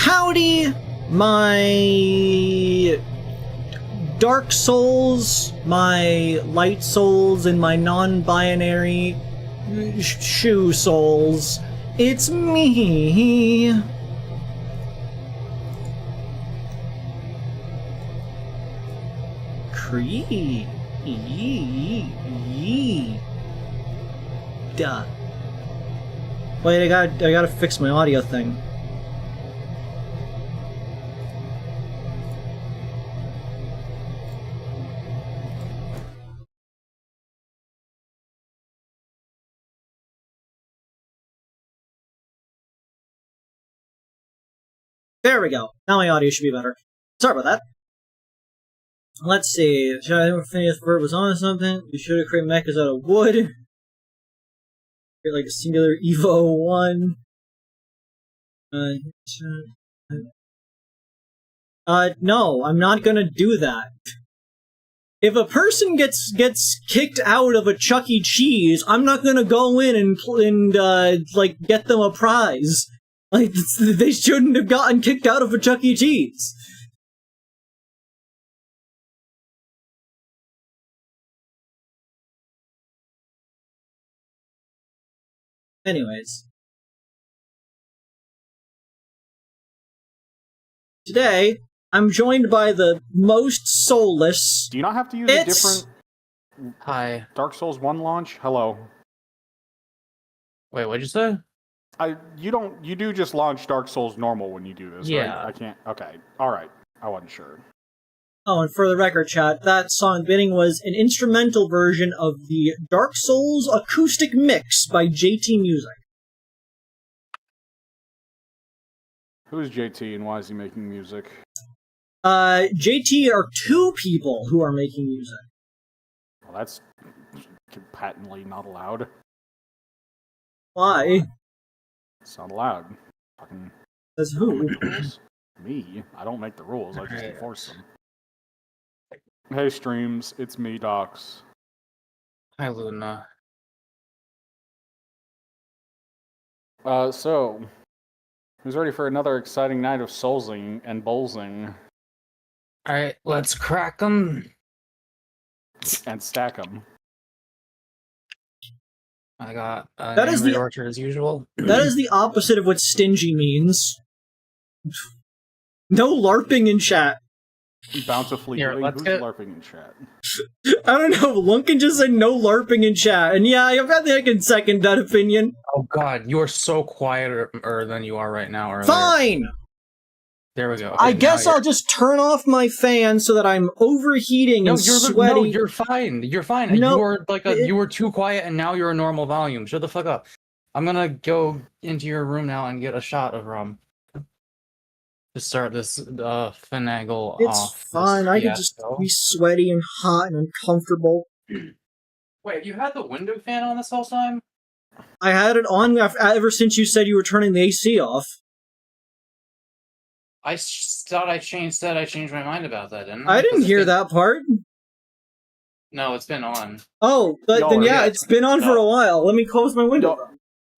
Howdy, my Dark Souls, my Light Souls, and my non-binary Shoe Souls. It's me. Kreed. Duh. Wait, I gotta fix my audio thing. There we go. Now my audio should be better. Sorry about that. Let's see. Should I ever finish Bert was on something? We should have created mechas out of wood. Create like a singular lvoe 1. No, I'm not gonna do that. If a person gets kicked out of a Chuck E. Cheese, I'm not gonna go in and like get them a prize. Like, they shouldn't have gotten kicked out of a Chuck E. Cheese. Anyways. Today, I'm joined by the most soulless... Do you not have to use a different... Hi. Dark Souls 1 launch? Hello. Wait, what'd you say? You do just launch Dark Souls normal when you do this, yeah. Right? I can't... Okay. Alright. I wasn't sure. Oh, and for the record, chat, that song at the beginning was an instrumental version of the Dark Souls acoustic mix by JT Music. Who is JT and why is he making music? JT are two people who are making music. Well, that's patently not allowed. Why? It's not allowed. Fucking... Says who? Me. I don't make the rules, I just enforce them. Hey streams, it's me, Docs. Hi, Luna. So, who's ready for another exciting night of soulsing and bowlsing? Alright, let's crack them. And stack them. I got that is the orchard as usual. That is the opposite of what stingy means. No LARPing in chat. Bountifully. Here, Who's LARPing in chat? I don't know. Lunkin just said no LARPing in chat, and yeah, I think I can second that opinion. Oh god, you are so quieter than you are right now. Earlier. Fine! There we go. Okay, I guess I'll just turn off my fan so that I'm overheating and sweaty. No, you're fine. You're fine. No, you were too quiet, and now you're a normal volume. Shut the fuck up. I'm gonna go into your room now and get a shot of rum. To start this finagle it's off. It's fine. I could just be sweaty and hot and uncomfortable. Wait, you had the window fan on this whole time? I had it on ever since you said you were turning the AC off. I thought I changed my mind about that, didn't I didn't hear that part. No, it's been on. Oh, but then yeah, it's been on for a while. Let me close my window.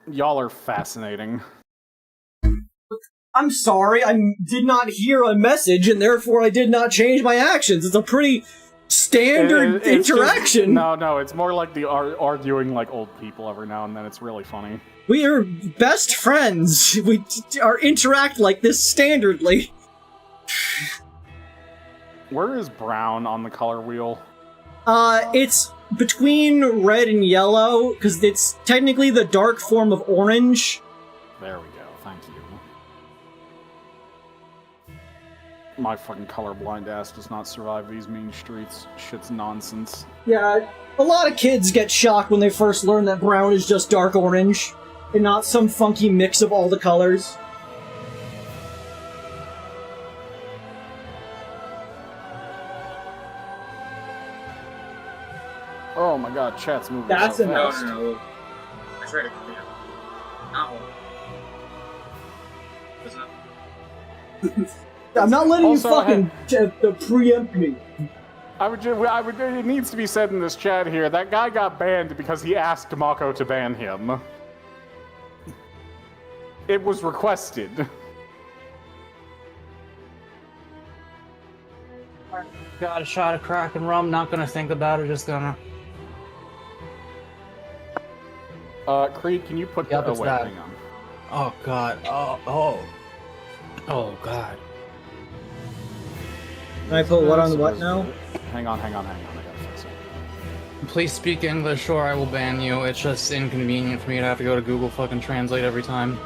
Y'all are fascinating. I'm sorry, I did not hear a message, and therefore I did not change my actions. It's a pretty standard interaction. No, it's more like the arguing like old people every now and then. It's really funny. We are best friends. We interact like this standardly. Where is brown on the color wheel? It's between red and yellow, because it's technically the dark form of orange. There we go, thank you. My fucking colorblind ass does not survive these mean streets. Shit's nonsense. Yeah, a lot of kids get shocked when they first learn that brown is just dark orange, and not some funky mix of all the colors. Oh my god, chat's moving That's so enough. fast. No. I tried to I'm not letting also, you fucking preempt me. It needs to be said in this chat here, that guy got banned because he asked Mako to ban him. It was requested. Got a shot of crack and rum, not gonna think about it, just gonna... Kreed, can you put Yep, the... it's wait, that. hang on. Oh god, oh god. Can I put what on what now? Hang on, I gotta fix it. Please speak English or I will ban you. It's just inconvenient for me to have to go to Google fucking Translate every time.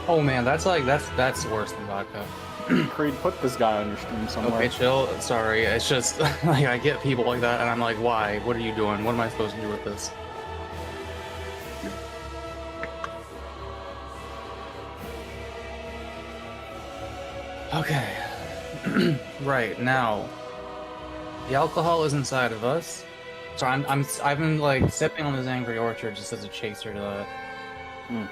Oh man, that's worse than vodka. Kreed, put this guy on your stream somewhere. Okay, chill. Sorry, it's just like I get people like that, and I'm like, why? What are you doing? What am I supposed to do with this? Okay. Right now, the alcohol is inside of us. So I've been like sipping on this Angry Orchard just as a chaser to that. Mm.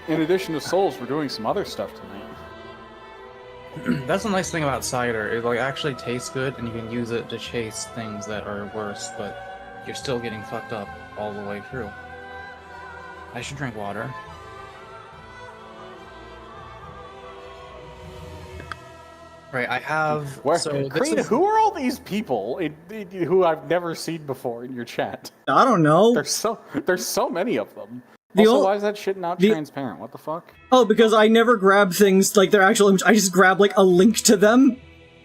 In addition to souls, we're doing some other stuff tonight. That's the nice thing about cider. It like actually tastes good, and you can use it to chase things that are worse, but you're still getting fucked up all the way through. I should drink water. Right, I have. Kreed, who are all these people who I've never seen before in your chat? I don't know. There's so many of them. The Also, why is that shit not transparent? What the fuck? Oh, because I never grab things like they're actual. I just grab like a link to them.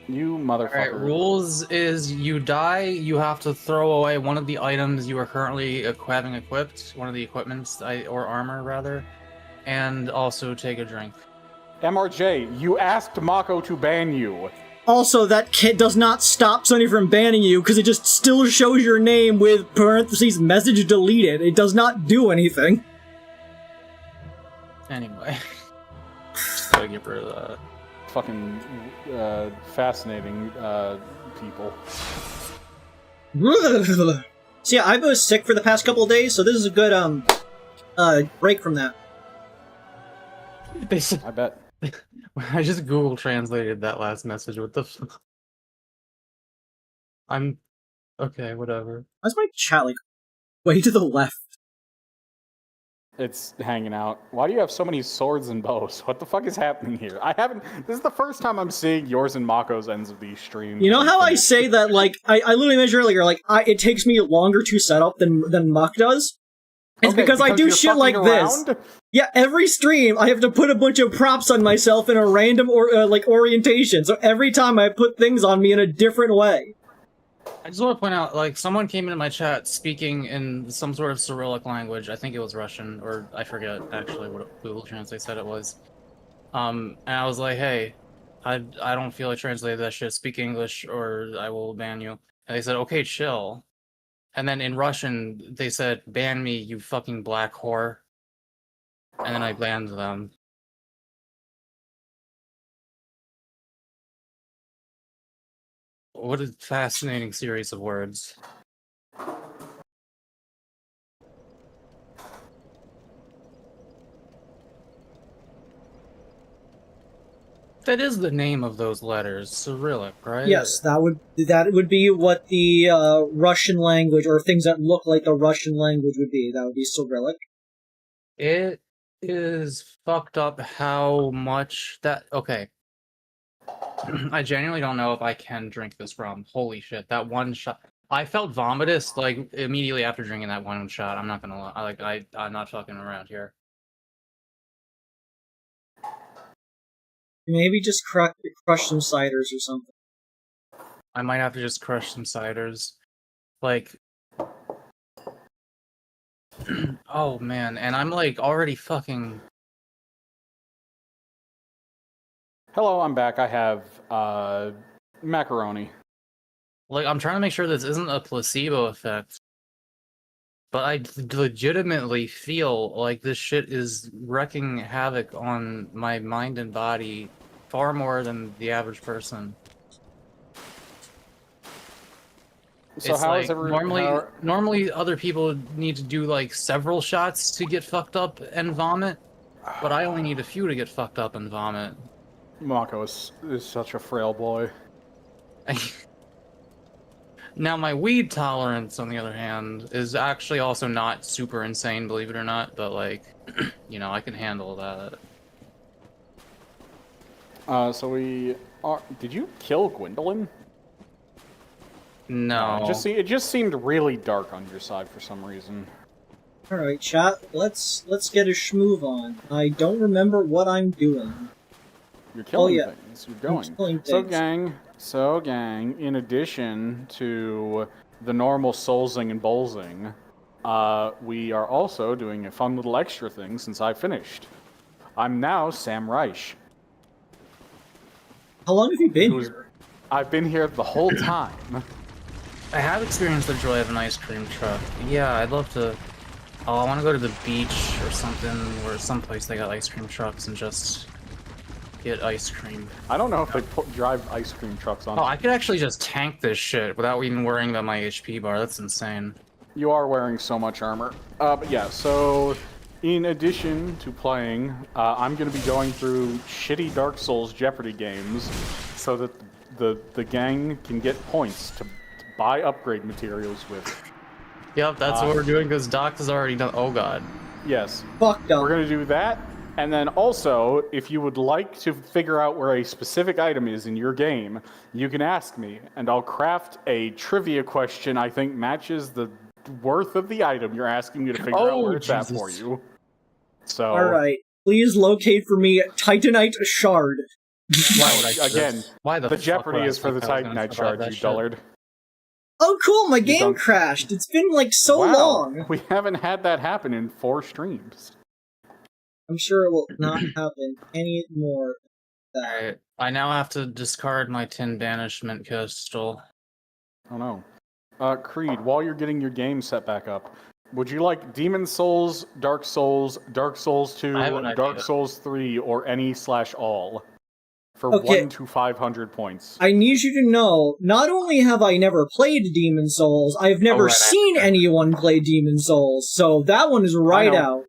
You motherfucker. Alright, rules is you die, you have to throw away one of the items you are currently having equipped, one of the equipments, or armor rather, and also take a drink. MRJ, you asked Mako to ban you. Also, that kit does not stop Sonny from banning you, because it just still shows your name with parentheses message deleted. It does not do anything. Anyway. Just gotta get rid of that. Fucking fascinating people. So yeah, I was sick for the past couple of days, so this is a good break from that. I bet. I just Google translated that last message. What the fuck? Okay, whatever. Why's my chat like way to the left? It's hanging out. Why do you have so many swords and bows? What the fuck is happening here? This is the first time I'm seeing yours and Mako's ends of these streams. You know how I say that, like, I literally mentioned earlier, like, it takes me longer to set up than Muck does? It's because I do shit like this. Yeah, every stream, I have to put a bunch of props on myself in a random, orientation, so every time I put things on me in a different way. I just want to point out, like, someone came into my chat speaking in some sort of Cyrillic language. I think it was Russian, or I forget actually what Google Translate said it was. And I was like, hey, I don't feel like translating that shit. Speak English or I will ban you. And they said, okay, chill. And then in Russian, they said, ban me, you fucking black whore. And then I banned them. What a fascinating series of words. That is the name of those letters, Cyrillic, right? Yes, that would be what the Russian language, or things that look like the Russian language would be. That would be Cyrillic. It is fucked up how much that... Okay. I genuinely don't know if I can drink this rum. Holy shit, that one shot... I felt vomitous, like, immediately after drinking that one shot. I'm not gonna lie. I'm not fucking around here. Maybe just crush some ciders or something. I might have to just crush some ciders. Like... Oh, man, and I'm, like, already fucking... Hello, I'm back. I have, macaroni. Like, I'm trying to make sure this isn't a placebo effect. But I legitimately feel like this shit is wreaking havoc on my mind and body far more than the average person. So it's how like, is everyone... normally other people need to do like several shots to get fucked up and vomit, but I only need a few to get fucked up and vomit. Mako is such a frail boy. Now my weed tolerance, on the other hand, is actually also not super insane, believe it or not. But like, you know, I can handle that. So we are. Did you kill Gwendolyn? No. It just seemed really dark on your side for some reason. Alright, chat, let's get a schmoove on. I don't remember what I'm doing. You're killing yeah. things. You're going. Killing So things. gang, in addition to the normal soulsing and bowlsing, we are also doing a fun little extra thing since I finished. I'm now Sam Reich. How long have you been here? I've been here the whole time. I have experienced the joy of an ice cream truck. Yeah, I'd love to. Oh, I want to go to the beach or something, or someplace they got ice cream trucks and just get ice cream. I don't know if they drive ice cream trucks on. Oh, I could actually just tank this shit without even worrying about my HP bar. That's insane. You are wearing so much armor. But yeah, so in addition to playing, I'm going to be going through shitty Dark Souls Jeopardy games so that the gang can get points to buy upgrade materials with. Yep, that's what we're doing because Doc has already done. Oh god. Yes. Fucked up. We're going to do that. And then also, if you would like to figure out where a specific item is in your game, you can ask me, and I'll craft a trivia question I think matches the worth of the item you're asking me to figure out where it's at for you. So. Alright, please locate for me Titanite Shard. Why would I Again, Why the Jeopardy is for the Titanite Shard, you dullard. Oh cool, my game crashed. It's been like so long. We haven't had that happen in 4 streams. I'm sure it will not happen any more. Alright, I now have to discard my tin banishment crystal. Oh no. Kreed, while you're getting your game set back up, would you like Demon Souls, Dark Souls 2, Dark Souls 3, or any/all? For 1 to 500 points. I need you to know, not only have I never played Demon Souls, I've never seen anyone play Demon Souls, so that one is right out.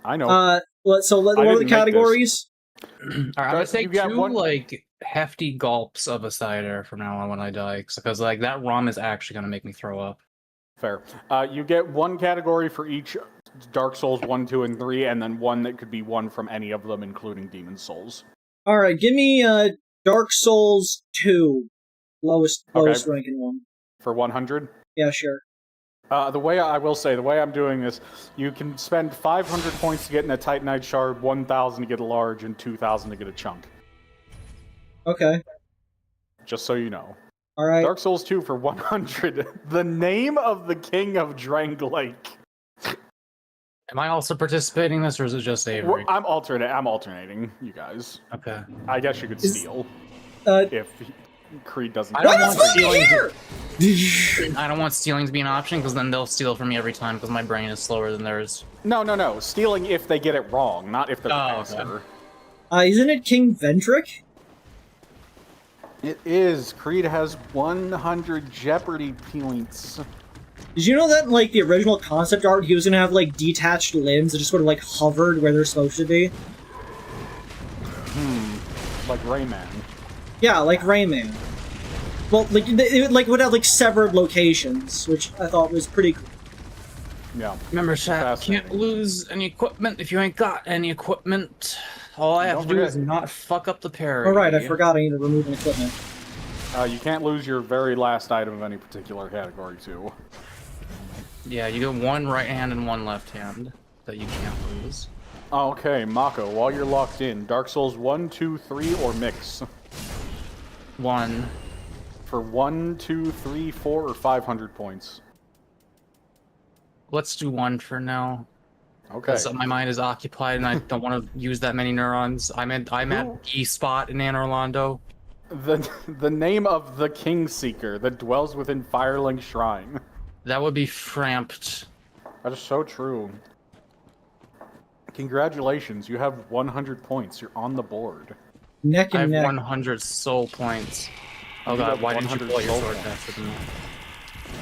I know. So what are the categories? Alright, I'm gonna take 2 like hefty gulps of a cider from now on when I die, because like that rum is actually gonna make me throw up. Fair. You get 1 category for each Dark Souls 1, 2, and 3, and then 1 that could be 1 from any of them, including Demon Souls. Alright, give me Dark Souls 2. Lowest ranking one. For 100? Yeah, sure. The way I'm doing this, you can spend 500 points to get in a Titanite Shard, 1,000 to get a large, and 2,000 to get a chunk. Okay. Just so you know. Alright. Dark Souls 2 for 100. The name of the King of Drang Lake. Am I also participating in this, or is it just Avery? I'm alternating, you guys. Okay. I guess you could steal. If Kreed doesn't... I don't want stealing to be an option, because then they'll steal from me every time, because my brain is slower than theirs. No. Stealing if they get it wrong, not if they're faster. Okay. Isn't it King Vendrick? It is. Kreed has 100 Jeopardy points. Did you know that in, like, the original concept art, he was gonna have, like, detached limbs that just sort of, like, hovered where they're supposed to be? Like Rayman. Yeah, like Rayman. Well, like, it would have, like, severed locations, which I thought was pretty cool. Yeah. Remember, chat, can't lose any equipment if you ain't got any equipment. All I have to do is not fuck up the parry. Alright, I forgot I need to remove an equipment. You can't lose your very last item of any particular category, too. Yeah, you get 1 right hand and 1 left hand that you can't lose. Okay, Mako, while you're locked in, Dark Souls 1, 2, 3, or mix? 1. For 1, 2, 3, 4, or 500 points? Let's do 1 for now. Okay. So my mind is occupied and I don't want to use that many neurons. I'm at E-Spot in Anne Orlando. The name of the Kingseeker that dwells within Firelink Shrine. That would be Framped. That is so true. Congratulations, you have 100 points. You're on the board. Neck and I neck. have 100 soul points. Oh god, why didn't you pull out your sword faster than me?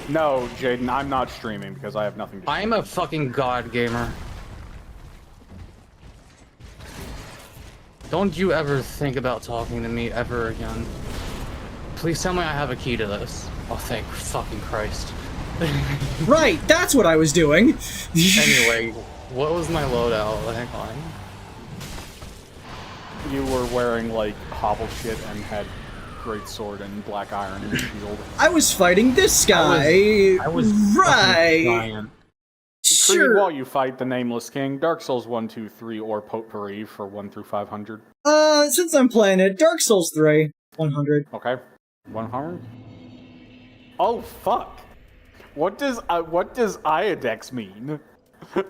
No, Jaden, I'm not streaming because I have nothing to do. I'm a fucking god gamer. Don't you ever think about talking to me ever again. Please tell me I have a key to this. Oh, thank fucking Christ. Right, that's what I was doing. Anyway, what was my loadout? Hang on. You were wearing, like, hobble shit and had great sword and black iron and shield. I was fighting this guy. I was right. giant. Creed, Sure. while you fight the Nameless King, Dark Souls 1, 2, 3, or Potpourri for 1 through 500. Since I'm playing it, Dark Souls 3, 100. Okay. 100? Oh, fuck. What does Iodex mean?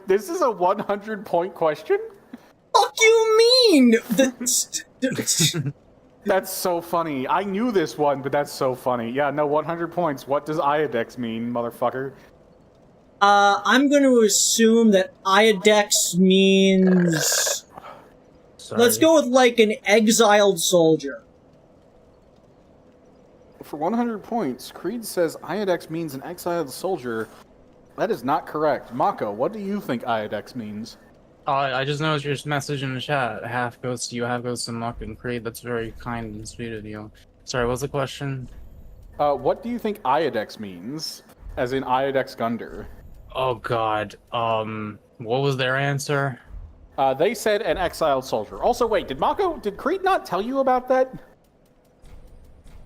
This is a 100-point question? Fuck you mean? That's so funny. I knew this one, but that's so funny. Yeah, no, 100 points. What does Iodex mean, motherfucker? I'm going to assume that Iodex means... Sorry. Let's go with, like, an exiled soldier. For 100 points, Creed says Iodex means an exiled soldier. That is not correct. Mako, what do you think Iodex means? I just noticed your message in the chat. Half goes to you, half goes to Muck and Creed. That's very kind and sweet of you. Sorry, what's the question? What do you think Iodex means? As in Iodex Gunder. Oh god. What was their answer? They said an exiled soldier. Also, wait, did Creed not tell you about that?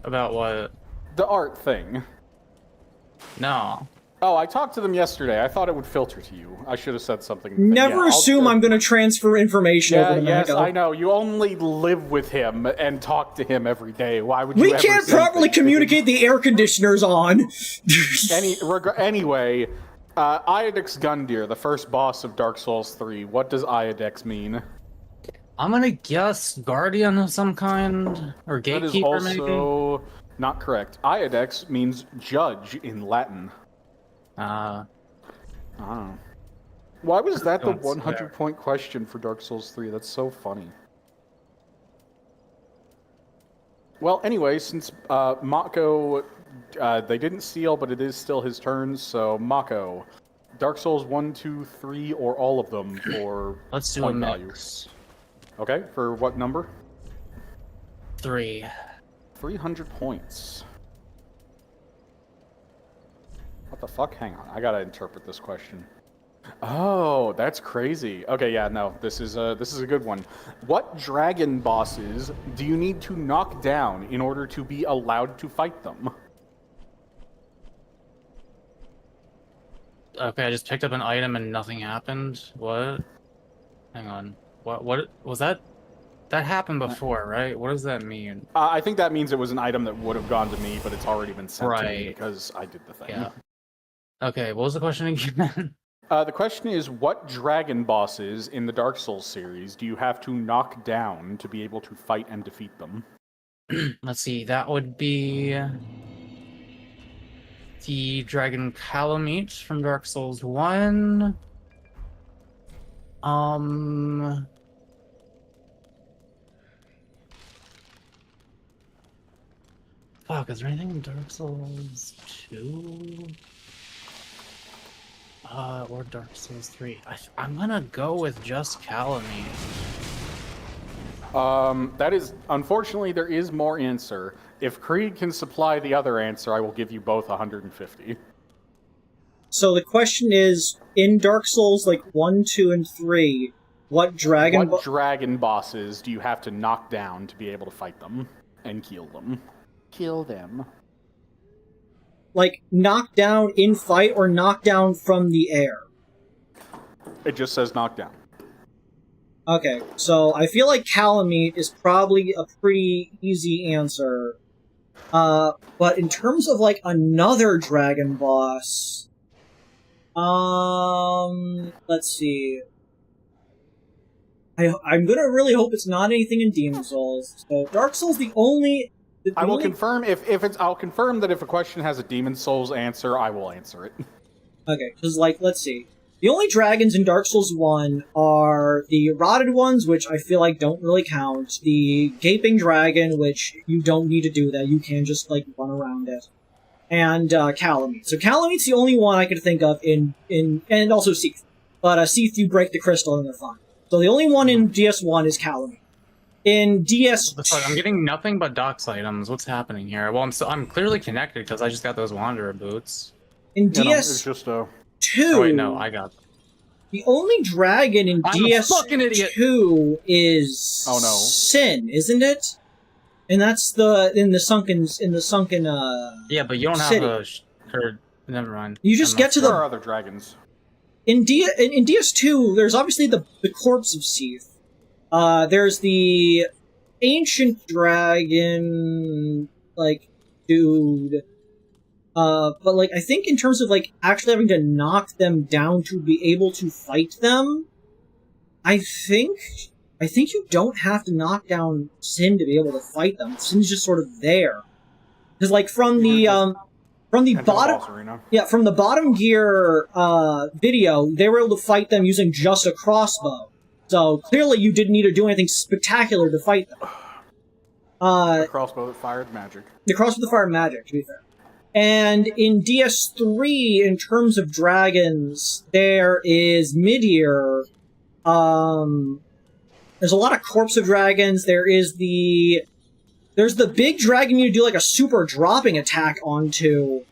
About what? The art thing. No. Oh, I talked to them yesterday. I thought it would filter to you. I should have said something. Never assume I'm going to transfer information over to Yes, Mako. I know. You only live with him and talk to him every day. Why would you We ever can't say properly things to him? communicate, the air conditioner's on. Anyway, Iodex Gundyr, the first boss of Dark Souls 3. What does Iodex mean? I'm gonna guess guardian of some kind? Or gatekeeper, That is also not correct. Iodex means judge in Latin. maybe? Oh. Why was that the Don't swear. 100-point question for Dark Souls 3? That's so funny. Well, anyway, since Mako, they didn't steal, but it is still his turn, so Mako, Dark Souls 1, 2, 3, or all of them for Let's do a point value. mix. Okay, for what number? 3. 300 points. What the fuck? Hang on, I gotta interpret this question. Oh, that's crazy. Okay, yeah, no, this is a good one. What dragon bosses do you need to knock down in order to be allowed to fight them? Okay, I just picked up an item and nothing happened. What? Hang on. What was that? That happened before, right? What does that mean? I think that means it was an item that would have gone to me, but it's already been sent to me Right. because I did the thing. Yeah. Okay, what was the question again? The question is, what dragon bosses in the Dark Souls series do you have to knock down to be able to fight and defeat them? Let's see, that would be the Dragon Calamite from Dark Souls 1. Fuck, is there anything in Dark Souls 2? Or Dark Souls 3? I'm gonna go with just Calamite. That is, unfortunately, there is more answer. If Creed can supply the other answer, I will give you both 150. So the question is, in Dark Souls, like, 1, 2, and 3, what dragon... What dragon bosses do you have to knock down to be able to fight them and kill them? Kill them. Like, knock down in fight or knock down from the air? It just says knock down. Okay, so I feel like Calamite is probably a pretty easy answer. But in terms of, like, another dragon boss... let's see. I'm gonna really hope it's not anything in Demon Souls. So Dark Souls, the only... I will confirm I'll confirm that if a question has a Demon Souls answer, I will answer it. Okay, because, like, let's see. The only dragons in Dark Souls 1 are the rotted ones, which I feel like don't really count, the gaping dragon, which you don't need to do that, you can just, like, run around it, and Calamite. So Calamite's the only one I could think of and also Seath. But Seath, you break the crystal and they're fine. So the only one in DS1 is Calamite. In DS, What the fuck? I'm getting nothing but docks items. What's happening here? Well, I'm clearly connected because I just got those Wanderer boots. in You know, DS it's just a... 2. Oh wait, no, I got them. The only dragon in I'm a fucking idiot. DS2 is Sin, isn't it? And that's in the sunken Yeah, but you don't city. have or never mind. You just get to There the are other dragons. in DS2. There's obviously the corpse of Seath. There's the ancient dragon, like, dude. But, like, I think in terms of, like, actually having to knock them down to be able to fight them, I think you don't have to knock down Sin to be able to fight them. Sin's just sort of there. Because, like, from the bottom... Yeah, from the Bottom Gear, video, they were able to fight them using just a crossbow. So, clearly you didn't need to do anything spectacular to fight them. The crossbow that fired magic. The crossbow that fired magic, to be fair. And in DS3, in terms of dragons, there is Midir. There's a lot of Corpse of Dragons. There's the big dragon you do like a super dropping attack onto.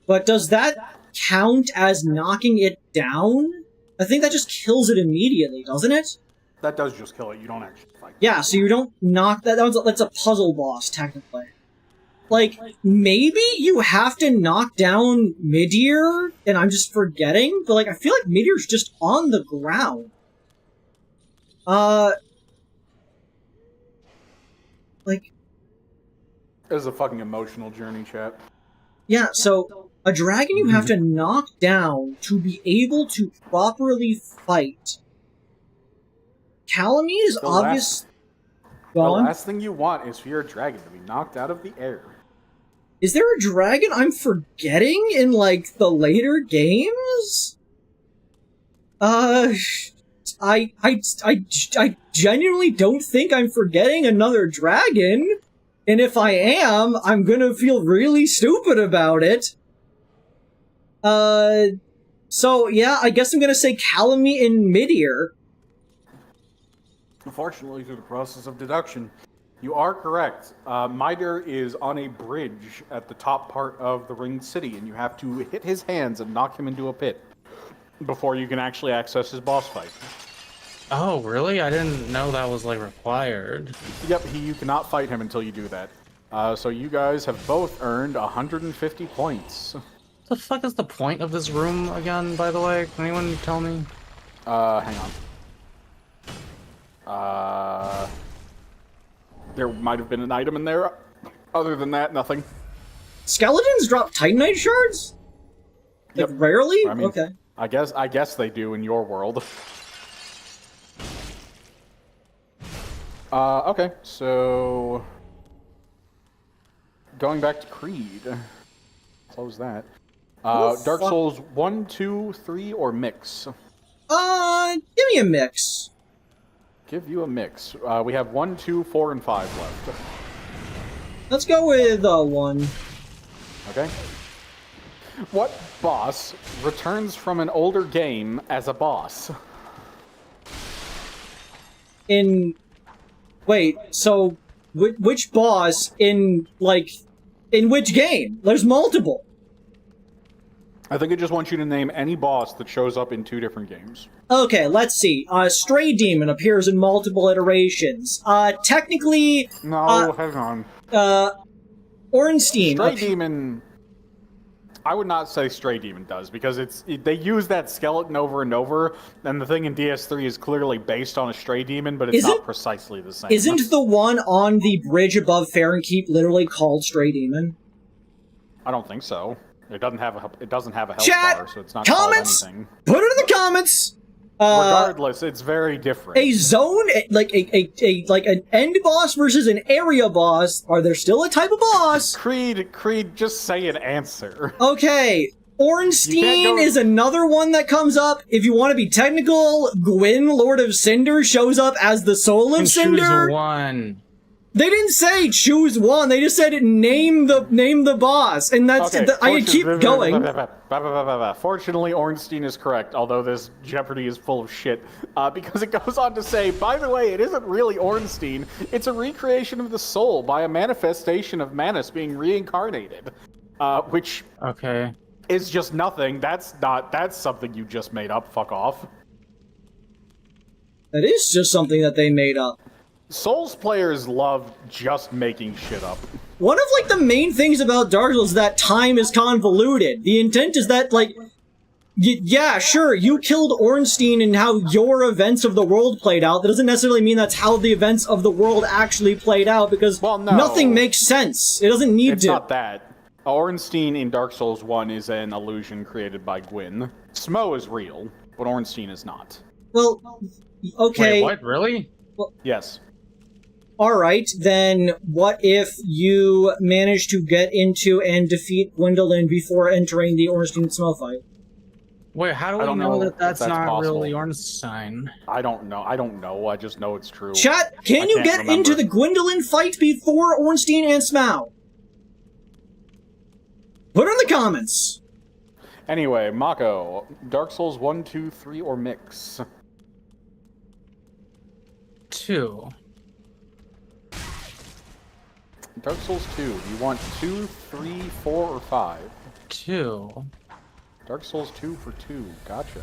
But does that count as knocking it down? I think that just kills it immediately, doesn't it? That does just kill it. You don't actually fight. Yeah, so you don't knock that. That's a puzzle boss, technically. Like, maybe you have to knock down Midir, and I'm just forgetting, but, like, I feel like Midir's just on the ground. Like... It was a fucking emotional journey, chat. Yeah, so, a dragon you have to knock down to be able to properly fight. Calamine is obvious... The last thing you want is for your dragon to be knocked out of the air. Is there a dragon I'm forgetting in, like, the later games? I genuinely don't think I'm forgetting another dragon, and if I am, I'm gonna feel really stupid about it. So, yeah, I guess I'm gonna say Calamine in Midir. Unfortunately, through the process of deduction, you are correct. Midir is on a bridge at the top part of the ringed city, and you have to hit his hands and knock him into a pit before you can actually access his boss fight. Oh, really? I didn't know that was, like, required. Yep, you cannot fight him until you do that. So you guys have both earned 150 points. What the fuck is the point of this room again, by the way? Can anyone tell me? Hang on. There might have been an item in there. Other than that, nothing. Skeletons drop Titanite shards? Like, Yep. rarely? I mean, okay. I guess they do in your world. Okay, so... Going back to Kreed. Close that. Dark Souls 1, 2, 3, or mix? Give me a mix. Give you a mix. We have 1, 2, 4, and 5 left. Let's go with 1. Okay. What boss returns from an older game as a boss? Wait, so which boss in which game? There's multiple. I think it just wants you to name any boss that shows up in 2 different games. Okay, let's see. Stray Demon appears in multiple iterations. Technically... No, hang on. Ornstein... Stray Demon... I would not say Stray Demon does, because they use that skeleton over and over, and the thing in DS3 is clearly based on a Stray Demon, but it's not precisely the same. Isn't the one on the bridge above Fahrenkeep literally called Stray Demon? I don't think so. It doesn't have a health Chat! bar, so it's not Comments! called anything. Put it in the comments! Regardless, it's very different. A zone, like an end boss versus an area boss. Are there still a type of boss? Kreed, just say an answer. Okay, Ornstein is another one that comes up. If you want to be technical, Gwyn, Lord of Cinder, shows up as the Soul of Cinder. Choose one. They didn't say choose one. They just said name the boss, and that's. Okay, I keep going. Fortunately, Ornstein is correct, although this Jeopardy is full of shit, because it goes on to say, by the way, it isn't really Ornstein. It's a recreation of the soul by a manifestation of Manus being reincarnated, which is just nothing. That's something you just made up. Fuck off. That is just something that they made up. Souls players love just making shit up. One of, like, the main things about Dark Souls is that time is convoluted. The intent is that, like, yeah, sure, you killed Ornstein and how your events of the world played out. That doesn't necessarily mean that's how the events of the world actually played out, because nothing makes sense. It doesn't need to. It's not that. Ornstein in Dark Souls 1 is an illusion created by Gwyn. Smo is real, but Ornstein is not. Well, okay. Wait, what? Really? Well, yes. Alright, then what if you manage to get into and defeat Gwendolyn before entering the Ornstein Snow fight? Wait, how do we know that that's not possible. really Ornstein? I don't know. I just know it's true. Chat, can you get into the Gwendolyn fight before Ornstein and Smough? Put it in the comments! Anyway, Mako, Dark Souls 1, 2, 3, or mix? 2. Dark Souls 2, do you want 2, 3, 4, or 5? 2. Dark Souls 2 for 2, gotcha.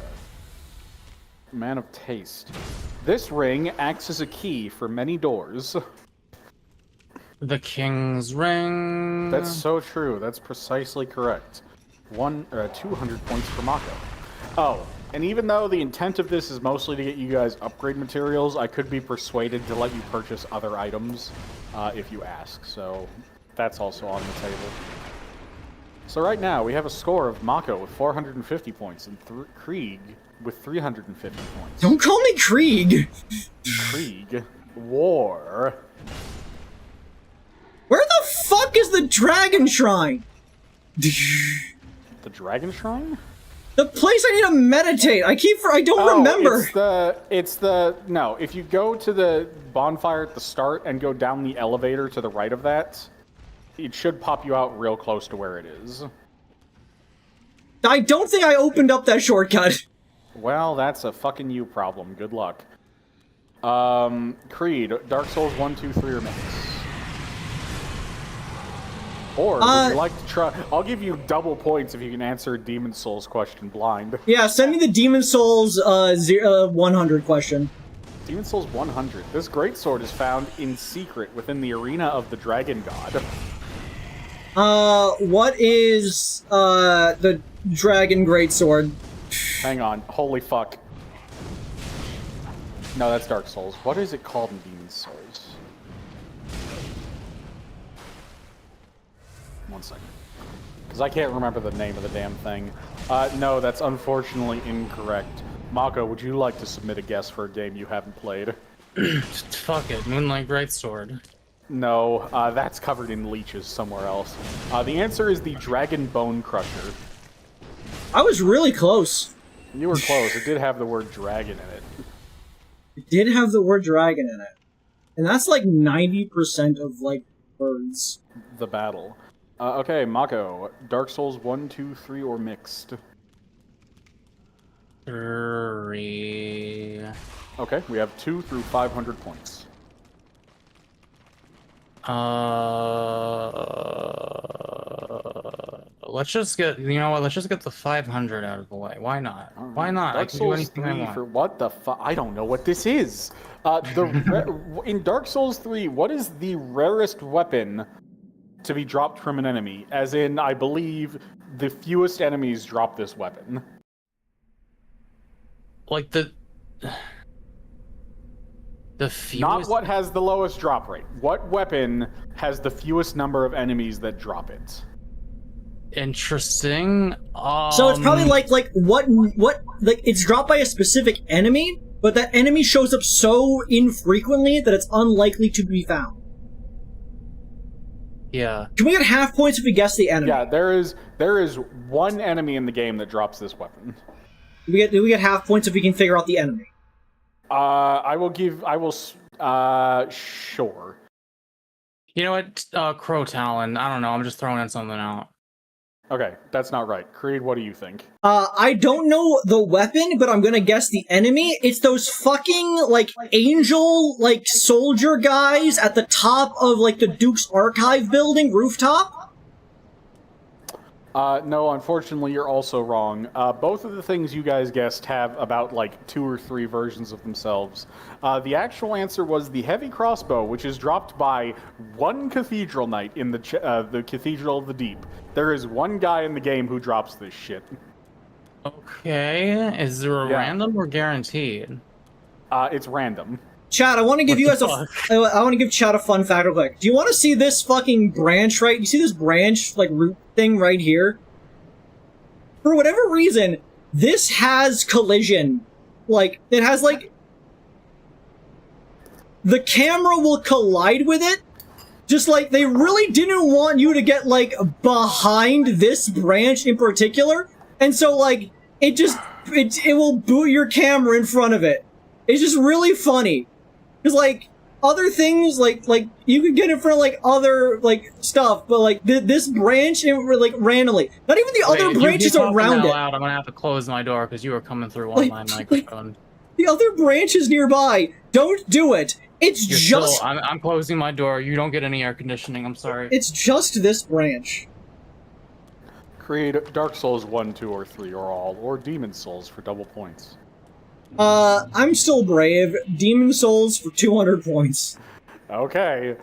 Man of taste. This ring acts as a key for many doors. The King's Ring. That's so true, that's precisely correct. 200 points for Mako. Oh, and even though the intent of this is mostly to get you guys upgrade materials, I could be persuaded to let you purchase other items if you ask, so that's also on the table. So right now, we have a score of Mako with 450 points and Kreed with 350 points. Don't call me Krieg! Krieg. War. Where the fuck is the Dragon Shrine? The Dragon Shrine? The place I need to meditate. I don't remember. No, if you go to the bonfire at the start and go down the elevator to the right of that, it should pop you out real close to where it is. I don't think I opened up that shortcut. Well, that's a fucking you problem. Good luck. Kreed, Dark Souls 1, 2, 3, or mix? Or, would you like to try... I'll give you double points if you can answer Demon Souls question blind. Yeah, send me the Demon Souls 100 question. Demon Souls 100. This greatsword is found in secret within the arena of the Dragon God. What is, the Dragon Greatsword? Hang on. Holy fuck. No, that's Dark Souls. What is it called in Demon Souls? One second. Because I can't remember the name of the damn thing. No, that's unfortunately incorrect. Mako, would you like to submit a guess for a game you haven't played? Fuck it, Moonlight Greatsword. No, that's covered in leeches somewhere else. The answer is the Dragon Bone Crusher. I was really close. You were close. It did have the word dragon in it. It did have the word dragon in it. And that's like 90% of, like, words. The battle. Okay, Mako. Dark Souls 1, 2, 3, or mixed? 3. Okay, we have 2 through 500 points. Let's just get, you know what, let's just get the 500 out of the way. Why not? Right. Why not? Dark I can Souls do anything 3 I want. For what the fuck? I don't know what this is. In Dark Souls 3, what is the rarest weapon to be dropped from an enemy? As in, I believe the fewest enemies drop this weapon. Like the fewest... Not what has the lowest drop rate. What weapon has the fewest number of enemies that drop it? Interesting. So it's probably like what like it's dropped by a specific enemy, but that enemy shows up so infrequently that it's unlikely to be found. Yeah. Can we get half points if we guess the enemy? Yeah, there is one enemy in the game that drops this weapon. Do we get half points if we can figure out the enemy? Sure. You know what? Crow Talon. I don't know. I'm just throwing in something out. Okay, that's not right. Creed, what do you think? I don't know the weapon, but I'm gonna guess the enemy. It's those fucking, like, angel, like, soldier guys at the top of, like, the Duke's Archive building rooftop. No, unfortunately, you're also wrong. Both of the things you guys guessed have about, like, 2 or 3 versions of themselves. The actual answer was the heavy crossbow, which is dropped by one cathedral knight in the Cathedral of the Deep. There is one guy in the game who drops this shit. Okay, is there a random or guaranteed? It's random. Chad, I want to give you I want to give Chad a fun fact real quick. Do you want to see this fucking branch right? You see this branch, like, root thing right here? For whatever reason, this has collision. Like, it has, like... The camera will collide with it. Just, like, they really didn't want you to get, like, behind this branch in particular. And so, like, it will boot your camera in front of it. It's just really funny. Because, like, other things, like, you could get in front of, like, other, like, stuff, but, like, this branch, like, randomly. Not even the other branches around it. Loud, I'm gonna have to close my door because you are coming through on my microphone. The other branches nearby, don't do it. It's just... I'm closing my door. You don't get any air conditioning, I'm sorry. It's just this branch. Creed Dark Souls 1, 2, or 3, or all, or Demon Souls for double points. I'm still brave. Demon Souls for 200 points. Okay.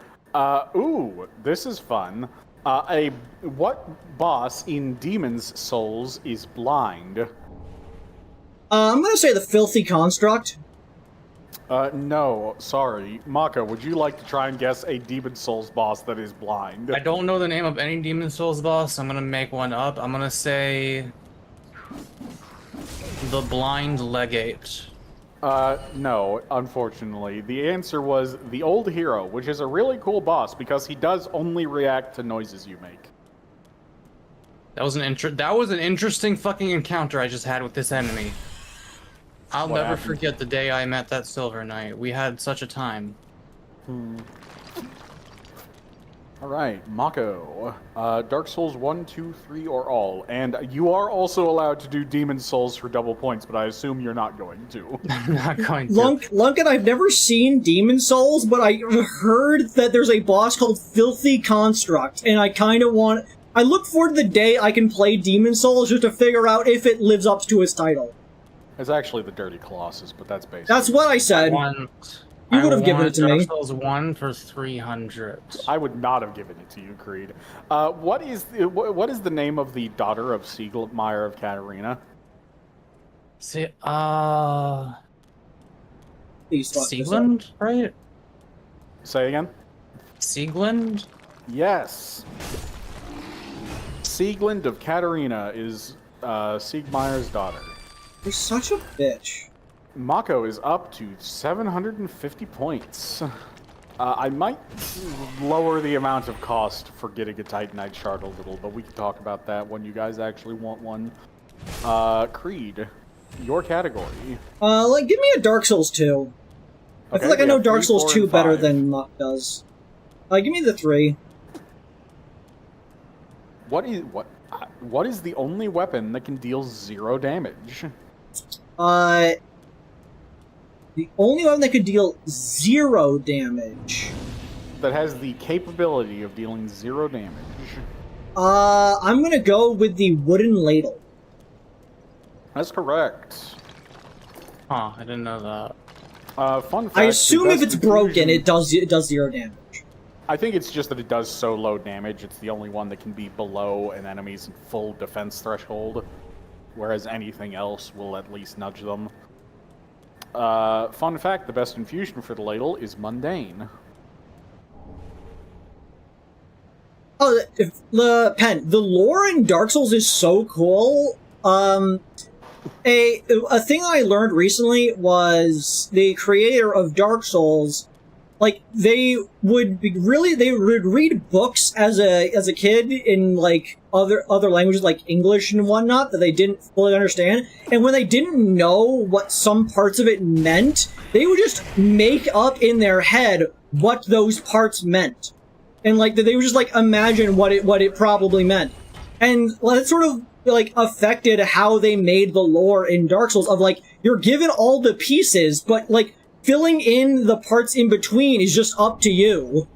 Ooh, this is fun. What boss in Demon's Souls is blind? I'm gonna say the Filthy Construct. No, sorry. Mako, would you like to try and guess a Demon Souls boss that is blind? I don't know the name of any Demon Souls boss. I'm gonna make one up. I'm gonna say... The Blind Legate. No, unfortunately. The answer was the Old Hero, which is a really cool boss because he does only react to noises you make. That was an interesting fucking encounter I just had with this enemy. I'll never forget the day I met that Silver Knight. We had such a time. Alright, Mako. Dark Souls 1, 2, 3, or all. And you are also allowed to do Demon Souls for double points, but I assume you're not going to. I'm not going to. Lunkin, I've never seen Demon Souls, but I heard that there's a boss called Filthy Construct, and I kind of want... I look forward to the day I can play Demon Souls just to figure out if it lives up to its title. It's actually the Dirty Colossus, but that's basically... That's what I said. You would have given it to me. Dark Souls 1 for 300. I would not have given it to you, Creed. What is the name of the daughter of Siegmeyer of Katarina? Sieglind, right? Say again? Sieglind? Yes. Sieglind of Katarina is Siegmeyer's daughter. You're such a bitch. Mako is up to 750 points. I might lower the amount of cost for getting a Titanite shard a little, but we can talk about that when you guys actually want one. Creed, your category. Give me a Dark Souls 2. I feel like I know Dark Souls 2 better than Muck does. Give me the 3. What is the only weapon that can deal 0 damage? The only one that could deal 0 damage. That has the capability of dealing 0 damage. I'm gonna go with the wooden ladle. That's correct. Huh, I didn't know that. Fun fact, I assume if it's broken, it does 0 damage. I think it's just that it does so low damage, it's the only one that can be below an enemy's full defense threshold, whereas anything else will at least nudge them. Fun fact, the best infusion for the ladle is mundane. Oh, the pen. The lore in Dark Souls is so cool. A thing I learned recently was the creator of Dark Souls, like, they would read books as a kid in, like, other languages like English and whatnot that they didn't fully understand, and when they didn't know what some parts of it meant, they would just make up in their head what those parts meant. and like they would just like imagine what it probably meant, and that sort of like affected how they made the lore in Dark Souls. Of like you're given all the pieces, but like filling in the parts in between is just up to you.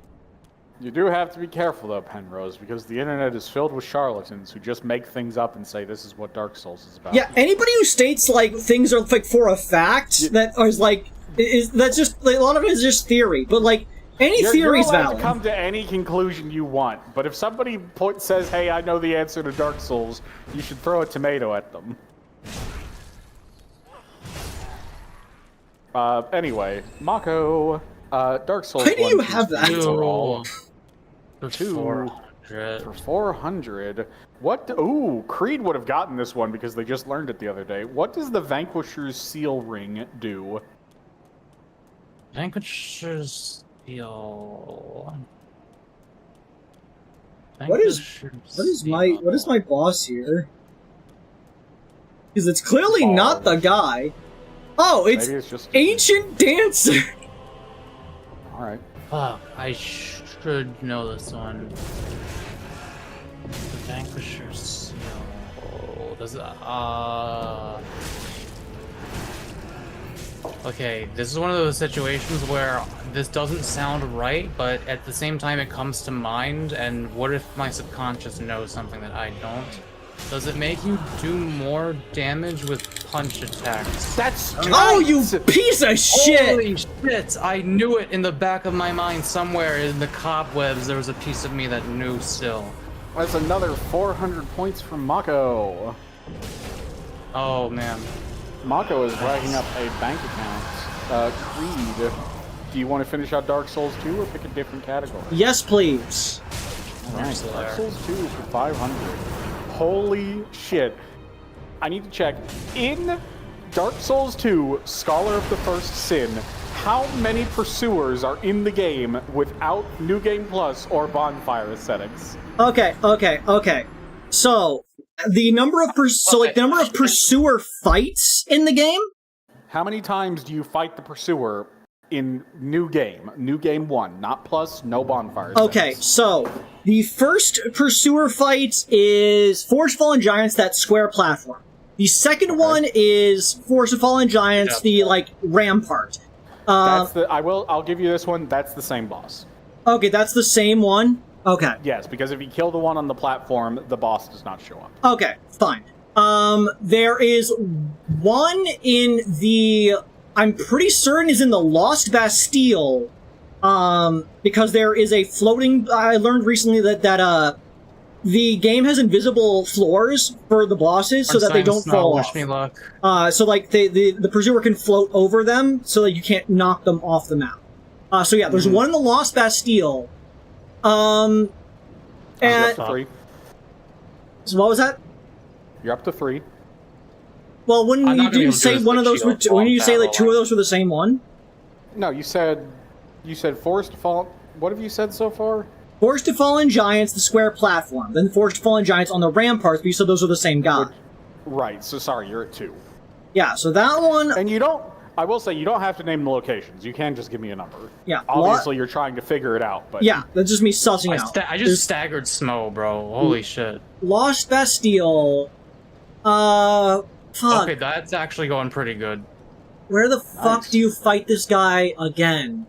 You do have to be careful, though, Penrose, because the internet is filled with charlatans who just make things up and say this is what Dark Souls is about. Yeah, anybody who states like things are like for a fact that is like that's just like, a lot of it is just theory. But like any theory is valid. You're allowed to come to any conclusion you want, but if somebody says, "Hey, I know the answer to Dark Souls," you should throw a tomato at them. Anyway, Mako, Dark Souls. Why do you have that? For 400. What? Ooh, Kreed would have gotten this one because they just learned it the other day. What does the Vanquisher's Seal Ring do? Vanquisher's Seal. What is my boss here? Because it's clearly not the guy. Oh, it's just Ancient Dancer. All right. Fuck, I should know this one. The Vanquisher's Seal. Does it, Okay, this is one of those situations where this doesn't sound right, but at the same time it comes to mind, and what if my subconscious knows something that I don't? Does it make you do more damage with punch attacks? That's Oh, you piece of shit! Holy shit! I knew it in the back of my mind somewhere in the cobwebs. There was a piece of me that knew still. That's another 400 points from Mako. Oh man. Mako is racking up a bank account. Kreed, do you want to finish out Dark Souls 2 or pick a different category? Yes, please. Alright, Dark Souls 2 for 500. Holy shit. I need to check. In Dark Souls 2, Scholar of the First Sin, how many pursuers are in the game without New Game Plus or Bonfire aesthetics? Okay. So, the number of pursuer fights in the game? How many times do you fight the pursuer in New Game? New Game 1, not Plus, no Bonfire aesthetics. Okay, so the first pursuer fight is Forest of Fallen Giants, that square platform. The second one is Forest of Fallen Giants, the like rampart. I'll give you this one. That's the same boss. Okay, that's the same one. Okay. Yes, because if you kill the one on the platform, the boss does not show up. Okay, fine. There is one in the, I'm pretty certain is in the Lost Bastille, because there is a floating, I learned recently that the game has invisible floors for the bosses so that they don't fall off. Wish me luck. So like the pursuer can float over them so that you can't knock them off the map. So yeah, there's one in the Lost Bastille. And You're up to 3. So what was that? You're up to 3. Well, when you didn't say one of those were, when you say like 2 of those were the same one? No, you said Forest of Fallen. What have you said so far? Forest of Fallen Giants, the square platform. Then Forest of Fallen Giants on the ramparts, but you said those were the same guy. Right. So sorry, you're at 2. Yeah. So that one. And you don't. I will say you don't have to name the locations. You can just give me a number. Yeah. Obviously, you're trying to figure it out, but yeah, that's just me sussing out. I just staggered Smo, bro. Holy shit. Lost Bastille. Fuck. Okay, that's actually going pretty good. Where the fuck do you fight this guy again?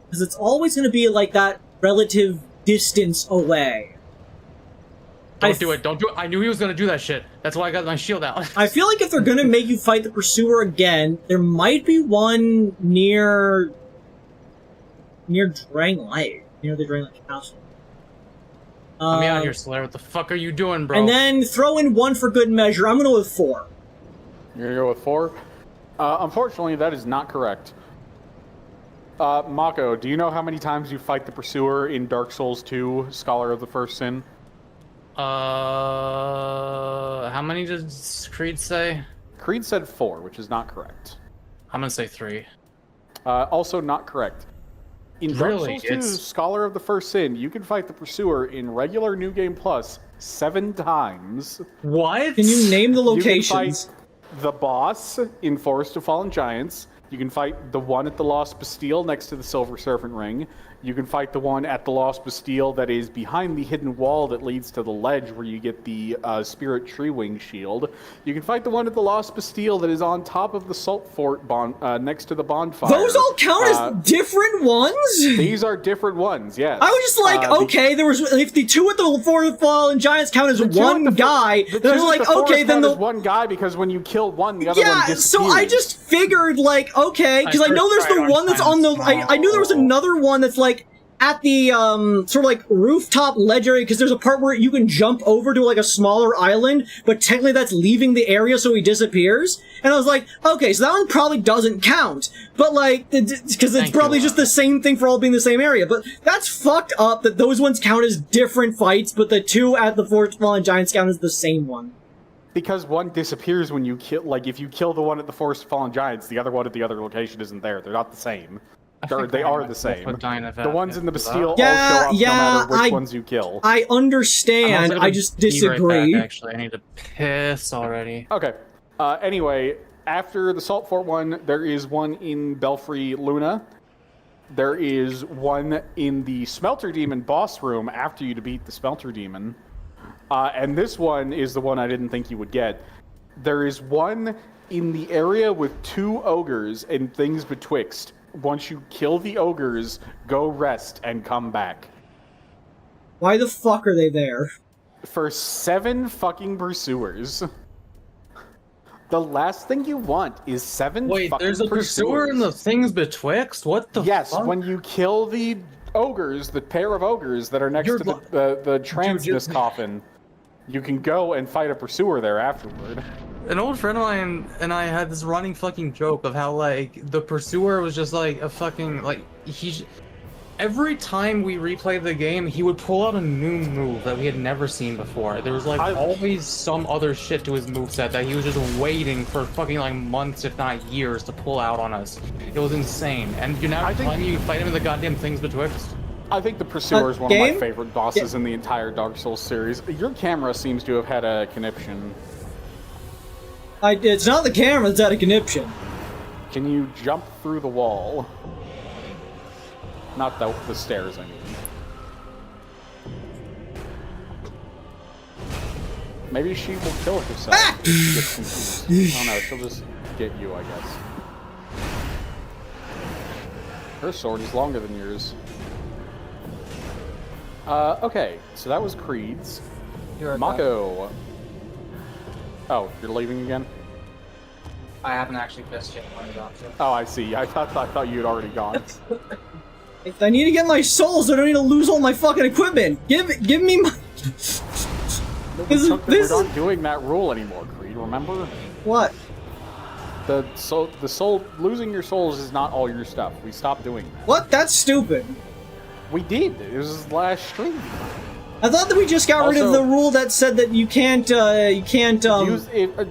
Because it's always going to be like that relative distance away. Don't do it. I knew he was going to do that shit. That's why I got my shield out. I feel like if they're going to make you fight the pursuer again, there might be one near Drangleic, near the Drangleic Castle. Let me out here, Slayer. What the fuck are you doing, bro? And then throw in 1 for good measure. I'm going to go with 4. You're going to go with 4? Unfortunately, that is not correct. Mako, do you know how many times you fight the pursuer in Dark Souls 2, Scholar of the First Sin? How many did Kreed say? Kreed said 4, which is not correct. I'm gonna say 3. Also not correct. In Dark Really? Souls 2, Scholar of the First Sin, you can fight the pursuer in regular New Game Plus 7 times. What? Can you name the You can locations? fight the boss in Forest of Fallen Giants, You can fight the one at the Lost Bastille next to the Silver Serpent Ring. You can fight the one at the Lost Bastille that is behind the hidden wall that leads to the ledge where you get the Spirit Tree Wing shield. You can fight the one at the Lost Bastille that is on top of the Salt Fort next to the bonfire. Those all count as different ones? These are different ones, yes. I was just like, okay, there was if the two at the Forest Fallen Giants count as one guy, then I was like, okay, then the one guy because when you kill one, the other one disappears. So I just figured like, okay, because I know there's the one that's on the. I knew there was another one that's like at the sort of like rooftop ledge area because there's a part where you can jump over to like a smaller island, but technically that's leaving the area, so he disappears. And I was like, okay, so that one probably doesn't count, but like because it's probably just the same thing for all being the same area. But that's fucked up that those ones count as different fights, but the two at the Forest Fallen Giants count as the same one. Because one disappears when you kill, like, if you kill the one at the Forest Fallen Giants, the other one at the other location isn't there. They're not the same. They are the same. The ones in the Bastille all show up no matter which ones you kill. I understand. I just disagree. Right back, actually, I need to piss already. Okay. Anyway, after the Salt Fort one, there is one in Belfry Luna. There is one in the Smelter Demon boss room after you defeat the Smelter Demon. And this one is the one I didn't think you would get. There is one in the area with 2 ogres and things betwixt. Once you kill the ogres, go rest and come back. Why the fuck are they there? For 7 fucking pursuers. The last thing you want is 7 fucking pursuers. Wait, there's a pursuer in the things betwixt? What the fuck? Yes, when you kill the ogres, the pair of ogres that are next to the transness coffin, you can go and fight a pursuer there afterward. An old friend of mine and I had this running fucking joke of how, like, the pursuer was just like a fucking, like, every time we replayed the game, he would pull out a new move that we had never seen before. There was, like, always some other shit to his moveset that he was just waiting for fucking, like, months, if not years, to pull out on us. It was insane. And you're now telling me you fight him in the goddamn things betwixt? I think the Pursuer is one of my favorite bosses in the entire Dark Souls series. Your camera seems to have had a conniption. It's not the camera that's had a conniption. Can you jump through the wall? Not the stairs, I mean. Maybe she will kill herself. Ah! If she gets confused. Oh no, she'll just get you, I guess. Her sword is longer than yours. Okay, so that was Kreed's. Mako. Oh, you're leaving again? I haven't actually pissed yet. Oh, I see. I thought you had already gone. If I need to get my souls, I don't need to lose all my fucking equipment. Give me my. We're not doing that rule anymore, Kreed. Remember? What? Losing your souls is not all your stuff. We stopped doing that. What? That's stupid. We did. It was last stream. I thought that we just got rid of the rule that said that you can't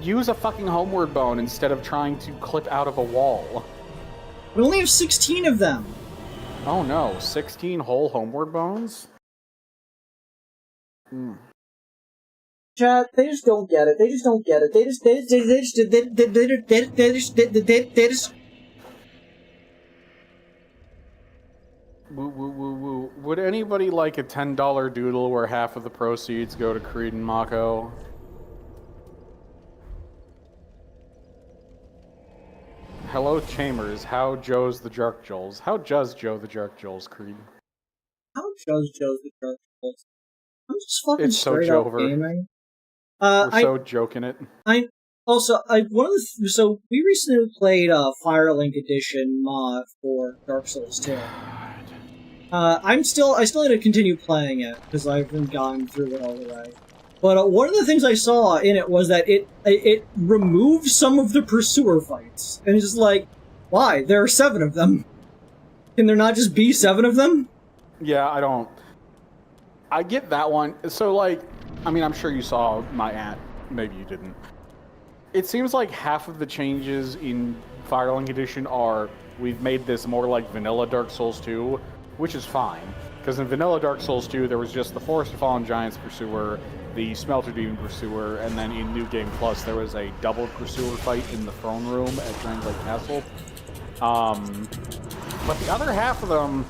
use a fucking homeward bone instead of trying to clip out of a wall. We only have 16 of them. Oh no, 16 whole homeward bones? Chat, they just don't get it. They just don't get it. They just. Woo. Would anybody like a $10 doodle where half of the proceeds go to Kreed and Mako? Hello, Chambers. How Joe's the Jerk Joels? How does Joe the Jerk Joels, Kreed? How does Joe's the Jerk Joels? I'm just fucking it's so straight up gaming. We're so joking it. So we recently played Firelink Edition mod for Dark Souls 2. I still need to continue playing it because I haven't gotten through it all the way. But one of the things I saw in it was that it removed some of the pursuer fights, and it's just like, why? There are 7 of them. Can there not just be 7 of them? Yeah, I get that one. So like, I mean, I'm sure you saw my ad. Maybe you didn't. It seems like half of the changes in Firelink Edition are we've made this more like vanilla Dark Souls 2. Which is fine, because in vanilla Dark Souls 2, there was just the Forest of Fallen Giants Pursuer, the Smelter Demon Pursuer, and then in New Game Plus, there was a double Pursuer fight in the throne room at Grand Lake Castle. But the other half of them,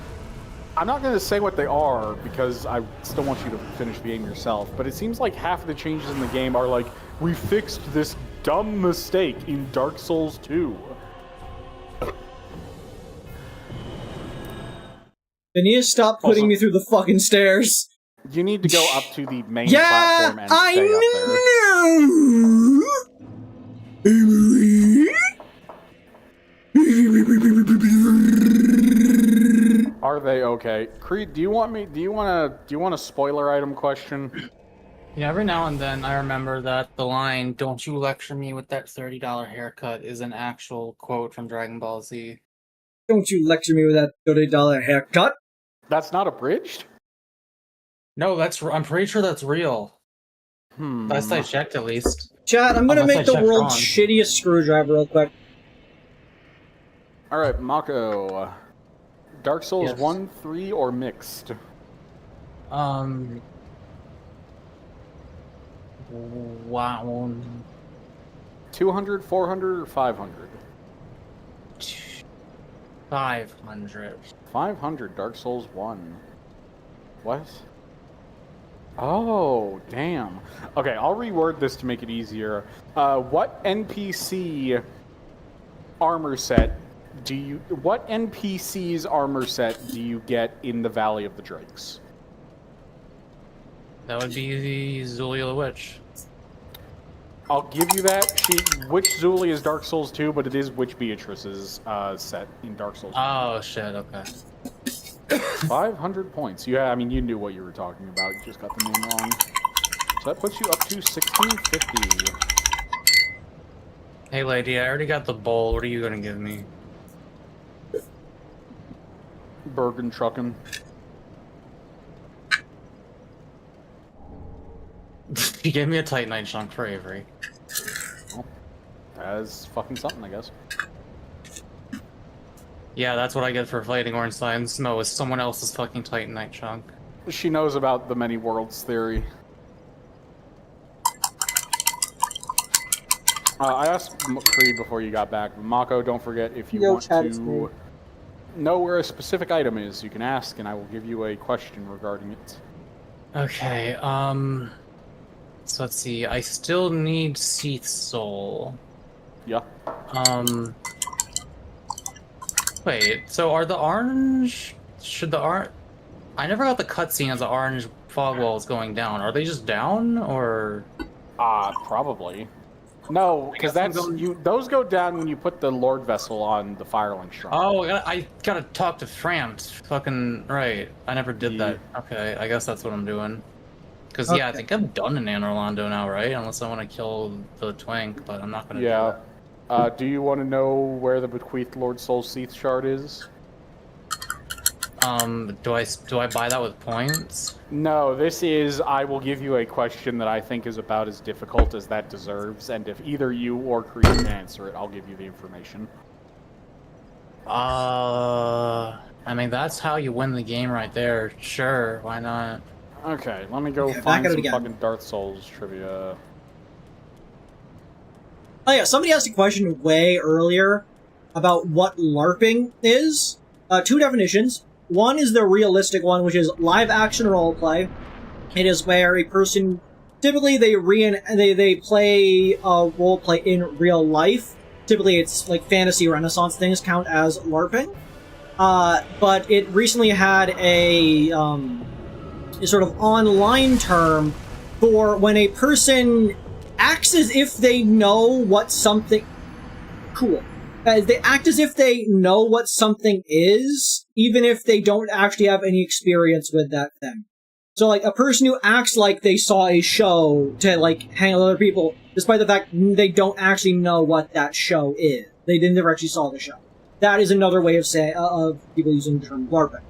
I'm not going to say what they are because I still want you to finish the game yourself, but it seems like half of the changes in the game are like, we fixed this dumb mistake in Dark Souls 2. They need to stop putting me through the fucking stairs. You need to go up to the main platform and stay up there. Are they okay? Kreed, do you want a spoiler item question? Yeah, every now and then I remember that the line, "Don't you lecture me with that $30 haircut," is an actual quote from Dragon Ball Z. Don't you lecture me with that $30 haircut? That's not abridged? No, I'm pretty sure that's real. Last I checked, at least. Chat, I'm gonna make the world's shittiest screwdriver real quick. Alright, Mako. Dark Souls 1, 3, or mixed? Wow. 200, 400, or 500? 500. 500, Dark Souls 1. What? Oh, damn. Okay, I'll reword this to make it easier. What NPC's armor set do you get in the Valley of the Drakes? That would be the Zulia the Witch. I'll give you that. Witch Zuli is Dark Souls 2, but it is Witch Beatrice's set in Dark Souls 2. Oh, shit, okay. 500 points. Yeah, I mean, you knew what you were talking about. You just got the name wrong. So that puts you up to 1650. Hey, lady, I already got the bowl. What are you gonna give me? Bergen truckin'. You gave me a Titanite chunk for Avery. Well, that's fucking something, I guess. Yeah, that's what I get for fighting Ornstein's. No, it's someone else's fucking Titanite chunk. She knows about the many worlds theory. I asked Kreed before you got back. Mako, don't forget, if you want to know where a specific item is, you can ask, and I will give you a question regarding it. Okay, so let's see. I still need Seath's soul. Yeah. Wait, so are the orange... I never got the cutscene as the orange fog walls going down. Are they just down, or...? Probably. No, because those go down when you put the Lord Vessel on the Firelink Shrine. Oh, I gotta talk to Frampt. Fucking right. I never did that. Okay, I guess that's what I'm doing. Because, yeah, I think I'm done in Anor Londo now, right? Unless I want to kill the Twink, but I'm not gonna do that. Do you want to know where the bequeathed Lord Soul Seath shard is? Do I buy that with points? No, this is, I will give you a question that I think is about as difficult as that deserves, and if either you or Kreed can answer it, I'll give you the information. I mean, that's how you win the game right there. Sure, why not? Okay, let me go find some fucking Dark Souls trivia. Oh yeah, somebody asked a question way earlier about what LARPing is. Two definitions. One is the realistic one, which is live-action roleplay. It is where a person, typically they play roleplay in real life. Typically it's like fantasy Renaissance things count as LARPing. But it recently had a sort of online term for when a person acts as if they know what something... Cool. They act as if they know what something is, even if they don't actually have any experience with that thing. So, like, a person who acts like they saw a show to, like, hang out with other people, despite the fact they don't actually know what that show is. They never actually saw the show. That is another way of saying, of people using the term LARPing.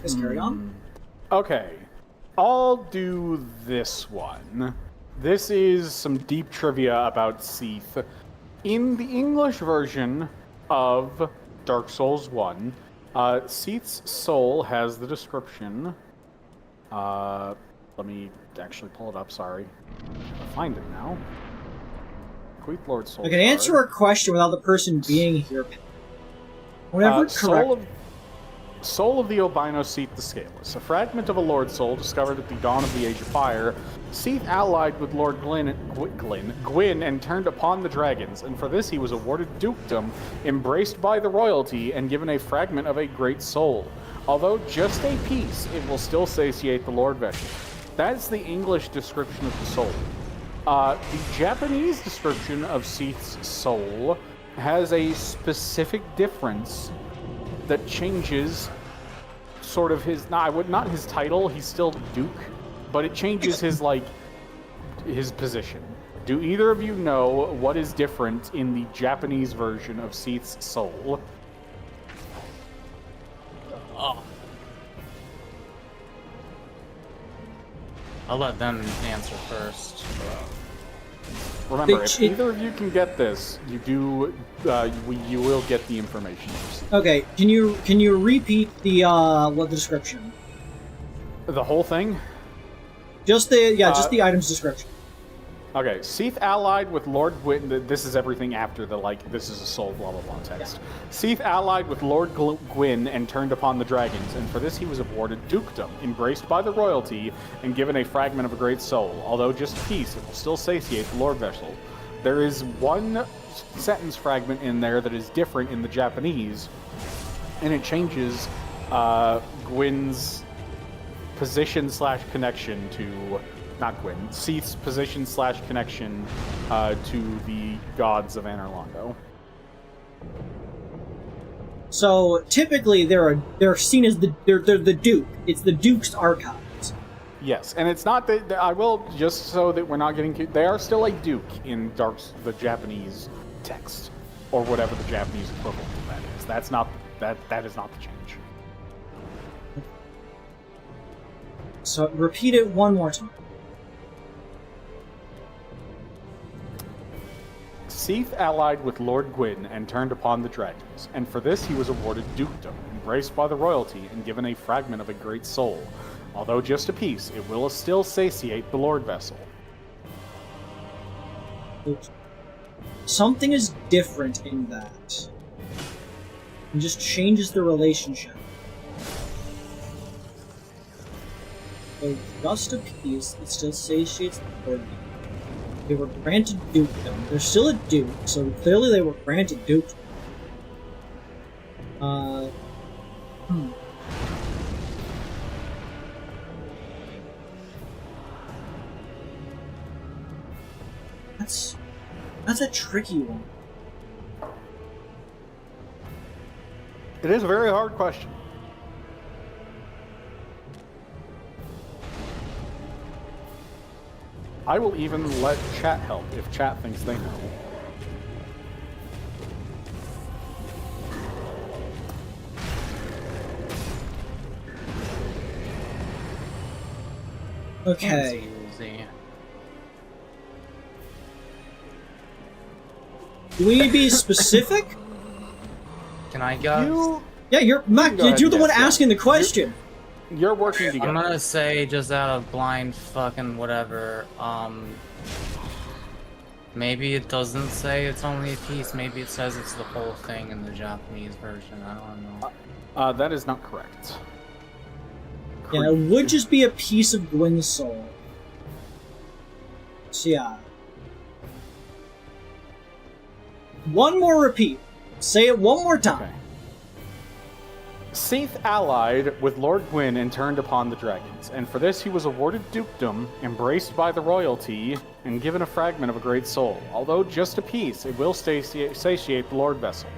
Let's carry on. Okay, I'll do this one. This is some deep trivia about Seath. In the English version of Dark Souls 1, Seath's soul has the description, Let me actually pull it up, sorry. I'll find it now. Queeth Lord Soul. I can answer a question without the person being here. Whatever, correct. Soul of the albino Seath the Scaleless. A fragment of a Lord Soul discovered at the dawn of the Age of Fire. Seath allied with Lord Gwyn and turned upon the dragons, and for this he was awarded dukedom, embraced by the royalty, and given a fragment of a great soul. Although just a piece, it will still satiate the Lord Vessel. That's the English description of the soul. The Japanese description of Seath's soul has a specific difference that changes sort of his, not his title, he's still Duke, but it changes his, his position. Do either of you know what is different in the Japanese version of Seath's soul? I'll let them answer first. Remember, if either of you can get this, you will get the information. Okay, can you repeat the what the description? The whole thing? Just the item's description. Okay, Seath allied with Lord Gwyn. This is everything after the this is a soul blah blah blah text. Seath allied with Lord Gwyn and turned upon the dragons, and for this he was awarded dukedom, embraced by the royalty, and given a fragment of a great soul. Although just a piece, it will still satiate the Lord Vessel. There is one sentence fragment in there that is different in the Japanese, and it changes Gwyn's position / connection to. Not Gwyn, Seath's position / connection to the gods of Anorlando. So typically they're seen as they're the Duke. It's the Duke's archives. Yes, and it's not that I will just so that we're not getting. They are still a Duke in DARKS, the Japanese text, or whatever the Japanese equivalent of that is. That's not that is not the change. So repeat it one more time. Seath allied with Lord Gwyn and turned upon the dragons, and for this he was awarded dukedom, embraced by the royalty, and given a fragment of a great soul. Although just a piece, it will still satiate the Lord Vessel. Something is different in that. It just changes the relationship. So just a piece, it still satiates the Lord Vessel. They were granted dukedom. They're still a duke, so clearly they were granted dukedom. That's a tricky one. It is a very hard question. I will even let chat help if chat thinks they know. Okay. Do we need to be specific? Can I go? Yeah, you're the one asking the question. You're working together. I'm gonna say, just out of blind fucking whatever, maybe it doesn't say it's only a piece, maybe it says it's the whole thing in the Japanese version, I don't know. That is not correct. Yeah, it would just be a piece of Gwyn's soul. So yeah. One more repeat. Say it one more time. Okay. Seath allied with Lord Gwyn and turned upon the dragons, and for this he was awarded dukedom, embraced by the royalty, and given a fragment of a great soul. Although just a piece, it will satiate the Lord Vessel.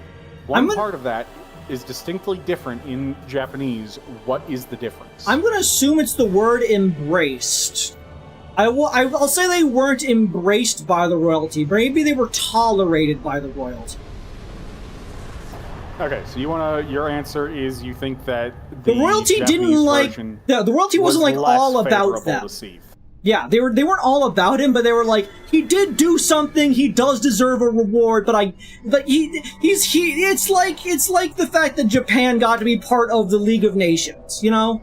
One part of that is distinctly different in Japanese. What is the difference? I'm gonna assume it's the word embraced. I'll say they weren't embraced by the royalty, but maybe they were tolerated by the royalty. Okay, so your answer is you think that the royalty didn't like the royalty wasn't like all about them. Yeah, they weren't all about him, but they were like, he did do something, he does deserve a reward, but it's like the fact that Japan got to be part of the League of Nations, you know?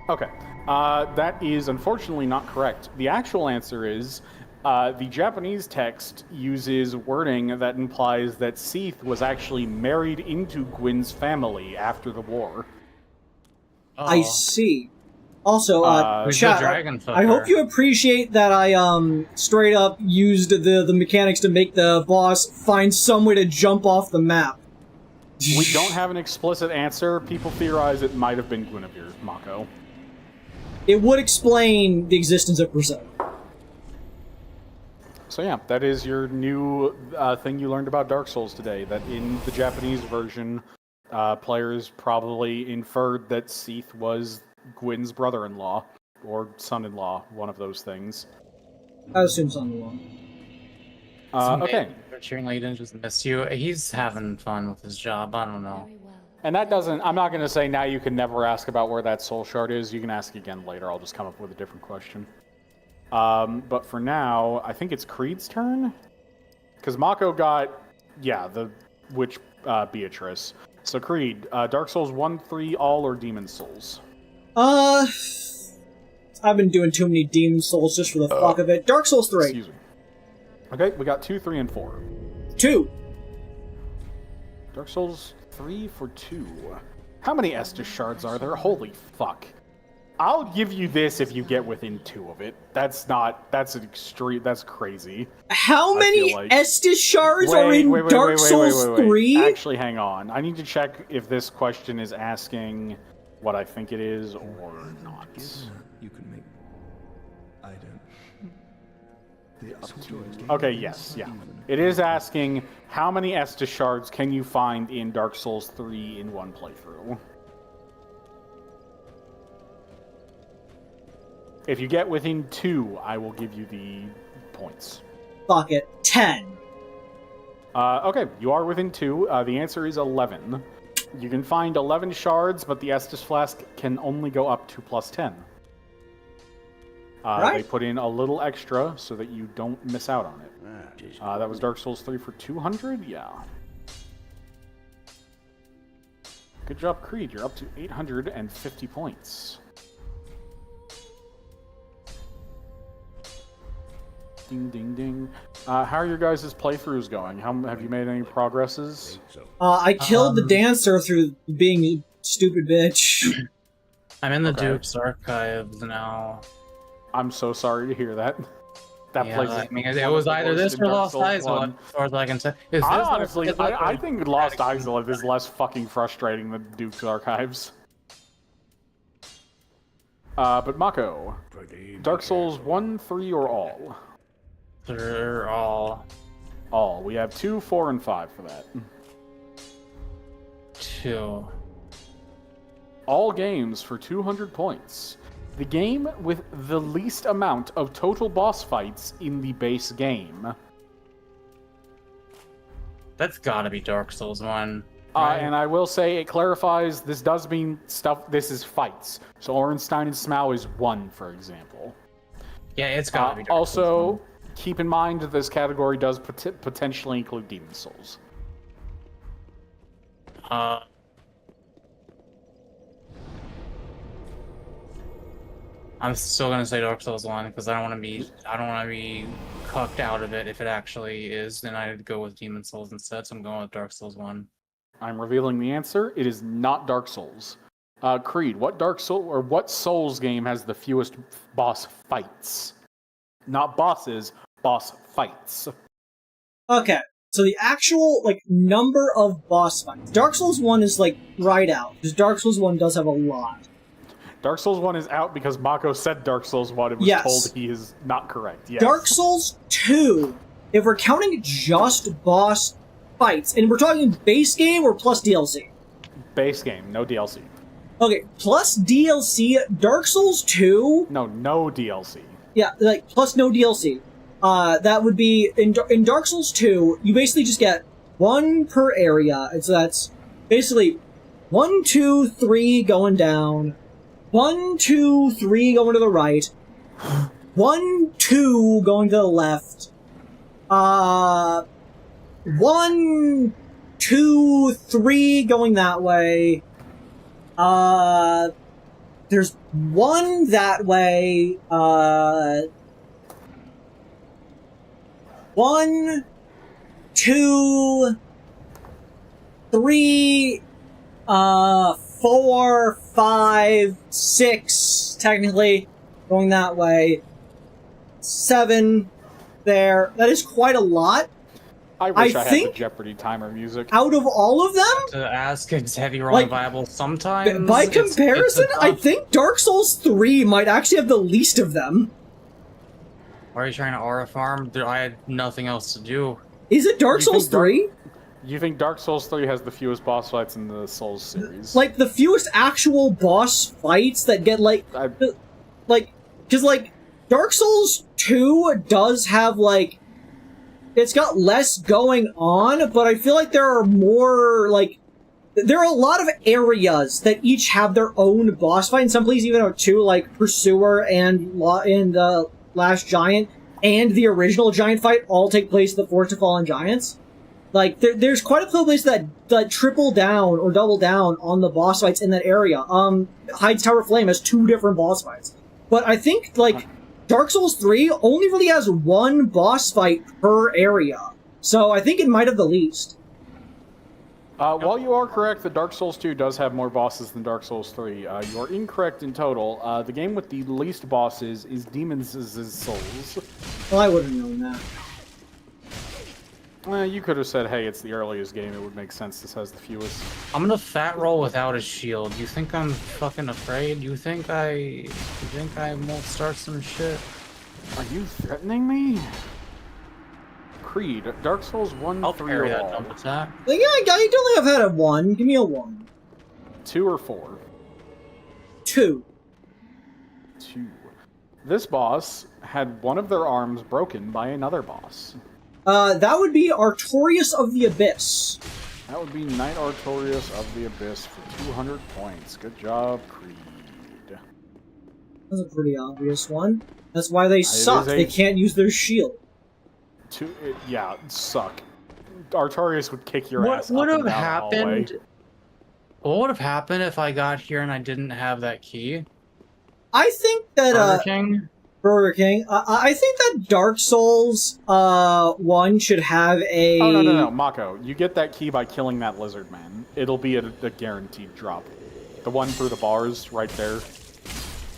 Okay. That is unfortunately not correct. The actual answer is the Japanese text uses wording that implies that Seath was actually married into Gwyn's family after the war. Oh. I see. Also, Who's chat, the dragon I hope you appreciate that I straight up used the mechanics to make the boss find some way to jump off the map. We don't have an explicit answer. People theorize it might have been Guinevere, Mako. It would explain the existence of Persona. So yeah, that is your new thing you learned about Dark Souls today, that in the Japanese version, players probably inferred that Seath was Gwyn's brother-in-law, or son-in-law, one of those things. I assume son-in-law. Okay. Cheering like he didn't just miss you. He's having fun with his job. I don't know. And that doesn't... I'm not going to say now you can never ask about where that soul shard is. You can ask again later. I'll just come up with a different question. But for now, I think it's Kreed's turn? Because Mako got... Yeah, the witch Beatrice. So Kreed, Dark Souls 1, 3, all, or Demon Souls? I've been doing too many Demon Souls just for the fuck of it. Dark Souls 3. Excuse me. Okay, we got 2, 3, and 4. 2. Dark Souls 3 for 2. How many Estus shards are there? Holy fuck. I'll give you this if you get within 2 of it. That's an extreme, that's crazy. How many Estus shards are in Dark Souls 3? Actually, hang on. I need to check if this question is asking what I think it is or not. You can make... I don't... Okay, yes, yeah. It is asking how many Estus shards can you find in Dark Souls 3 in one playthrough. If you get within 2, I will give you the points. Fuck it. 10. Okay, you are within 2. The answer is 11. You can find 11 shards, but the Estus Flask can only go up to plus 10. Right. They put in a little extra so that you don't miss out on it. That was Dark Souls 3 for 200? Yeah. Good job, Kreed. You're up to 850 points. Ding, ding, ding. How are your guys' playthroughs going? Have you made any progresses? I killed the dancer through being a stupid bitch. I'm in the Duke's archives now. I'm so sorry to hear that. That place is I mean, it was either this or Lost Isle, as far as I can say. I think Lost Isle is less fucking frustrating than Duke's Archives. But Mako, Dark Souls 1, 3, or all? They're all. All. We have 2, 4, and 5 for that. 2. All games for 200 points. The game with the least amount of total boss fights in the base game. That's gotta be Dark Souls 1. Right? And I will say, it clarifies, this does mean stuff, this is fights. So Orenstein and Smaug is 1, for example. Yeah, it's gotta be Dark Souls 1. Also, keep in mind that this category does potentially include Demon Souls. I'm still gonna say Dark Souls 1 because I don't want to be cucked out of it if it actually is. Then I'd go with Demon Souls instead. So I'm going with Dark Souls 1. I'm revealing the answer. It is not Dark Souls. Kreed, what Souls game has the fewest boss fights? Not bosses, boss fights. Okay, so the actual number of boss fights. Dark Souls 1 is right out because Dark Souls 1 does have a lot. Dark Souls 1 is out because Mako said Dark Souls 1 and was told he is not correct. Yes. Dark Souls 2, if we're counting just boss fights, and we're talking base game or plus DLC? Base game, no DLC. Okay, plus DLC, Dark Souls 2... No DLC. Yeah, plus no DLC. That would be, in Dark Souls 2, you basically just get 1 per area, and so that's basically 1, 2, 3 going down, 1, 2, 3 going to the right, 1, 2 going to the left, 1, 2, 3 going that way, there's one that way, 1, 2, 3, 4, 5, 6, technically, going that way. 7 there. That is quite a lot. I wish I had think the Jeopardy timer music. out of all of them, To ask, is heavy rolling viable? Sometimes. by it's a comparison, I tough- think Dark Souls 3 might actually have the least of them. Are you trying to aura farm? I had nothing else to do. Is it Dark You Souls think Dark- 3? You think Dark Souls 3 has the fewest boss fights in the Souls series? Like, the fewest actual boss fights that get, like, because, like, Dark Souls 2 does have, like, it's got less going on, but I feel like there are more, like, there are a lot of areas that each have their own boss fight. In some places even have two, like Pursuer and Last Giant and the original Giant fight all take place at the Forest of Fallen Giants. Like, there's quite a few places that triple down or double down on the boss fights in that area. Hyde's Tower of Flame has 2 different boss fights. But I think, like, Dark Souls 3 only really has 1 boss fight per area. So I think it might have the least. While you are correct that Dark Souls 2 does have more bosses than Dark Souls 3, you are incorrect in total. The game with the least bosses is Demon's Souls. Well, I would have known that. You could have said, hey, it's the earliest game, it would make sense this has the fewest. I'm gonna fat roll without a shield. You think I'm fucking afraid? You think I won't start some shit? Are you threatening me? Creed, Dark Souls 1, I'll 3, parry or that all? jump attack. Like, yeah, I don't think I've had a 1. Give me a 1. 2 or 4? 2. 2. This boss had one of their arms broken by another boss. That would be Artorias of the Abyss. That would be Knight Artorias of the Abyss for 200 points. Good job, Creed. That's a pretty obvious one. That's why they suck. is a- They can't use their shield. Yeah, suck. Artorias would kick your What ass would up have and down the hallway. happened? What would have happened if I got here and I didn't have that key? I think that, Burger King? Burger King. I think that Dark Souls 1 should have a. Oh, no, Mako. You get that key by killing that lizard man. It'll be a guaranteed drop. The one through the bars, right there.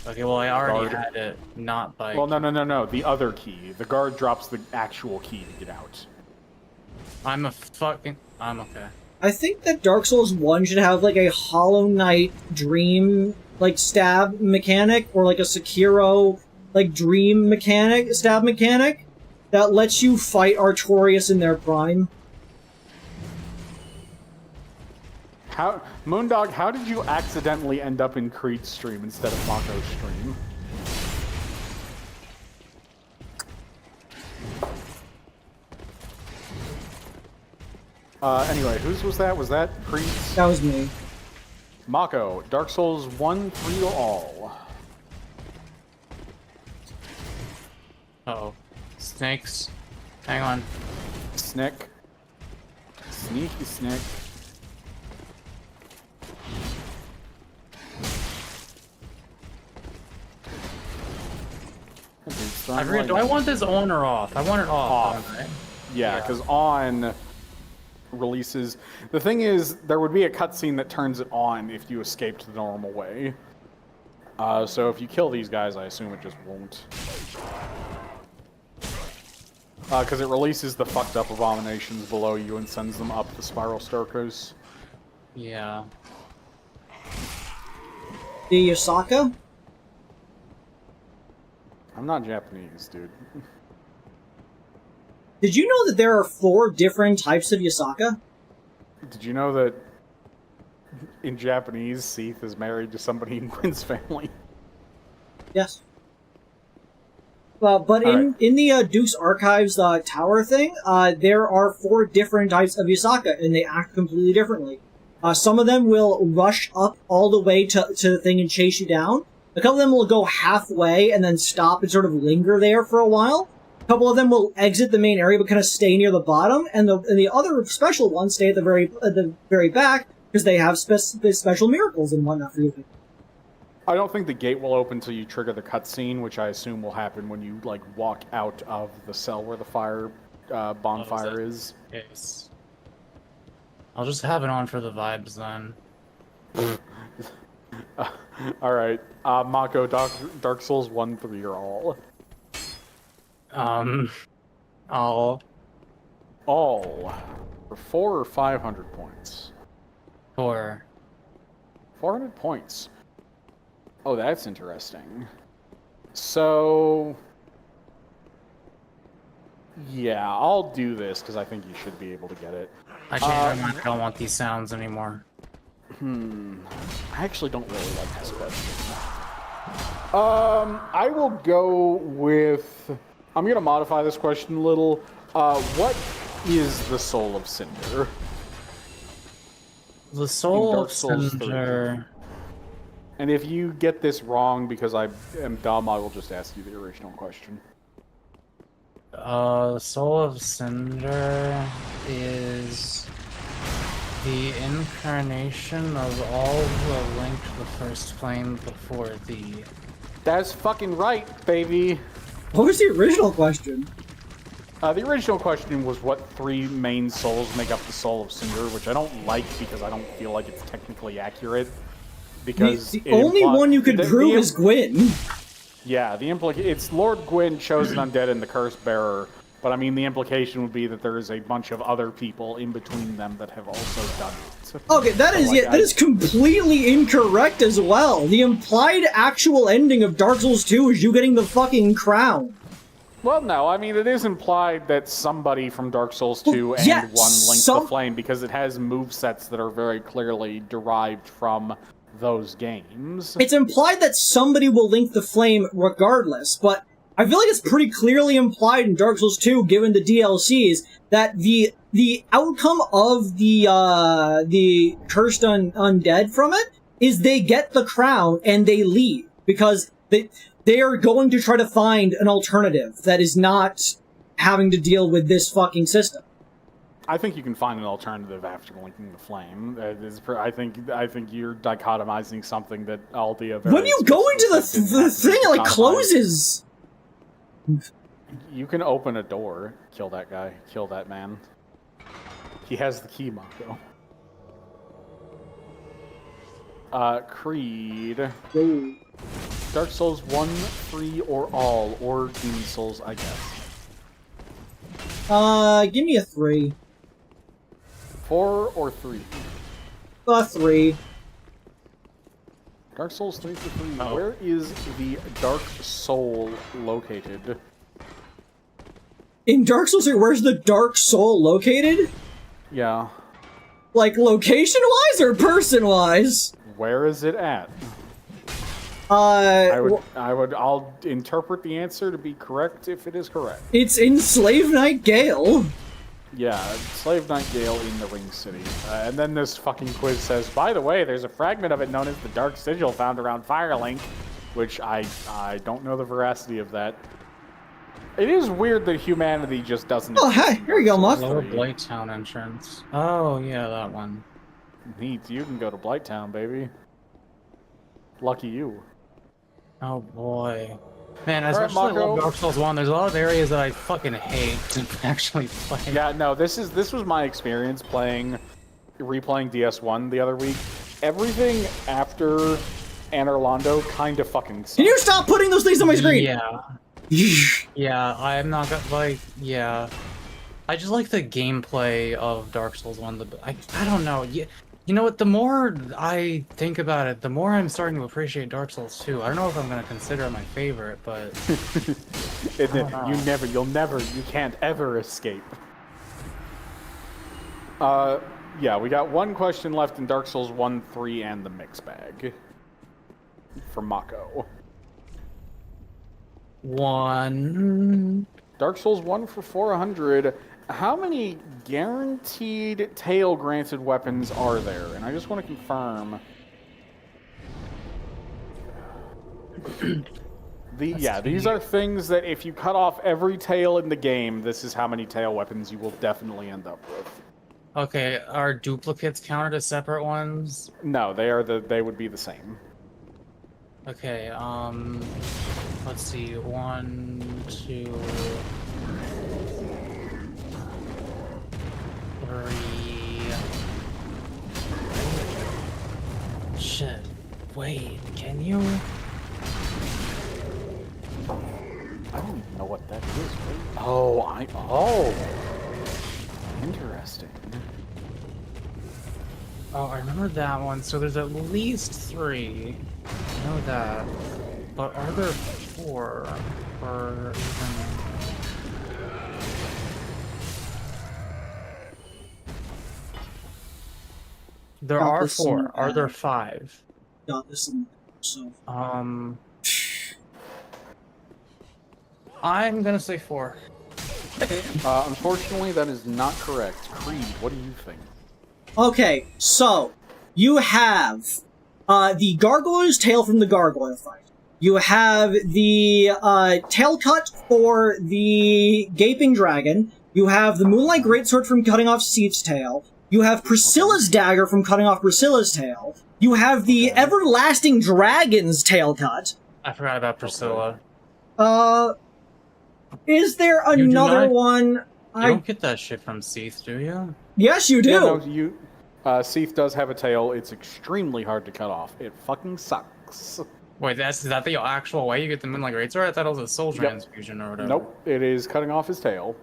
Okay, well, I already Guard. had it, not by... Well, no. The other key. The guard drops the actual key to get out. I'm okay. I think that Dark Souls 1 should have, like, a Hollow Knight dream, like, stab mechanic, or like a Sekiro, like, dream stab mechanic, that lets you fight Artorias in their prime. Moondog, how did you accidentally end up in Creed's stream instead of Mako's stream? Anyway, whose was that? Was that Creed's? That was me. Mako, Dark Souls 1, 3 or all? Uh-oh. Snakes. Hang on. Snick. Sneaky Snick. I forget, do I want this on or off? I want it off. Off. don't I? Yeah, because on releases... The thing is, there would be a cutscene that turns it on if you escaped the normal way. So if you kill these guys, I assume it just won't. Because it releases the fucked up abominations below you and sends them up the spiral staircase. Yeah. The Yasaka? I'm not Japanese, dude. Did you know that there are 4 different types of Yasaka? Did you know that in Japanese, Seath is married to somebody in Quinn's family? Yes. But in the Duke's Archives tower thing, there are 4 different types of Yasaka, and they act completely differently. Some of them will rush up all the way to the thing and chase you down. A couple of them will go halfway and then stop and sort of linger there for a while. A couple of them will exit the main area but kind of stay near the bottom, and the other special ones stay at the very back because they have special miracles and whatnot for you. I don't think the gate will open until you trigger the cutscene, which I assume will happen when you like walk out of the cell where the fire bonfire is. Yes. I'll just have it on for the vibes then. All right, Mako, Dark Souls 1-3 or all. All for 400 or 500 points. 4. 400 points. Oh, that's interesting. So, yeah, I'll do this because I think you should be able to get it. I changed my mind. I don't want these sounds anymore. I actually don't really like this question. I will go with... I'm going to modify this question a little. What is the Soul of Cinder? The Soul Dark of Souls Cinder... And if you get this wrong because I am dumb, I will just ask you the original question. The Soul of Cinder is the incarnation of all who linked the first flame before thee. That's fucking right, baby. What was the original question? The original question was what 3 main souls make up the Soul of Cinder, which I don't like because I don't feel like it's technically accurate. Because the only one you could prove is Gwyn. Yeah, it's Lord Gwyn, Chosen Undead, and the Curse Bearer. But I mean, the implication would be that there is a bunch of other people in between them that have also done it. Okay, that is completely incorrect as well. The implied actual ending of Dark Souls 2 is you getting the fucking crown. Well, no, I mean, it is implied that somebody from Dark Souls 2 and 1 linked the flame because it has movesets that are very clearly derived from those games. It's implied that somebody will link the flame regardless, but I feel like it's pretty clearly implied in Dark Souls 2, given the DLCs, that the outcome of the cursed undead from it is they get the crown and they leave because they are going to try to find an alternative that is not having to deal with this fucking system. I think you can find an alternative after linking the flame. I think you're dichotomizing something that Aldia. When you go into the thing, it like closes. You can open a door, kill that guy, kill that man. He has the key, Mako. Kreed. Ooh. Dark Souls 1, 3, or all, or Demon Souls, I guess. Give me a 3. 4 or 3? 3. Dark Souls 3 for 3. Oh. Where is the Dark Soul located? In Dark Souls 3, where's the Dark Soul located? Yeah. Like, location-wise or person-wise? Where is it at? I'll interpret the answer to be correct if it is correct. It's in Slave Knight Gale. Yeah, Slave Knight Gale in the Ring City. And then this fucking quiz says, by the way, there's a fragment of it known as the Dark Sigil found around Firelink, which I don't know the veracity of that. It is weird that humanity just doesn't... Oh, hey, here you go, Muck. Lower Blighttown entrance. Oh, yeah, that one. Neat, you can go to Blighttown, baby. Lucky you. Oh, boy. Man, I All right, especially Mako. love Dark Souls 1. There's a lot of areas that I fucking hate to actually play. Yeah, no, this was my experience replaying DS1 the other week. Everything after Anor Londo kind of fucking sucks. Can you stop putting those things on my screen? Yeah. Yeah, I'm not gonna, like, yeah. I just like the gameplay of Dark Souls 1. I don't know. You know what, the more I think about it, the more I'm starting to appreciate Dark Souls 2. I don't know if I'm going to consider it my favorite, but... you can't ever escape. Yeah, we got one question left in Dark Souls 1, 3, and the mix bag. For Mako. 1... Dark Souls 1 for 400. How many guaranteed tail-granted weapons are there? And I just want to confirm. These are things that if you cut off every tail in the game, this is how many tail weapons you will definitely end up with. Okay, are duplicates counted as separate ones? No, they would be the same. Okay, let's see. 1, 2, 3. Shit. Wait, can you? I don't even know what that is. Wait. Oh, interesting. Oh, I remember that one. So there's at least 3. I know that. But are there 4? Or even... There Got are this in 4. the Are there bag. 5? Got this in so I'm gonna say 4. Unfortunately, that is not correct. Creed, what do you think? Okay, so you have the gargoyle's tail from the gargoyle fight. You have the tail cut for the gaping dragon. You have the moonlight greatsword from cutting off Seath's tail. You have Priscilla's dagger from cutting off Priscilla's tail. You have the everlasting dragon's tail cut. I forgot about Priscilla. Is there You do another not- one? You don't get that shit from Seath, do you? Yes, you do. Yeah, no, Seath does have a tail. It's extremely hard to cut off. It fucking sucks. Wait, is that the actual way you get the Moonlight Greatsword? I thought it was a soul transfusion or whatever. Nope, it is cutting off his tail.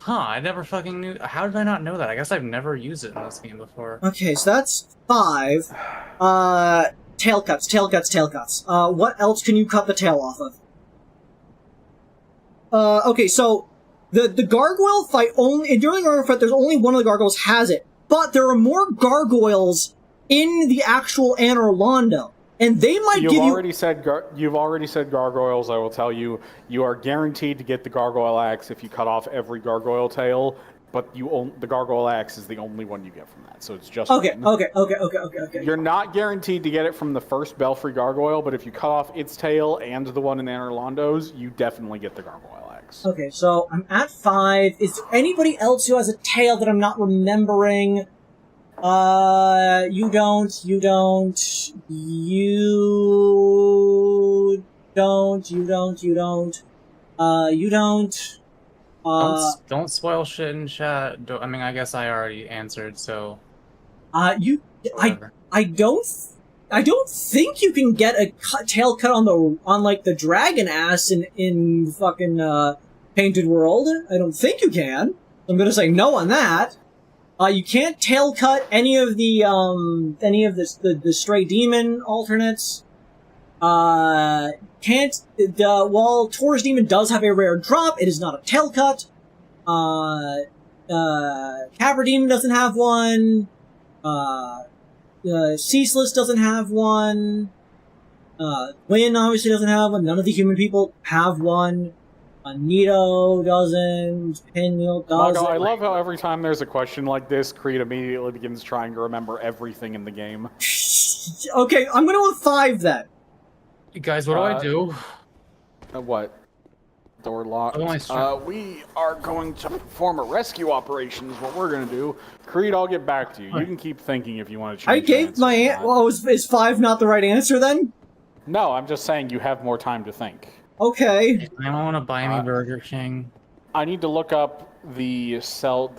Huh, I never fucking knew. How did I not know that? I guess I've never used it in this game before. Okay, so that's 5. Tail cuts, tail cuts, tail cuts. What else can you cut the tail off of? Okay, so the gargoyle fight during the gargoyle fight, there's only one of the gargoyles has it, but there are more gargoyles in the actual Anor Londo, and they might give you. You've already said gargoyles. I will tell you, you are guaranteed to get the gargoyle axe if you cut off every gargoyle tail. But the gargoyle axe is the only one you get from that, so it's just Okay. one. Okay. You're not guaranteed to get it from the first Belfry gargoyle, but if you cut off its tail and the one in Anor Londo's, you definitely get the gargoyle axe. Okay, so I'm at 5. Is there anybody else who has a tail that I'm not remembering? You don't. Don't spoil shit in chat. I mean, I guess I already answered, so. I don't think you can get a tail cut on the dragon ass in fucking Painted World. I don't think you can. I'm gonna say no on that. You can't tail cut any of the stray demon alternates. While Taurus Demon does have a rare drop, it is not a tail cut. Capra Demon doesn't have one. Ceaseless doesn't have one. Gwyn obviously doesn't have one. None of the human people have one. Nito doesn't. Pinwheel doesn't. Mako, I love how every time there's a question like this, Creed immediately begins trying to remember everything in the game. Okay, I'm gonna go with 5 then. Guys, what do I do? What? Door locked. Oh, we are going to perform a rescue operation is what we're going to do. Creed, I'll get back to you. You can keep thinking if you want to change I gave my answer. Well, is 5 not the right answer then? No, I'm just saying you have more time to think. Okay. I want to buy me Burger King. I need to look up the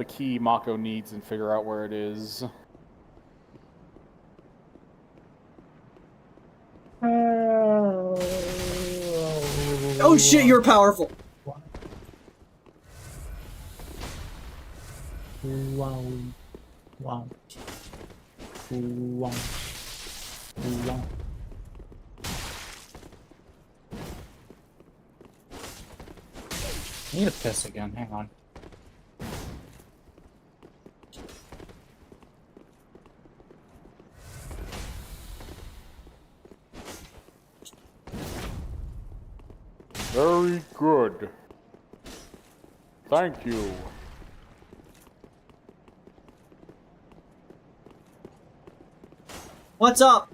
key Mako needs and figure out where it is. Oh shit, you're powerful. Wow. I need to piss again. Hang on. Very good. Thank you. What's up?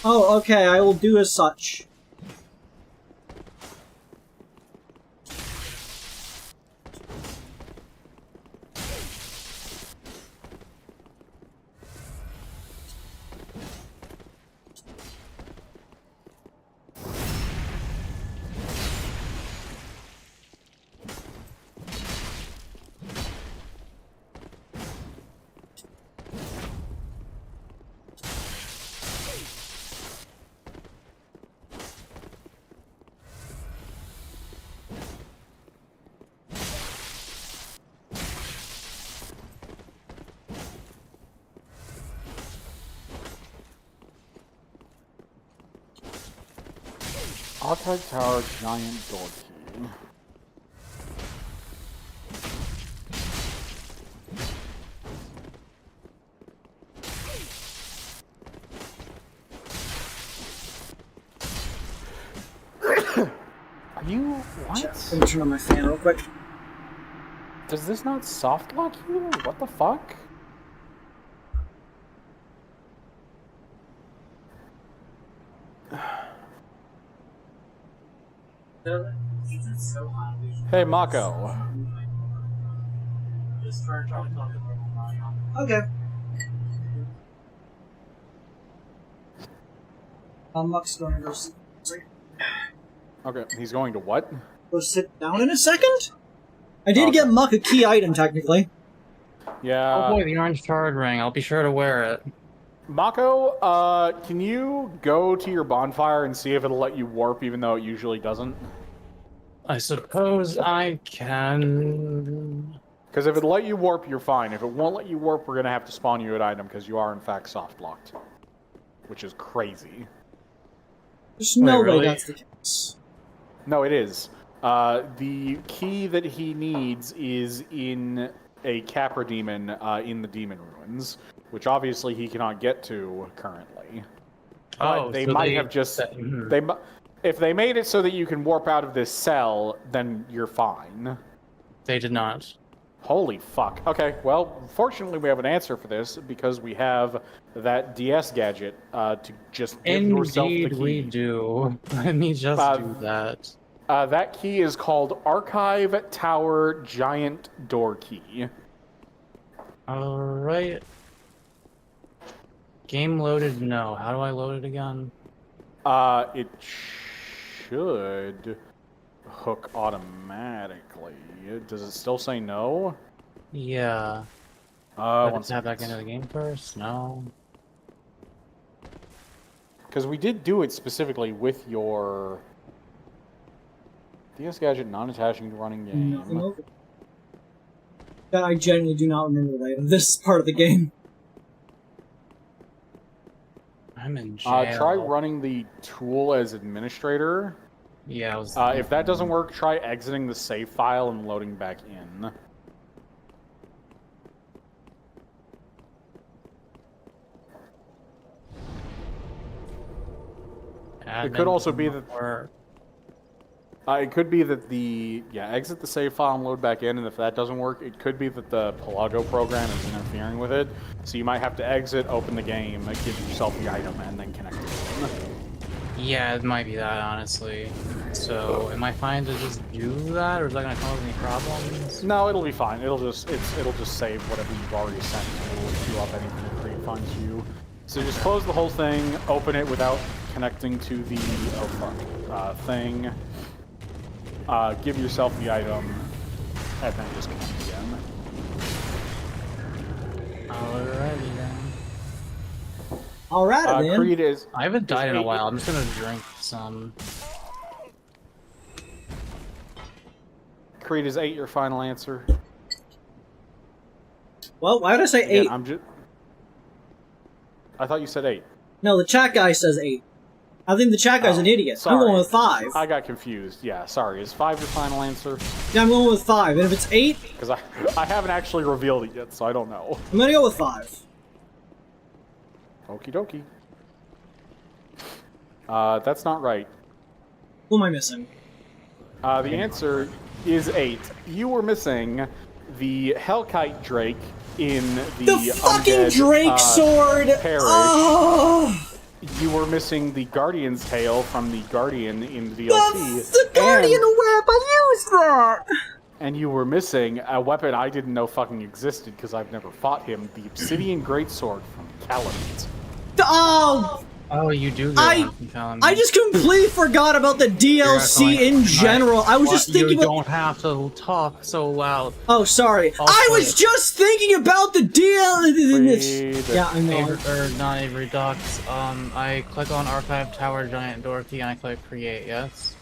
Oh, okay, I will do as such. Archive Tower Giant Door Key. Are you... what? Let me turn on my fan real quick. Does this not soft lock you? What the fuck? Hey, Mako. Okay. Muck's going to go sit. Okay, he's going to what? Go sit down in a second? I did get Muck a key item, technically. Yeah. Oh boy, the orange shard ring. I'll be sure to wear it. Mako, can you go to your bonfire and see if it'll let you warp even though it usually doesn't? I suppose I can... Because if it'll let you warp, you're fine. If it won't let you warp, we're going to have to spawn you an item because you are in fact soft locked. Which is crazy. There's no way really? that's the case. No, it is. The key that he needs is in a Capra demon in the demon ruins, which obviously he cannot get to currently. But they might have just... If they made it so that you can warp out of this cell, then you're fine. They did not. Holy fuck. Okay, well, fortunately we have an answer for this because we have that DS gadget to just give yourself the key. Indeed we do. Let me just do that. That key is called Archive Tower Giant Door Key. Alright. Game loaded? No. How do I load it again? It should hook automatically. Does it still say no? Yeah. Let's tap back into the game first? No. Because we did do it specifically with your DS gadget non-attaching to running game. Nothing over. That I genuinely do not remember the item. This part of the game. I'm in jail. Try running the tool as administrator. Yeah, I was... if that doesn't work, try exiting the save file and loading back in. It could also be that... it could be that exit the save file and load back in, and if that doesn't work, it could be that the Pelago program is interfering with it. So you might have to exit, open the game, give yourself the item, and then connect it in. Yeah, it might be that, honestly. So, am I fine to just do that, or is that going to cause any problems? No, it'll be fine. It'll just save whatever you've already sent, and it'll queue up anything that Kreed finds you. So just close the whole thing, open it without connecting to the thing. Give yourself the item, and then just connect again. Alrighty then. Alright then. Kreed is... I haven't died in a while. I'm just gonna drink some. Kreed, is 8 your final answer? Well, why did I say 8? I thought you said 8. No, the chat guy says 8. I think the chat guy's an idiot. Sorry. I'm going with 5. I got confused. Yeah, sorry. Is 5 your final answer? Yeah, I'm going with 5. And if it's 8... Because I haven't actually revealed it yet, so I don't know. I'm gonna go with 5. Okie dokie. That's not right. Who am I missing? The answer is 8. You were missing the Hellkite Drake in the fucking undead, Drake sword! parish. Oh! You were missing the Guardian's Tail from the Guardian in the DLC. The Guardian whip! I used that! And you were missing a weapon I didn't know fucking existed because I've never fought him, the Obsidian Greatsword from Calamite. Oh! Oh, you do get one from Calamite. I just completely forgot about the DLC in general. I was just thinking You about... don't have to talk so loud. Oh, sorry. I was just thinking about the DLC... Yeah, I know. Not Avery Docks. I click on Archive Tower Giant Door Key and I click Create, yes?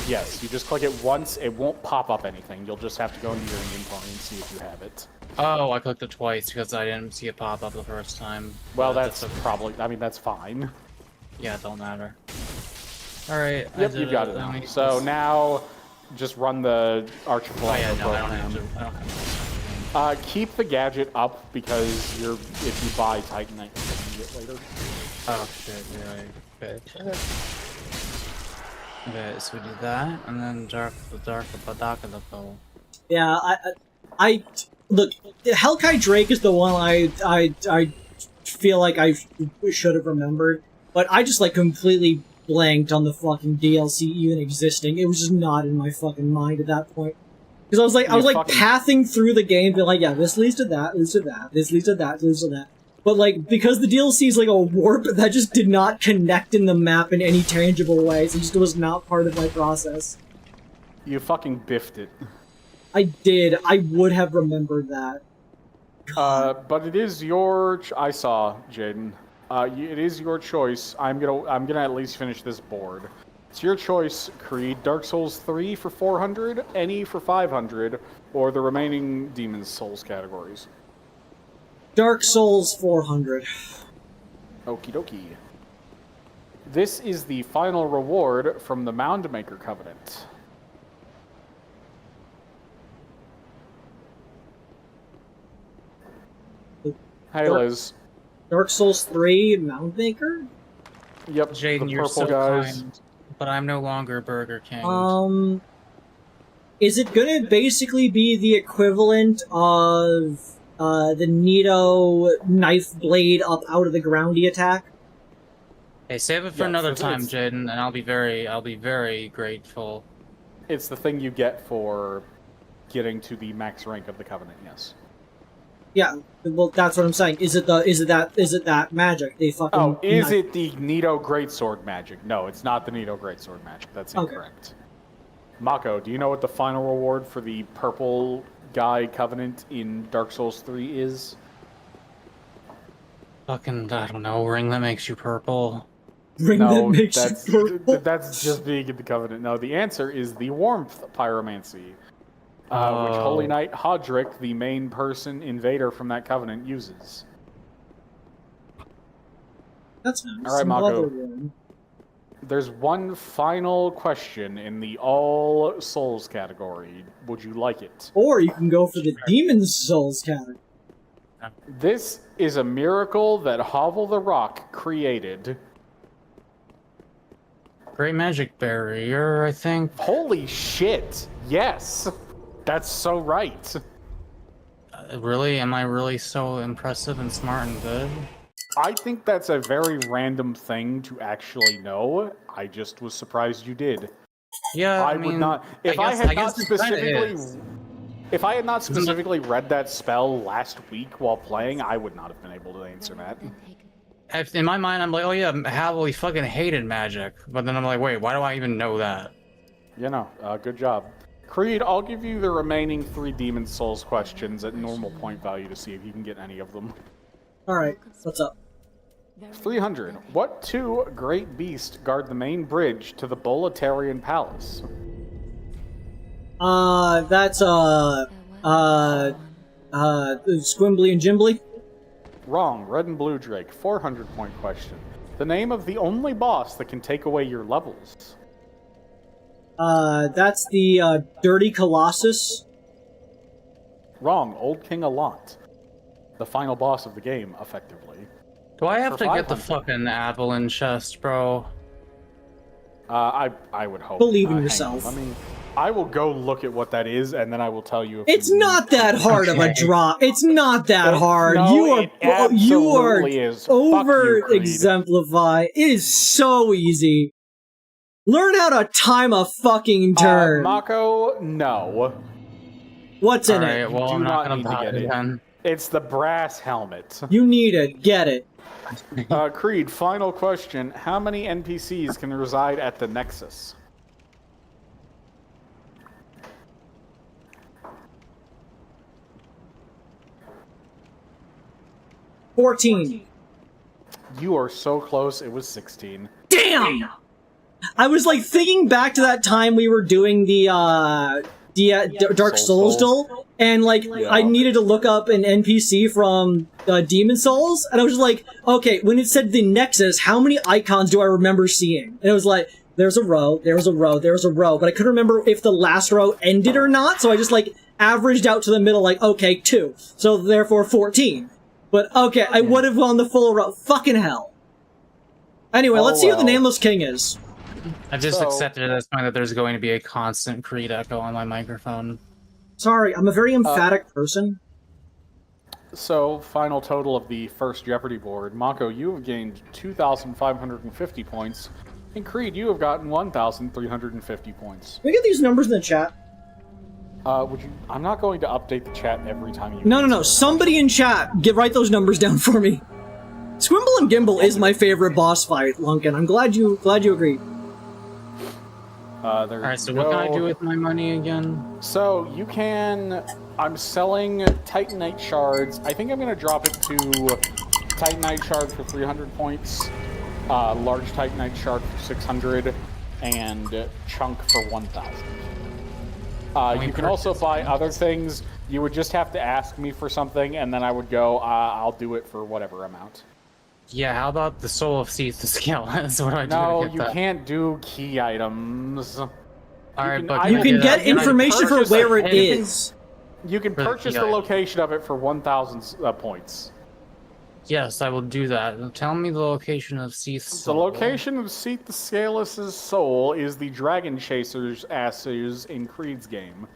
Yes, you just click it once, it won't pop up anything. You'll just have to go into your inventory and see if you have it. Oh, I clicked it twice because I didn't see it pop up the first time. Well, that's probably... I mean, that's fine. Yeah, it don't matter. Alright, Yep, you got it now. So now, just run the Archipelago. Oh yeah, no, I don't program. have to. I don't have to. Keep the gadget up because if you buy Titanite, you can get later. Oh shit, you're right. Okay. Okay, so we do that, and then dark Badaka. Yeah, I look. Hellkite Drake is the one I feel like I should have remembered, but I just like completely blanked on the fucking DLC even existing. It was just not in my fucking mind at that point. Because I was like pathing through the game, being like, yeah, this leads to that, leads to that, this leads to that, leads to that. But like, because the DLC is like a warp, that just did not connect in the map in any tangible way, so it just was not part of my process. You fucking biffed it. I did. I would have remembered that. But it is your. I saw, Jaden. It is your choice. I'm gonna at least finish this board. It's your choice, Kreed. Dark Souls 3 for 400, any for 500, or the remaining Demon's Souls categories. Dark Souls 400. Okie dokie. This is the final reward from the Moundmaker Covenant. Hey, Liz. Dark Souls 3 Moundmaker? Yep, Jaden, the you're purple so guys. kind, but I'm no longer Burger King. Is it gonna basically be the equivalent of the Nito knife blade up out of the groundy attack? Hey, save it for another time, Jaden, and I'll be very grateful. It's the thing you get for getting to the max rank of the Covenant. Yes. Yeah, well, that's what I'm saying. Is it that magic? They fucking. Oh, is it the Nito Greatsword magic? No, it's not the Nito Greatsword magic. That's incorrect. Okay. Mako, do you know what the final reward for the purple guy Covenant in Dark Souls 3 is? Fucking, I don't know. Ring that makes you purple. Ring that makes you purple. That's just being in the Covenant. No, the answer is the Warmth Pyromancy. Which Holy Knight Hodrick, the main person invader from that Covenant, uses. That's nice. Alright, Mako. There's one final question in the All Souls category. Would you like it? Or you can go for the Demon's Souls category. This is a miracle that Hovel the Rock created. Great Magic Barrier, I think. Holy shit! Yes! That's so right. Really? Am I really so impressive and smart and good? I think that's a very random thing to actually know. I just was surprised you did. Yeah, I would not. If I had not specifically read that spell last week while playing, I would not have been able to answer that. In my mind, I'm like, oh yeah, Havel, he fucking hated magic. But then I'm like, wait, why do I even know that? You know, good job. Kreed, I'll give you the remaining 3 Demon's Souls questions at normal point value to see if you can get any of them. Alright, what's up? 300. What 2 great beasts guard the main bridge to the Boletarian Palace? That's, Squimbly and Jimbly? Wrong. Red and Blue Drake. 400-point question. The name of the only boss that can take away your levels. That's the, Dirty Colossus? Wrong. Old King Alant. The final boss of the game, effectively. Do I have to get the fucking Avalon chest, bro? I would hope. Believe in yourself. I will go look at what that is, and then I will tell you. If it's not that hard of a drop. It's not that hard. No, you are over you, exemplify. It is so easy. Learn how to time a fucking turn. Mako, no. What's in it? Well, I'm not gonna buy it then. It's the brass helmet. You need it. Get it. Kreed, final question. How many NPCs can reside at the Nexus? $14. You are so close. It was 16. Damn! I was like thinking back to that time we were doing the Dark Souls duel, and like I needed to look up an NPC from Demon Souls, and I was just like, okay, when it said the Nexus, how many icons do I remember seeing? And it was like there's a row, there's a row, there's a row, but I couldn't remember if the last row ended or not, so I just, like, averaged out to the middle, like, okay, 2. So, therefore, 14. But, okay, I would have gone the full row. Fucking hell. Anyway, let's see who the Nameless King is. I've just accepted at this point that there's going to be a constant Kreed echo on my microphone. Sorry, I'm a very emphatic person. So, final total of the first Jeopardy board. Mako, you have gained 2,550 points, and Kreed, you have gotten 1,350 points. Can we get these numbers in the chat? Would you? I'm not going to update the chat every time you. No. Somebody in chat, write those numbers down for me. Squimble and Gimbal is my favorite boss fight, Lunkin. I'm glad you agree. Alright, so what can I do with my money again? So, you can... I'm selling Titanite shards. I think I'm going to drop it to Titanite shard for 300 points, large Titanite shard for 600, and chunk for 1,000. You can also buy other things. You would just have to ask me for something, and then I would go, I'll do it for whatever amount. Yeah, how about the Soul of Seath the Skeletons? What do I do No, to get that? you can't do key items. Alright, but you can get information for where it is. You can purchase the location of it for 1,000 points. Yes, I will do that. Tell me the location of Seath's soul. The location of Seath the Scaleless' soul is the Dragon Chaser's asses in Kreed's game.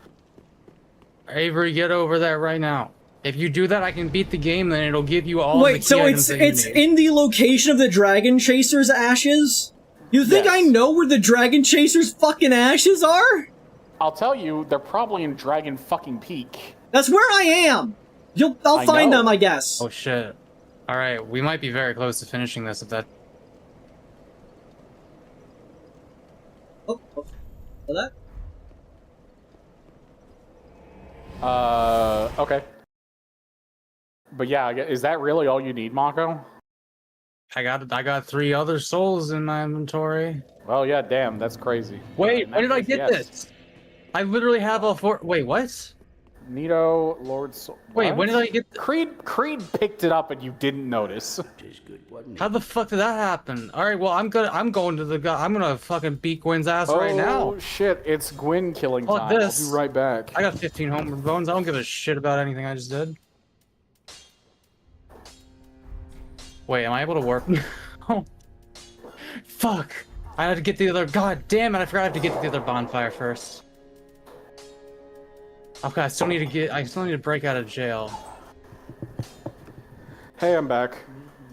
Avery, get over that right now. If you do that, I can beat the game, then it'll give you all Wait, the key so items that you it's need. in the location of the Dragon Chaser's ashes? You think I know where the Dragon Chaser's fucking ashes are? I'll tell you, they're probably in Dragon fucking Peak. That's where I am! I'll find them, I guess. Oh shit. Alright, we might be very close to finishing this if that... Oh, that? Okay. But yeah, is that really all you need, Mako? I got 3 other souls in my inventory. Well, yeah, damn, that's crazy. Wait, when did I get this? I literally have a Wait, what? Nito, Lord Soul... Wait, when did I get Kreed picked it up and you didn't notice. How the fuck did that happen? Alright, well, I'm going to the I'm gonna fucking beat Gwen's ass right now. Oh, shit, it's Gwen killing Fuck time. this. I'll be right back. I got 15 homeward bones. I don't give a shit about anything I just did. Wait, am I able to warp? Oh. Fuck! I had to get the other. God damn it! I forgot I have to get to the other bonfire first. Okay, I still need to break out of jail. Hey, I'm back.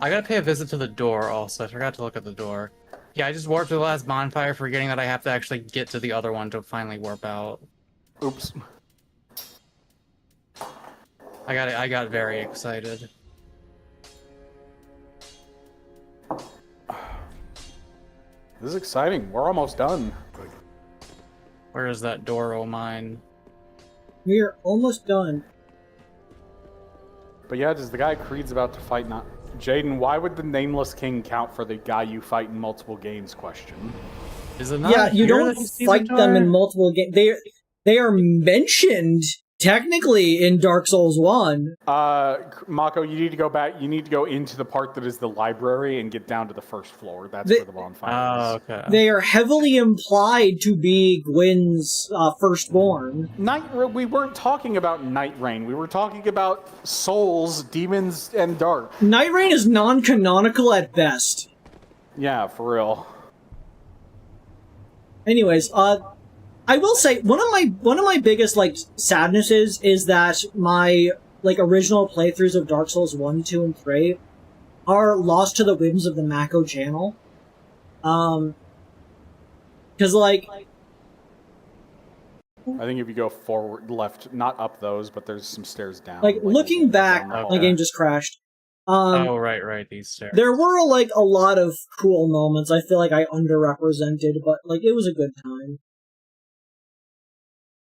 I gotta pay a visit to the door also. I forgot to look at the door. Yeah, I just warped to the last bonfire, forgetting that I have to actually get to the other one to finally warp out. Oops. I got very excited. This is exciting. We're almost done. Where is that door, oh mine? We're almost done. But yeah, does the guy Kreed's about to fight not... Jaden, why would the Nameless King count for the guy you fight in multiple games question? Is it not? Yeah, you don't fight them in multiple games. They are mentioned technically in Dark Souls 1. Mako, you need to go back. You need to go into the part that is the library and get down to the first floor. That's where the bonfire is. Okay. They are heavily implied to be Gwen's firstborn. We weren't talking about Night Rain. We were talking about souls, demons, and dark. Night Rain is non-canonical at best. Yeah, for real. Anyways, I will say one of my biggest sadnesses is that my original playthroughs of Dark Souls 1, 2, and 3 are lost to the whims of the Mako channel. Cause I think if you go forward, left, not up those, but there's some stairs down. Looking back, my game just crashed. Oh, right, these stairs. There were a lot of cool moments. I feel like I underrepresented, but it was a good time.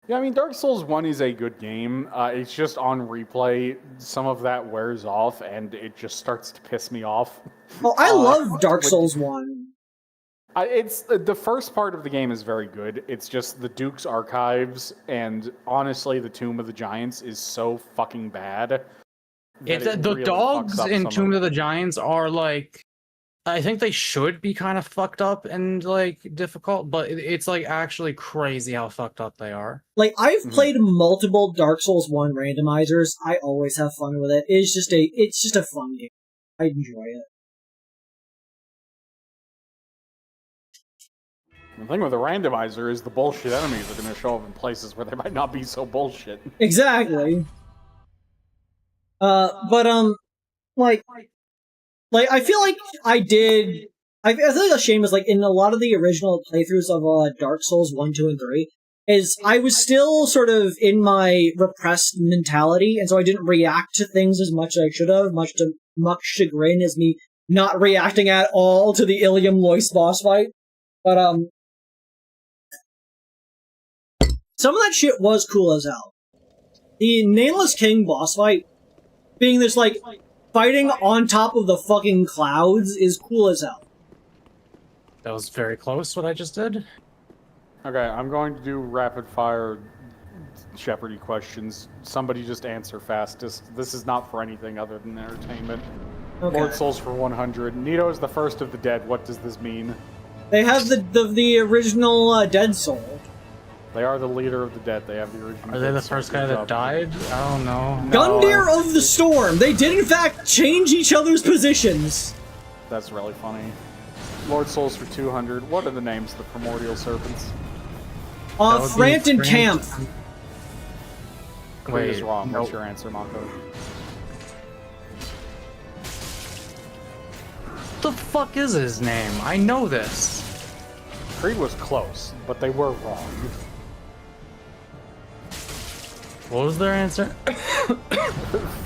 Yeah, I mean, Dark Souls 1 is a good game. It's just on replay, some of that wears off, and it just starts to piss me off. Oh, I love Dark Souls 1. It's the first part of the game is very good. It's just the Duke's Archives, and honestly, the Tomb of the Giants is so fucking bad. The dogs in Tomb of the Giants are I think they should be kind of fucked up and like difficult, but it's like actually crazy how fucked up they are. Like, I've played multiple Dark Souls 1 randomizers. I always have fun with it. It's just a fun game. I enjoy it. The thing with the randomizer is the bullshit enemies are going to show up in places where they might not be so bullshit. Exactly. Like, I feel like I feel like the shame is, like, in a lot of the original playthroughs of Dark Souls 1, 2, and 3, is I was still sort of in my repressed mentality, and so I didn't react to things as much as I should have, much to Muck's chagrin as me not reacting at all to the Ilium Lois boss fight. But, some of that shit was cool as hell. The Nameless King boss fight, being this, like, fighting on top of the fucking clouds is cool as hell. That was very close, what I just did. Okay, I'm going to do rapid fire Jeopardy questions. Somebody just answer fast. This is not for anything other than entertainment. Okay. Lord Souls for 100. Nito is the first of the dead. What does this mean? They have the original Dead Soul. They are the leader of the dead. They have the original. Are they the first guy that died? I don't know. Gundyr of the Storm! They did in fact change each other's positions! That's really funny. Lord Souls for 200. What are the names of the primordial serpents? Frant and Camp. Wait, is wrong. What's your answer, Mako? The fuck is his name? I know this. Kreed was close, but they were wrong. What was their answer?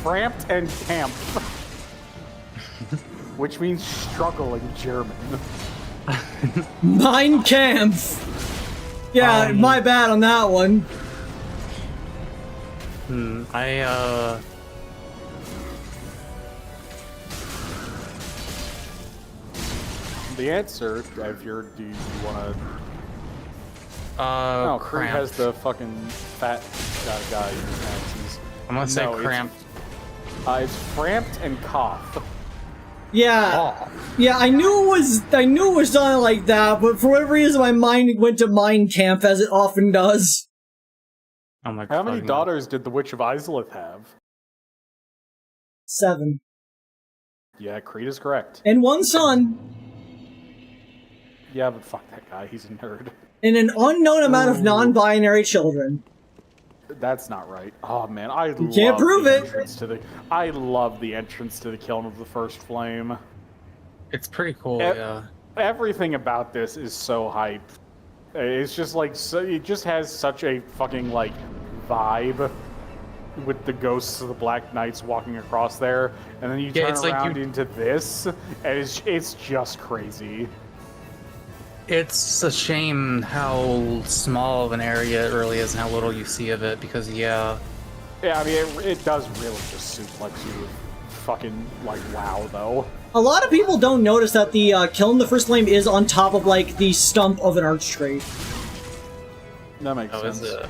Framped and Camp. Which means struggle in German. Mein Kampf! Yeah, my bad on that one. The answer, if you're, do you want to... No, Kreed has the fucking fat guy in his axes. I'm gonna say cramped. It's framped and cough. Yeah. Oh. Yeah, I knew it was done like that, but for whatever reason my mind went to Mein Kampf, as it often does. Oh my How many daughters did the Witch of Izalith have? 7. Yeah, Kreed is correct. And 1 son. Yeah, but fuck that guy, he's a nerd. And an unknown amount of non-binary children. That's not right. Oh man, can't prove it. I love the entrance to the Kiln of the First Flame. It's pretty cool, yeah. Everything about this is so hype. It's just like, it just has such a fucking like vibe with the ghosts of the Black Knights walking across there, and then you turn around into this, and it's just crazy. It's a shame how small of an area it really is and how little you see of it, because yeah, I mean, it does really just suplex you with fucking, like, wow, though. A lot of people don't notice that the Kiln of the First Flame is on top of, like, the stump of an arch tree. That makes sense. Is it?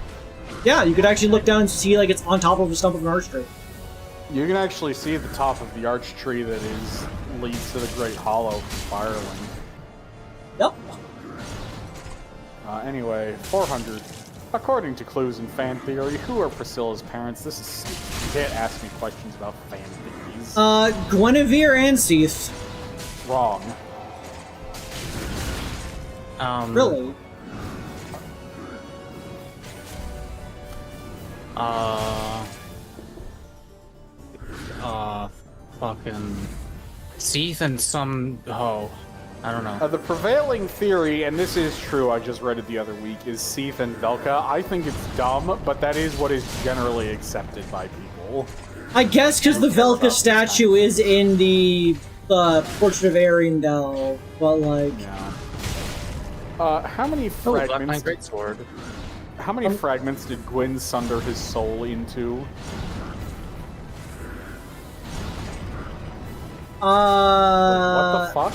Yeah, you could actually look down and see, like, it's on top of the stump of an arch tree. You can actually see the top of the arch tree that leads to the Great Hollow spiraling. Yep. Anyway, 400. According to clues and fan theory, who are Priscilla's parents? This is stupid. You can't ask me questions about fan theories. Guinevere and Seath. Wrong. Really? Fucking Seath and some I don't know. The prevailing theory, and this is true, I just read it the other week, is Seath and Velka. I think it's dumb, but that is what is generally accepted by people. I guess because the Velka statue is in the Portrait of Arendelle, but like... Yeah. How many fragments... Great sword. How many fragments did Gwyn sunder his soul into? Wait, what the fuck?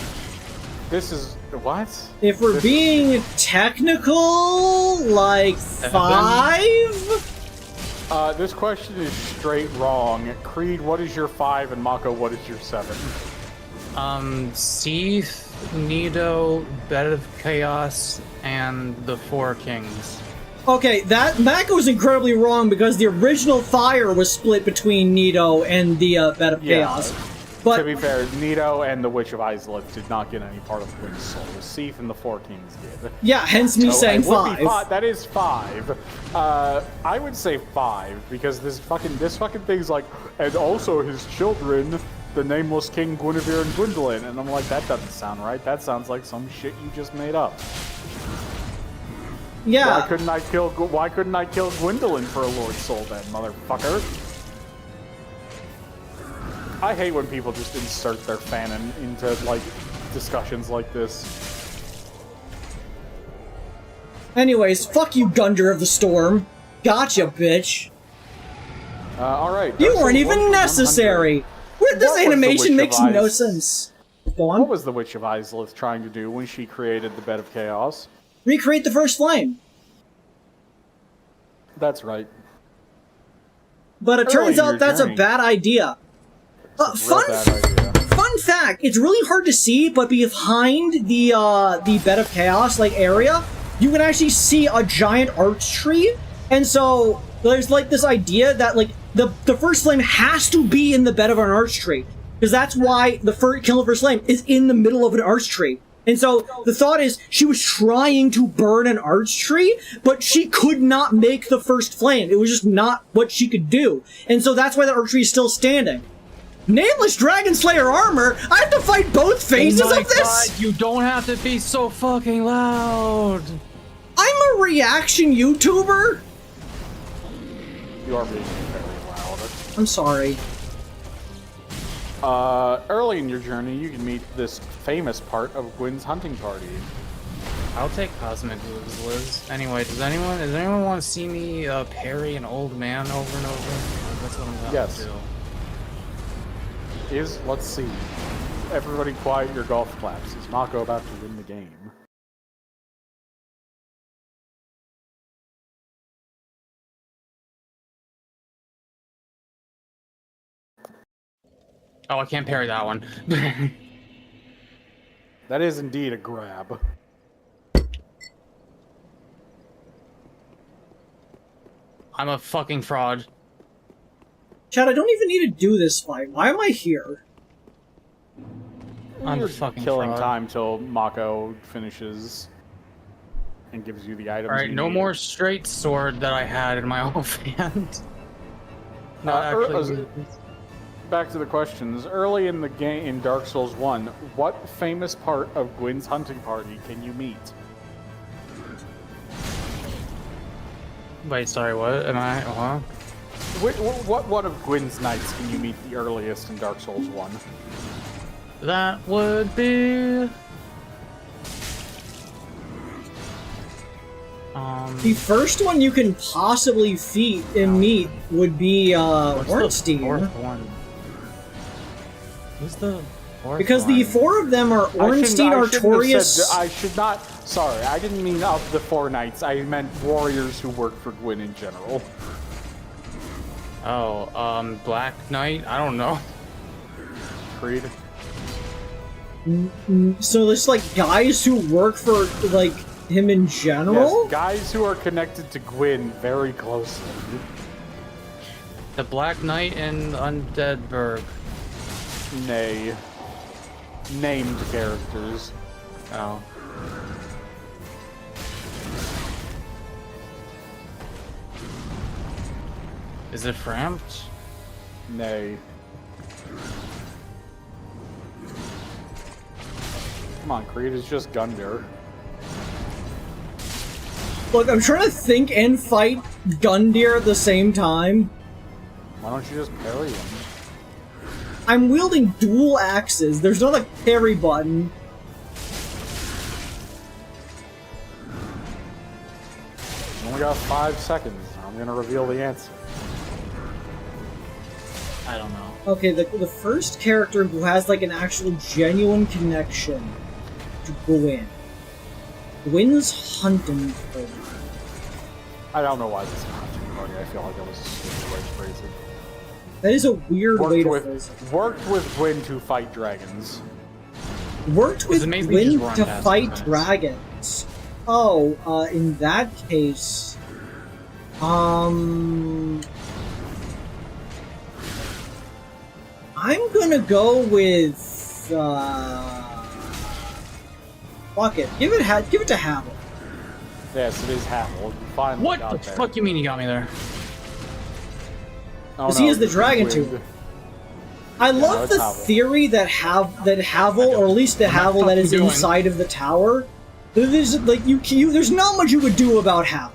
This is... what? If we're being technical, like 5? This question is straight wrong. Kreed, what is your 5? And Mako, what is your 7? Seath, Nido, Bed of Chaos, and the Four Kings. Okay, that Mako's incredibly wrong because the original fire was split between Nido and the Bed of Chaos. But to be fair, Nido and the Witch of Izalith did not get any part of Gwyn's soul. Seath and the Four Kings did. Yeah, hence me saying it would be 5. That is 5. I would say 5 because this fucking thing's like, and also his children, the nameless King Guinevere and Gwendolyn, and I'm like, that doesn't sound right. That sounds like some shit you just made up. Yeah. Why couldn't I kill Gwendolyn for a Lord's soul then, motherfucker? I hate when people just insert their fanon into like discussions like this. Anyways, fuck you, Gundyr of the Storm. Gotcha, bitch. Alright. You weren't even necessary. This animation makes no sense. Go on. What was the Witch of Izalith trying to do when she created the Bed of Chaos? Recreate the first flame. That's right. But it turns out that's a bad idea. Fun fact, it's really hard to see, but behind the Bed of Chaos like area, you can actually see a giant arch tree. And so there's like this idea that like the first flame has to be in the bed of an arch tree. Because that's why the kill of first flame is in the middle of an arch tree. And so the thought is she was trying to burn an arch tree, but she could not make the first flame. It was just not what she could do. And so that's why the arch tree is still standing. Nameless Dragon Slayer armor? I have to fight both phases of this? God, you don't have to be so fucking loud. I'm a reaction YouTuber. You are being very loud. I'm sorry. Early in your journey, you can meet this famous part of Gwyn's hunting party. I'll take cosmic moves, Liz. Anyway, does anyone want to see me parry an old man over and over? That's what I'm about to do. Let's see. Everybody quiet your golf claps. Is Mako about to win the game? Oh, I can't parry that one. That is indeed a grab. I'm a fucking fraud. Chad, I don't even need to do this fight. Why am I here? I'm You're a fucking killing fraud. time till Mako finishes and gives you the items. Alright, you no need. more straight sword that I had in my offhand. Back to the questions. Early in the game, in Dark Souls 1, what famous part of Gwyn's hunting party can you meet? Wait, sorry, what? Am I? Huh? What one of Gwyn's knights can you meet the earliest in Dark Souls 1? That would be... The first one you can possibly meet would be what's the Ornstein. fourth one? Who's the fourth Because one? the 4 of them are Ornstein, Artorias... I should not... Sorry, I didn't mean of the 4 knights. I meant warriors who work for Gwyn in general. Oh, Black Knight? I don't know. Kreed? So there's like guys who work for like him in general? Yes, guys who are connected to Gwyn very closely. The Black Knight in Undeadburg. Nay. Named characters. Oh. Is it Frampt? Nay. Come on, Kreed, it's just Gundyr. Look, I'm trying to think and fight Gundyr at the same time. Why don't you just parry him? I'm wielding dual axes. There's not a parry button. You only got 5 seconds. I'm gonna reveal the answer. I don't know. Okay, the first character who has like an actual genuine connection to Gwyn. Gwyn's hunting party. I don't know why this is a hunting party. I feel like that was a stupid way to phrase it. That is a weird way to phrase it. Worked with Gwyn to fight dragons. Worked with amazing you just wind run to past fight those guys. dragons. Oh, in that case... I'm gonna go with... fuck it. Give it to Havel. Yes, it is Havel. Finally What got the there. fuck you mean you got me there? Oh, Because he has the it's dragon wind. tube. I love it's the Havel. theory that Havel, or at least the Havel that is fucking doing. inside of the tower, there's like there's not much you would do about Havel.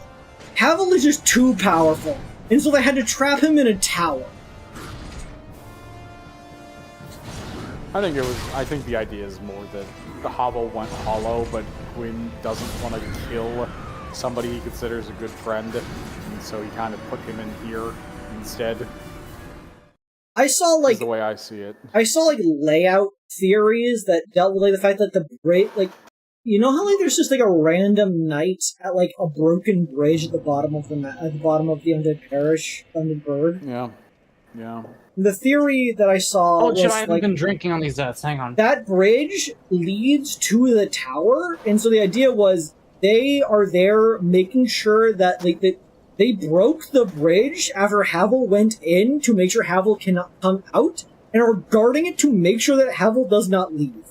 Havel is just too powerful, and so they had to trap him in a tower. I think the idea is more that the Havel went hollow, but Gwyn doesn't want to kill somebody he considers a good friend, and so he kind of put him in here instead. I saw Is the way I see it. layout theories that dealt with like the fact that the bridge, like, you know how like there's just like a random knight at like a broken bridge at the bottom of the Undead Parish, Undead Bird. Yeah, yeah. The theory that I saw Oh was shit, I haven't like been drinking on these deaths. Hang on. that bridge leads to the tower, and so the idea was they are there making sure that like they broke the bridge after Havel went in to make sure Havel cannot come out, and are guarding it to make sure that Havel does not leave.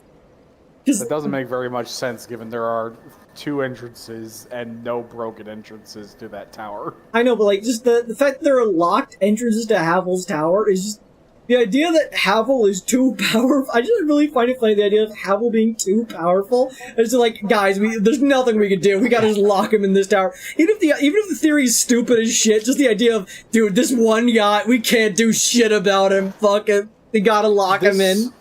That doesn't make very much sense given there are 2 entrances and no broken entrances to that tower. I know, but like just the fact that there are locked entrances to Havel's tower is just the idea that Havel is too powerful. I just really find it funny, the idea of Havel being too powerful. It's just like, guys, there's nothing we can do. We gotta just lock him in this tower. Even if the theory is stupid as shit, just the idea of, dude, this one guy, we can't do shit about him. Fuck it. We gotta lock him in.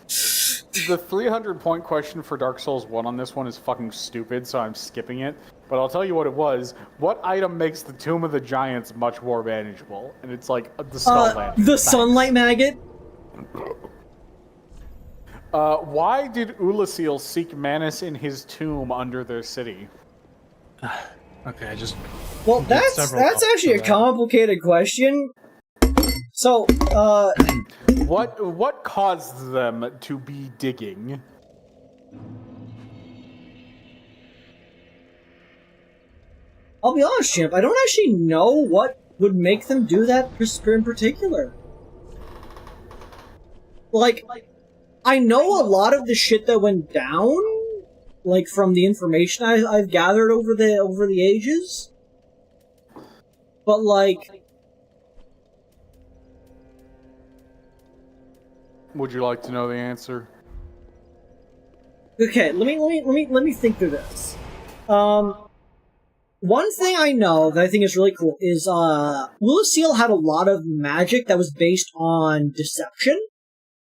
The 300-point question for Dark Souls 1 on this one is fucking stupid, so I'm skipping it. But I'll tell you what it was. What item makes the Tomb of the Giants much more manageable? And it's like the Skull Lantern. The Sunlight Maggot. Why did Ulasil seek Manus in his tomb under their city? Okay, I just... Well, that's actually a complicated question. So, What caused them to be digging? I'll be honest, Chimp, I don't actually know what would make them do that in particular. Like, I know a lot of the shit that went down, like from the information I've gathered over the ages. But like, Would you like to know the answer? okay, let me think through this. One thing I know that I think is really cool is Ulasil had a lot of magic that was based on deception.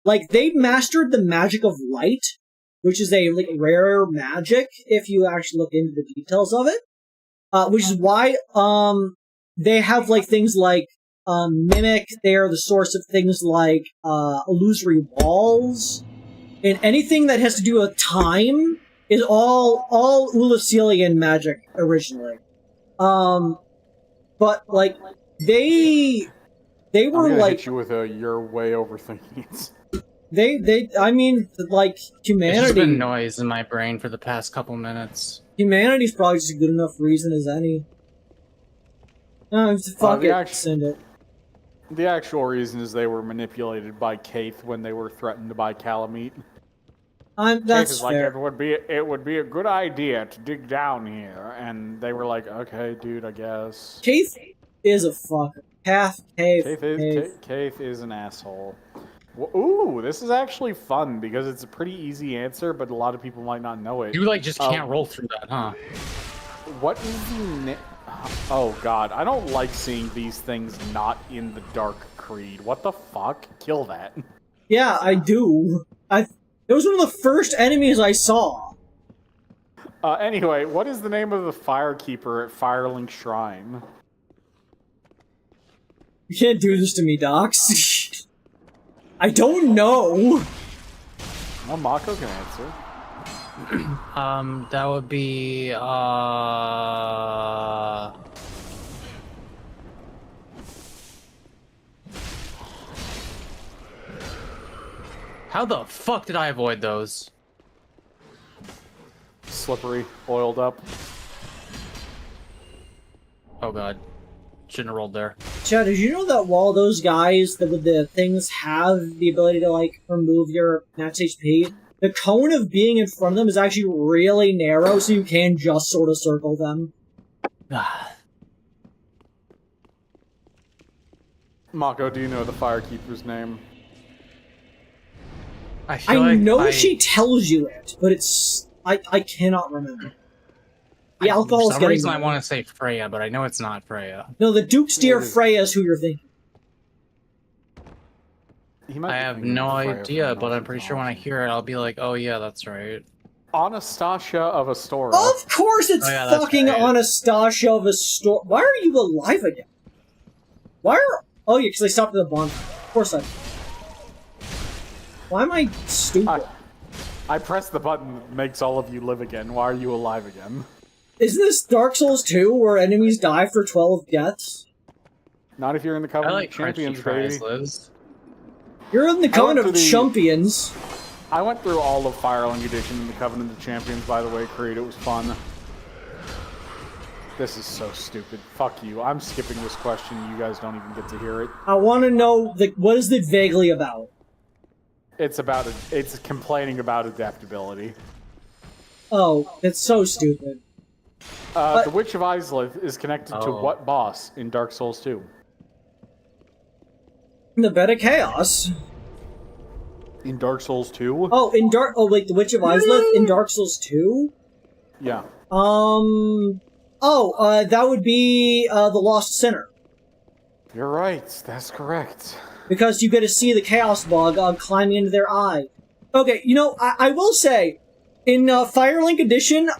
Like, they mastered the magic of light, which is a like rare magic if you actually look into the details of it. Which is why they have like things like mimic. They are the source of things like illusory walls, and anything that has to do with time is all Ulasilian magic originally. But like they were I'm gonna like hit you with a "you're way overthinking it." I mean, like, There's just humanity. been noise in my brain for the past couple minutes. Humanity's probably just a good enough reason as any. No, fuck it, send it. The actual reason is they were manipulated by Kaith when they were threatened by Calamite. Kaith That's is like, fair. it would be a good idea to dig down here, and they were like, okay, dude, I guess. Kaith is a fucker. Kaith is an asshole. Ooh, this is actually fun because it's a pretty easy answer, but a lot of people might not know it. You like just can't roll through that, huh? What is the oh god, I don't like seeing these things not in the Dark Kreed. What the fuck? Kill that. Yeah, I do. It was one of the first enemies I saw. Anyway, what is the name of the Firekeeper at Firelink Shrine? You can't do this to me, Docs. I don't know. Well, Mako can answer. That would be, How the fuck did I avoid those? slippery, oiled up. Oh god. Shouldn't have rolled there. Chad, did you know that while those guys with the things have the ability to, like, remove your max HP, the cone of being in front of them is actually really narrow, so you can just sort of circle them. Mako, do you know the Firekeeper's name? I know she tells you it, but it's... I cannot remember. The alcohol's For some getting reason I me. want to say Freya, but I know it's not Freya. No, the Duke's dear Freya is who you're thinking. I have no idea, but I'm pretty sure when I hear it, I'll be like, oh yeah, that's right. Anastasia of Astora. Of course it's fucking right. Anastasia of Astora. Why are you alive again? Why are... Oh yeah, because I stopped at the bonfire. Of course I... Why am I stupid? I pressed the button that makes all of you live again. Why are you alive again? Isn't this Dark Souls 2 where enemies die for 12 deaths? Not if you're in the I Covenant like of Champions, crunchy fries, baby. Liz. You're in the Covenant of Champions. I went through all of Firelink Edition in the Covenant of Champions, by the way, Kreed. It was fun. This is so stupid. Fuck you. I'm skipping this question. You guys don't even get to hear it. I want to know, what is it vaguely about? It's about it's complaining about adaptability. Oh, it's so stupid. The Witch of Izalith is connected to what boss in Dark Souls 2? The Bed of Chaos. In Dark Souls 2? Oh, the Witch of Izalith in Dark Souls 2? Yeah. That would be, the Lost Sinner. You're right. That's correct. Because you get to see the Chaos Bug climbing into their eye. Okay, you know, I will say, in Firelink Edition,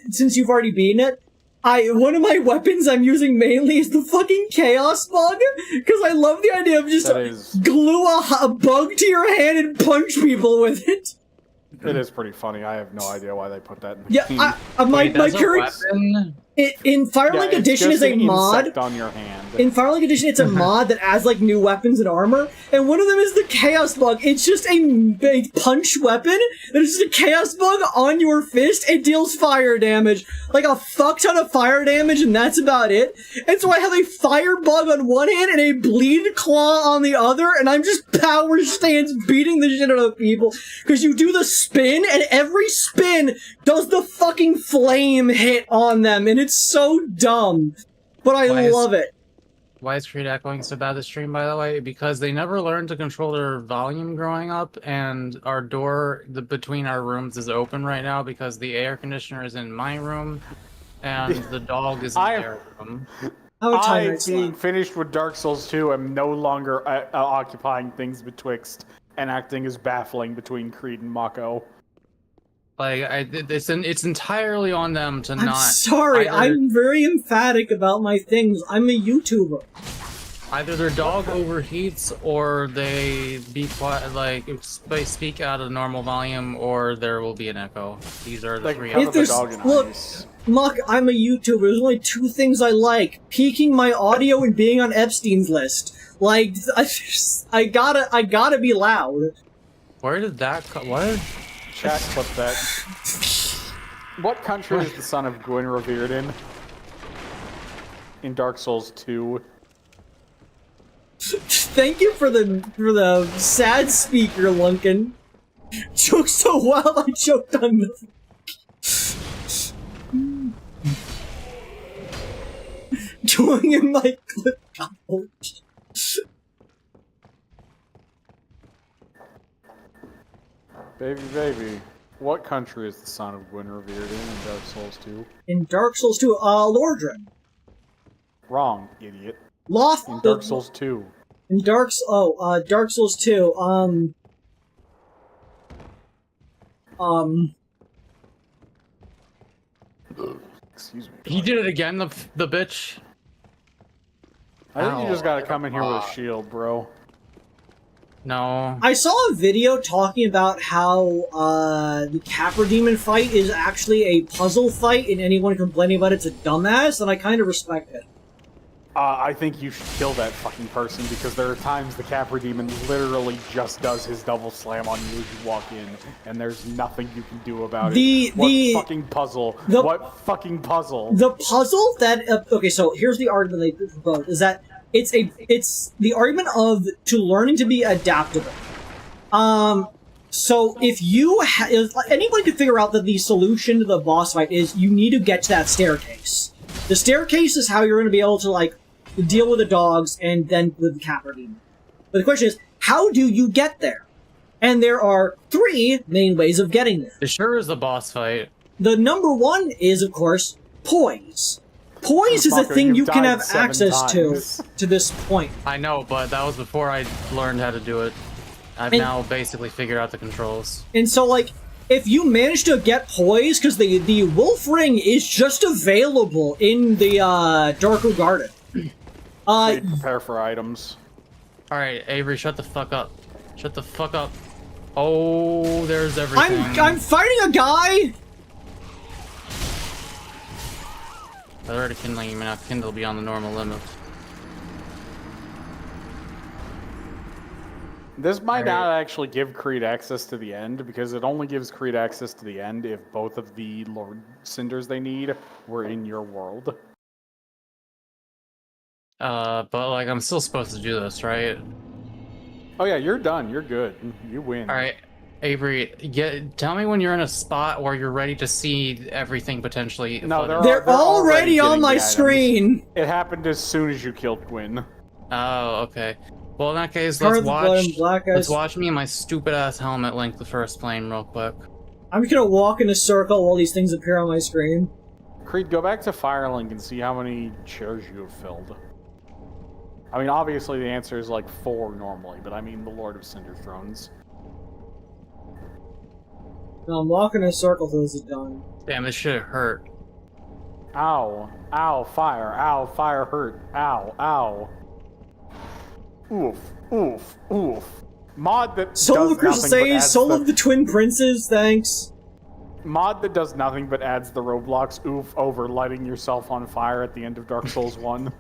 since you've already beaten it, one of my weapons I'm using mainly is the fucking Chaos Bug, because I love the idea of just glue a bug to your hand and punch people with it. It is pretty funny. I have no idea why they put that in the game. My current... In Firelink Edition is a mod. On your hand. In Firelink Edition, it's a mod that adds like new weapons and armor, and one of them is the Chaos Bug. It's just a punch weapon. There's just a Chaos Bug on your fist. It deals fire damage, like a fuck ton of fire damage, and that's about it. And so I have a fire bug on one hand and a bleed claw on the other, and I'm just power stance beating the shit out of people because you do the spin, and every spin does the fucking flame hit on them, and it's so dumb, but I love it. Why is Creed echoing so bad this stream, by the way? Because they never learned to control their volume growing up, and our door between our rooms is open right now because the air conditioner is in my room, and the dog is in their room. I, being finished with Dark Souls 2, am no longer occupying things betwixt and acting as baffling between Kreed and Mako. Like, it's entirely on them to not... I'm sorry, I'm very emphatic about my things. I'm a YouTuber. Either their dog overheats, or they be quiet, like, they speak out of normal volume, or there will be an echo. These are the three options. Look, Muck, I'm a YouTuber. There's only two things I like. Peeking my audio and being on Epstein's list. Like, I gotta be loud. Where did that what? Chat clip that. What country is the son of Gwyn revered in? In Dark Souls 2. Thank you for the sad speaker, Lunkin. Took so well, I choked on the... Going in my clip college. Baby, what country is the son of Gwyn revered in Dark Souls 2? In Dark Souls 2, Lordran. Wrong, idiot. Loth. In Dark Souls 2. In Dark Souls 2, Excuse me. He did it again, the bitch. I think you just gotta come in here with a shield, bro. No. I saw a video talking about how the Capra Demon fight is actually a puzzle fight, and anyone complaining about it's a dumbass, and I kind of respect it. I think you should kill that fucking person because there are times the Capra Demon literally just does his double slam on you as you walk in, and there's nothing you can do about it. What fucking puzzle? What fucking puzzle? The puzzle that okay, so here's the argument they propose is that it's the argument of to learning to be adaptable. So if anybody could figure out that the solution to the boss fight is you need to get to that staircase. The staircase is how you're going to be able to like deal with the dogs and then with the Capra Demon. But the question is, how do you get there? And there are 3 main ways of getting there. It sure is a boss fight. The number 1 is, of course, poise. Poise is a thing you can have access to this point. I know, but that was before I learned how to do it. I've now basically figured out the controls. And so, like, if you manage to get poise, because the wolf ring is just available in the Darko Garden. Prepare for items. Alright, Avery, shut the fuck up. Shut the fuck up. Oh, there's everything. I'm fighting a guy! I already kindling, you may not kindle beyond the normal limit. This might not actually give Kreed access to the end, because it only gives Kreed access to the end if both of the Lord Cinders they need were in your world. But like, I'm still supposed to do this, right? Oh yeah, you're done. You're good. You win. Alright, Avery, tell me when you're in a spot where you're ready to see everything potentially. No, they're already on my screen! It happened as soon as you killed Gwyn. Oh, okay. Well, in that case, let's watch me and my stupid-ass helmet link the first plane real quick. I'm just gonna walk in a circle while these things appear on my screen. Kreed, go back to Firelink and see how many chairs you have filled. I mean, obviously the answer is like 4 normally, but I mean the Lord of Cinder Thrones. No, I'm walking in a circle till this is done. Damn, this shit hurt. Ow. Ow, fire. Ow, fire hurt. Ow, ow. Oof, oof, oof. Mod that Soul of Crusade, Soul of the Twin Princes, thanks. Mod that does nothing but adds the Roblox oof over lighting yourself on fire at the end of Dark Souls 1.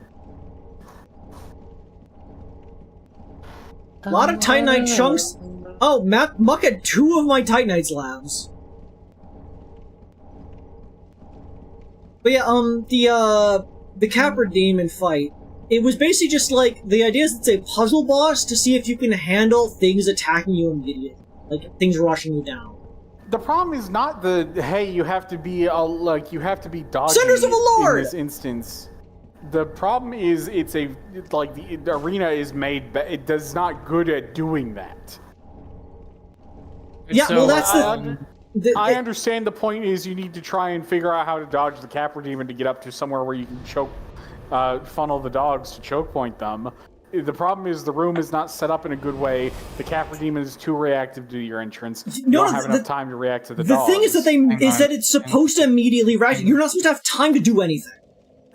A lot of Titanite chunks. Oh, Muck had 2 of my Titanites labs. But yeah, the Capra Demon fight. It was basically just like, the idea is it's a puzzle boss to see if you can handle things attacking you immediately. Like, things rushing you down. The problem is not hey, you have to be, you have to be dodging Centers of the Lord! In this instance. The problem is, the arena is made, it does not good at doing that. Yeah, So, well that's I understand the point is you need to try and figure out how to dodge the Capra Demon to get up to somewhere where you can funnel the dogs to choke point them. The problem is the room is not set up in a good way. The Capra Demon is too reactive to your entrance. You don't have enough time to react to the dogs. The thing is that it's supposed to immediately react. You're not supposed to have time to do anything.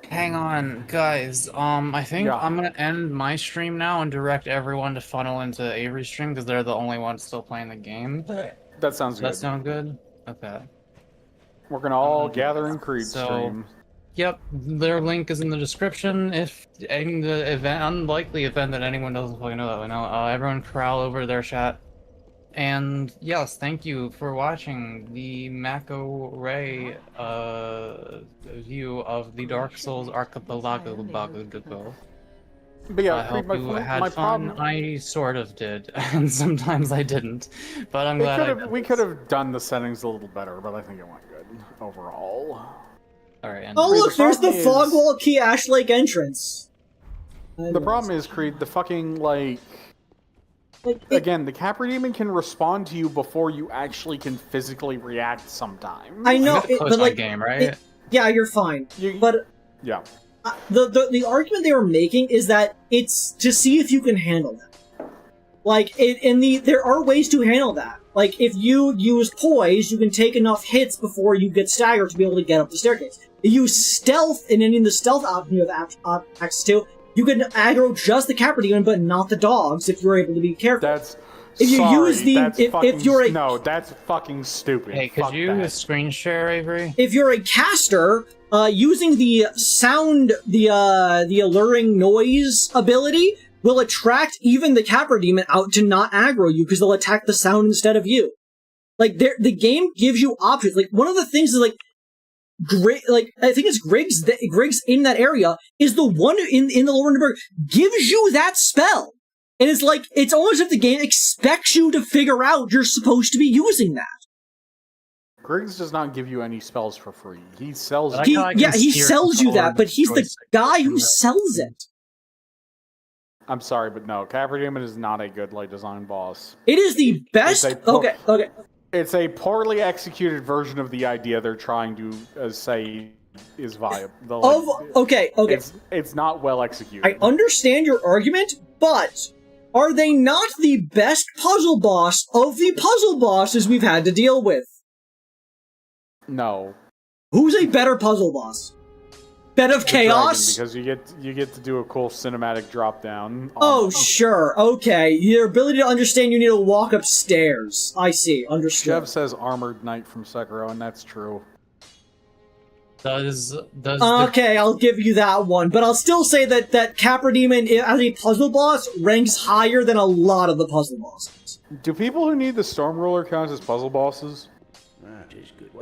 Hang on, guys. I think I'm gonna end my stream now and direct everyone to funnel into Avery's stream because they're the only ones still playing the game. That sounds good. That sound good? Okay. We're gonna all gather in Kreed stream. Yep, their link is in the description. If in the unlikely event that anyone doesn't fucking know that by now, everyone corral over their chat. And yes, thank you for watching the Mako Ray view of the Dark Souls Archipelago. But yeah, I hope you had fun. I sort of did, and sometimes I didn't. But I'm glad we could have done the settings a little better, but I think it went good overall. Alright, oh look, there's the Fogwall Key Ash Lake entrance. The problem is, Kreed, the fucking, again, the Capra Demon can respond to you before you actually can physically react sometimes. I know, but like, game, right? Yeah, you're fine. But yeah, the argument they were making is that it's to see if you can handle that. Like, there are ways to handle that. Like, if you use poise, you can take enough hits before you get staggered to be able to get up the staircase. If you use stealth, and any of the stealth option you have access to, you can aggro just the Capra Demon, but not the dogs, if you're able to be careful. That's No, that's fucking stupid. Hey, could you screen share, Avery? If you're a caster, using the sound, the alluring noise ability will attract even the Capra Demon out to not aggro you because they'll attack the sound instead of you. Like, the game gives you options. Like, one of the things is, like, I think it's Griggs in that area is the one in the Lower Nuremberg gives you that spell. And it's like, it's almost as if the game expects you to figure out you're supposed to be using that. Griggs does not give you any spells for free. He sells He sells you that, but he's the guy who sells it. I'm sorry, but no, Capra Demon is not a good light design boss. It is the best. Okay. It's a poorly executed version of the idea they're trying to say is viable. Okay. It's not well executed. I understand your argument, but are they not the best puzzle boss of the puzzle bosses we've had to deal with? No. Who's a better puzzle boss? Bed of Chaos? Because you get to do a cool cinematic drop down. Oh, sure. Okay. Your ability to understand you need to walk upstairs. I see. Understood. Jeff says Armored Knight from Sekiro, and that's true. Okay, I'll give you that one, but I'll still say that Capra Demon as a puzzle boss ranks higher than a lot of the puzzle bosses. Do people who need the Storm Ruler count as puzzle bosses?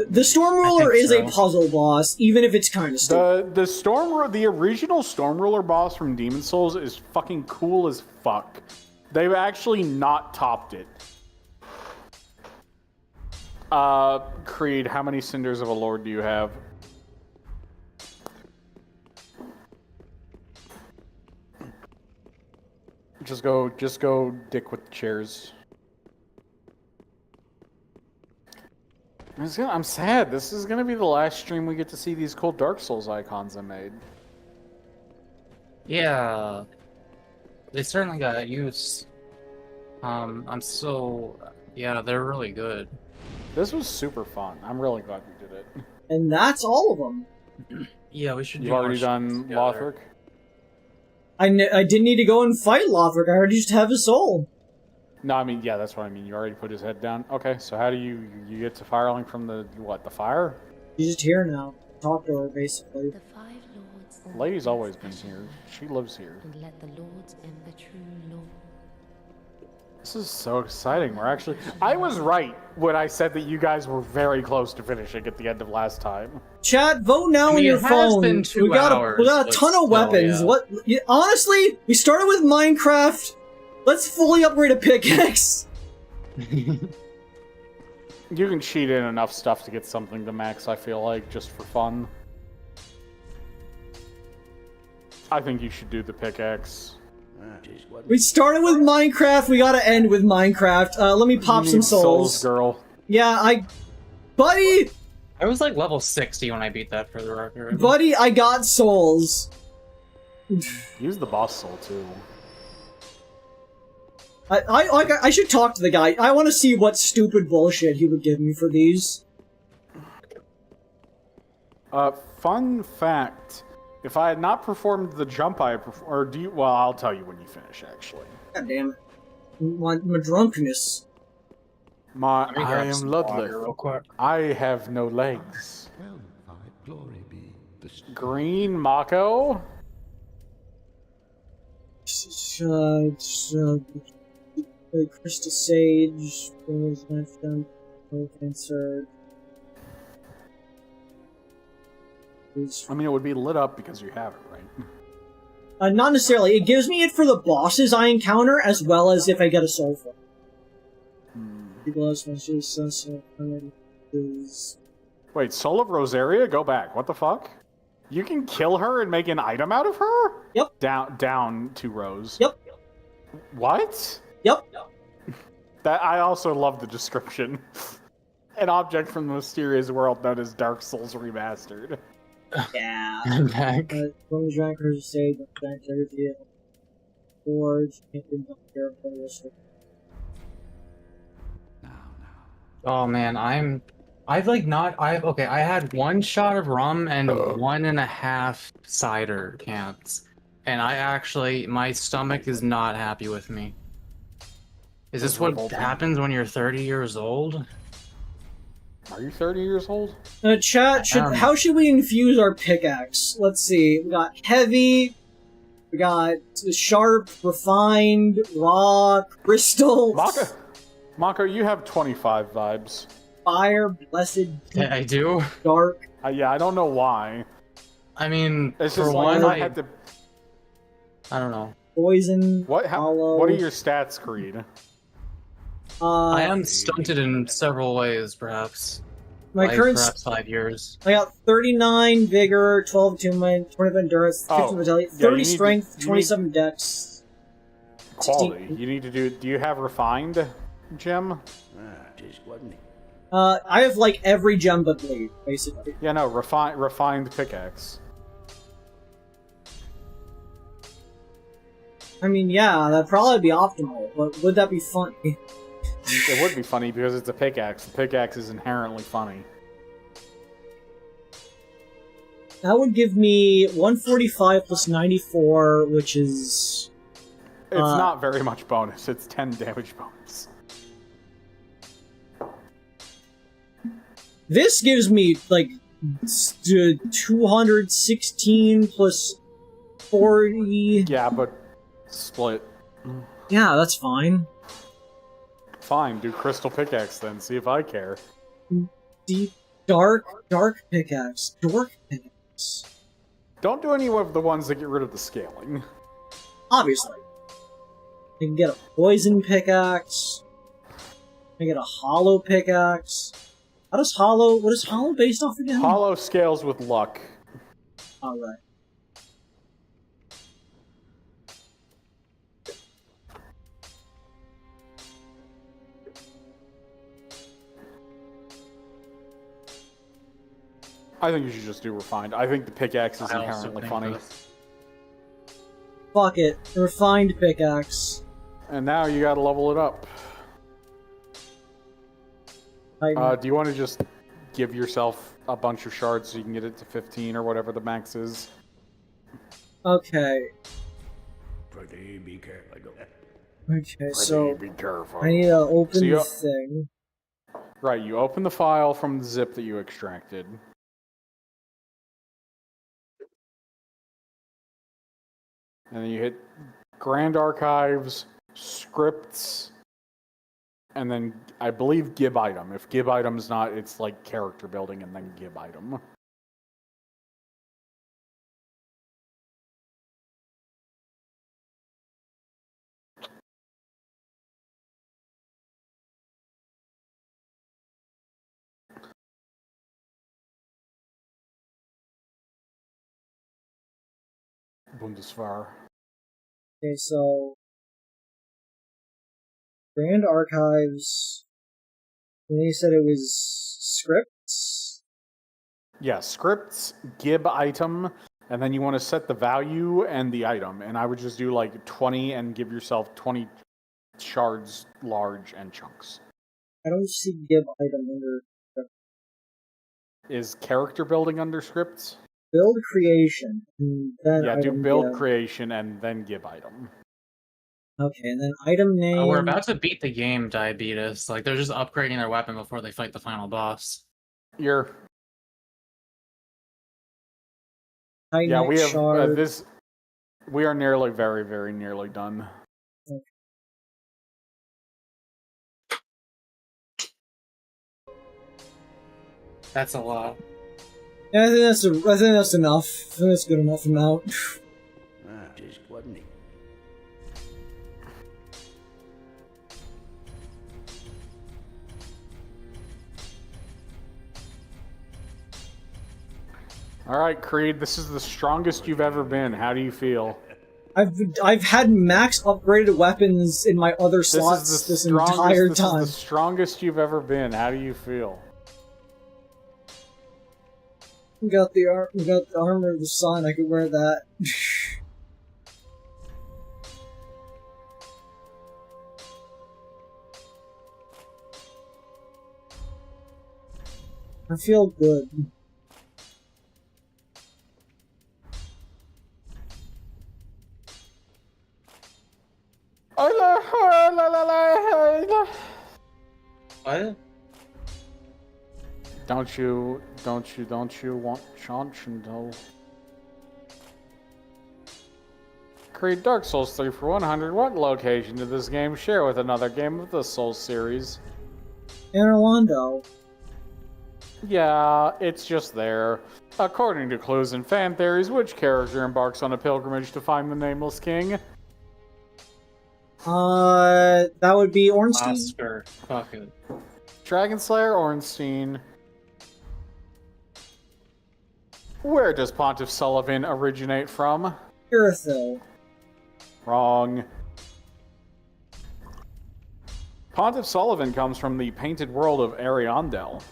The Storm Ruler is a puzzle boss, even if it's kind of stupid. The original Storm Ruler boss from Demon Souls is fucking cool as fuck. They've actually not topped it. Kreed, how many Cinders of a Lord do you have? Just go dick with the chairs. I'm sad. This is gonna be the last stream we get to see these cool Dark Souls icons I made. Yeah. They certainly got use. Yeah, they're really good. This was super fun. I'm really glad we did it. And that's all of them. Yeah, we should do You've already done Lothric? I didn't need to go and fight Lothric. I already just have his soul. No, I mean, yeah, that's what I mean. You already put his head down. Okay, so how do you get to Firelink from the fire? She's just here now. Talk to her, basically. The five lords. Lady's always been here. She lives here. And let the lords ember true law. This is so exciting. I was right when I said that you guys were very close to finishing at the end of last time. Chat, vote now on your phone. We got a ton of weapons. Yeah. Honestly, we started with Minecraft. Let's fully upgrade a pickaxe. You can cheat in enough stuff to get something to max, I feel like, just for fun. I think you should do the pickaxe. We started with Minecraft, we gotta end with Minecraft. Let me pop some souls. Girl. Yeah, Buddy! I was like level 60 when I beat that for the record. Buddy, I got souls. Use the boss soul, too. I should talk to the guy. I want to see what stupid bullshit he would give me for these. Fun fact. If I had not performed the jump well, I'll tell you when you finish, actually. God damn it. My drunkenness. I am Ludleth. I have no legs. Glory be the Green Mako? Crystal Sage, Cancer. I mean, it would be lit up because you have it, right? Not necessarily. It gives me it for the bosses I encounter, as well as if I get a soul for it. Wait, Soul of Rosaria? Go back. What the fuck? You can kill her and make an item out of her? Yep. Down 2 rows. Yep. What? Yep. I also love the description. An object from the mysterious world known as Dark Souls Remastered. Yeah. I'm back. Oh man, I had 1 shot of rum and 1.5 cider cans. And my stomach is not happy with me. Is this what happens when you're 30 years old? Are you 30 years old? Chat, how should we infuse our pickaxe? Let's see. We got heavy, we got sharp, refined, raw, crystal, Mako, you have 25 vibes. fire, blessed, Yeah, I do. dark. Yeah, I don't know why. I mean, It's for just one, like I had to. I don't know. Poison, hollow. What are your stats, Creed? I am stunted in several ways, perhaps. My Like, current. perhaps 5 years. I got 39 vigor, 12 attunement, 20 endurance, 15 vitality, 30 strength, 27 dex. Quality. 16. You need to do. Do you have refined, Jim? I have like every gem but blade, basically. Yeah, no, refined pickaxe. I mean, yeah, that'd probably be optimal, but would that be funny? It would be funny because it's a pickaxe. The pickaxe is inherently funny. That would give me 145 plus 94, which is... It's not very much bonus. It's 10 damage bonus. This gives me, like, 216 plus 40... Yeah, but split. Yeah, that's fine. Fine, do crystal pickaxe then. See if I care. Deep, dark pickaxe. Dork pickaxe. Don't do any of the ones that get rid of the scaling. Obviously. I can get a poison pickaxe. I can get a hollow pickaxe. What is hollow based off again? Hollow scales with luck. Alright. I think you should just do refined. I think the pickaxe is inherently funny. Fuck it. Refined pickaxe. And now you gotta level it up. Do you want to just give yourself a bunch of shards so you can get it to 15 or whatever the max is? Okay. Be careful. Okay, so be careful. I need to open the thing. Right, you open the file from the zip that you extracted. And then you hit Grand Archives, Scripts, and then I believe Gib Item. If Gib Item's not, it's like character building and then Gib Item. Bundeswehr. Okay, so Grand Archives. And then you said it was scripts? Yeah, scripts, Gib Item, and then you want to set the value and the item. And I would just do like 20 and give yourself 20 shards, large, and chunks. I don't see Gib Item under script. Is character building under scripts? Build creation. And then Yeah, do item build Gib. creation and then Gib Item. Okay, and then item name. Oh, we're about to beat the game, Diabetes. Like, they're just upgrading their weapon before they fight the final boss. Yeah, Titanite we have shard. this. We are nearly, very, very nearly done. Okay. That's a lot. Yeah, I think that's enough. I think that's good enough amount. Just wasn't it? All right, Creed, this is the strongest you've ever been. How do you feel? I've had max upgraded weapons in my other slots this entire time. This is the strongest you've ever been. How do you feel? We got the armor of the sun. I could wear that. I feel good. What? Don't you want Chanchendo? Creed Dark Souls 3 for 100. What location did this game share with another game of the Souls series? In Orlando. Yeah, it's just there. According to clues and fan theories, which character embarks on a pilgrimage to find the Nameless King? That would be Ornstein. Oscar. Fuck it. Dragonslayer Ornstein. Where does Pontiff Sullivan originate from? Irithyll. Wrong. Pontiff Sullivan comes from the painted world of Ariandel.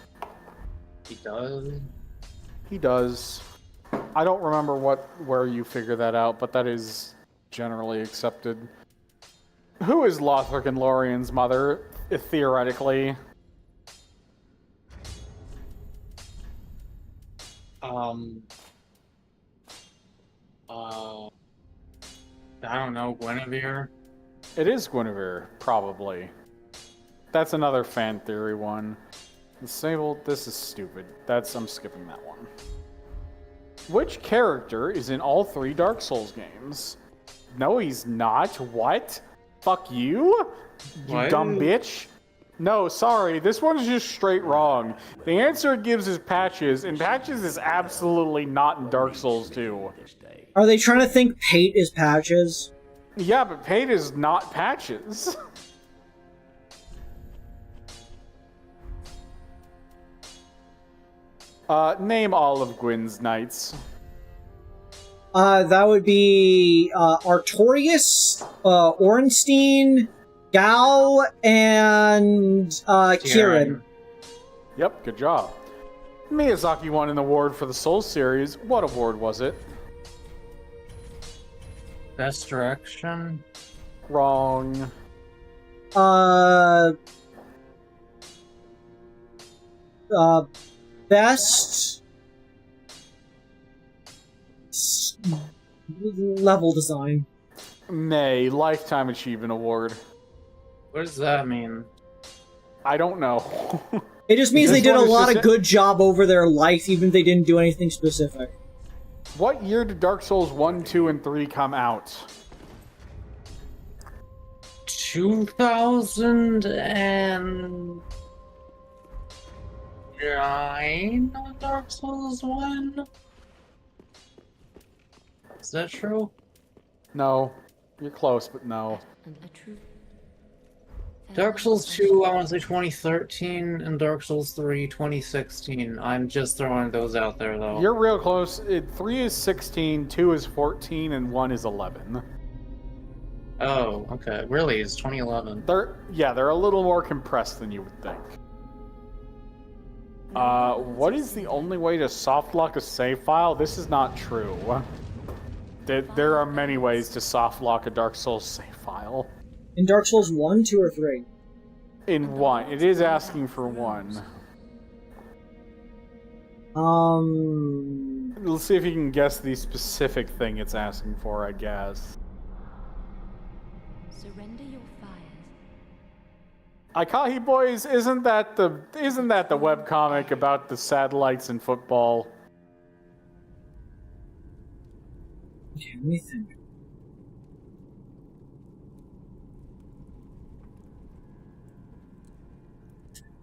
He does? He does. I don't remember where you figure that out, but that is generally accepted. Who is Lothric and Lorien's mother, theoretically? I don't know, Guinevere? It is Guinevere, probably. That's another fan theory one. Disabled, this is stupid. I'm skipping that one. Which character is in all 3 Dark Souls games? No, he's not. What? Fuck you? You dumb bitch? No, sorry, this one's just straight wrong. The answer it gives is Patches, and Patches is absolutely not in Dark Souls 2. Are they trying to think Pate is Patches? Yeah, but Pate is not Patches. Name all of Gwyn's knights. That would be Artorias, Ornstein, Gao, and Kieran. Yep, good job. Miyazaki won an award for the Souls series. What award was it? Best direction? Wrong. Best level design. May Lifetime Achievement Award. What does that mean? I don't know. It just means This they did a one is lot just of good job over their life, even if they didn't do anything specific. What year did Dark Souls 1, 2, and 3 come out? 2009 on Dark Souls 1? Is that true? No. You're close, but no. And a true Dark Souls 2, I want to say 2013, and Dark Souls 3, 2016. I'm just throwing those out there, though. You're real close. 3 is 16, 2 is 14, and 1 is 11. Oh, okay. Really? It's 2011. They're a little more compressed than you would think. What is the only way to softlock a save file? This is not true. There are many ways to softlock a Dark Souls save file. In Dark Souls 1, 2, or 3? In 1. It is asking for 1. Let's see if you can guess the specific thing it's asking for, I guess. surrender your fires. Aikahi Boys, isn't that the webcomic about the satellites in football? Okay, let me think.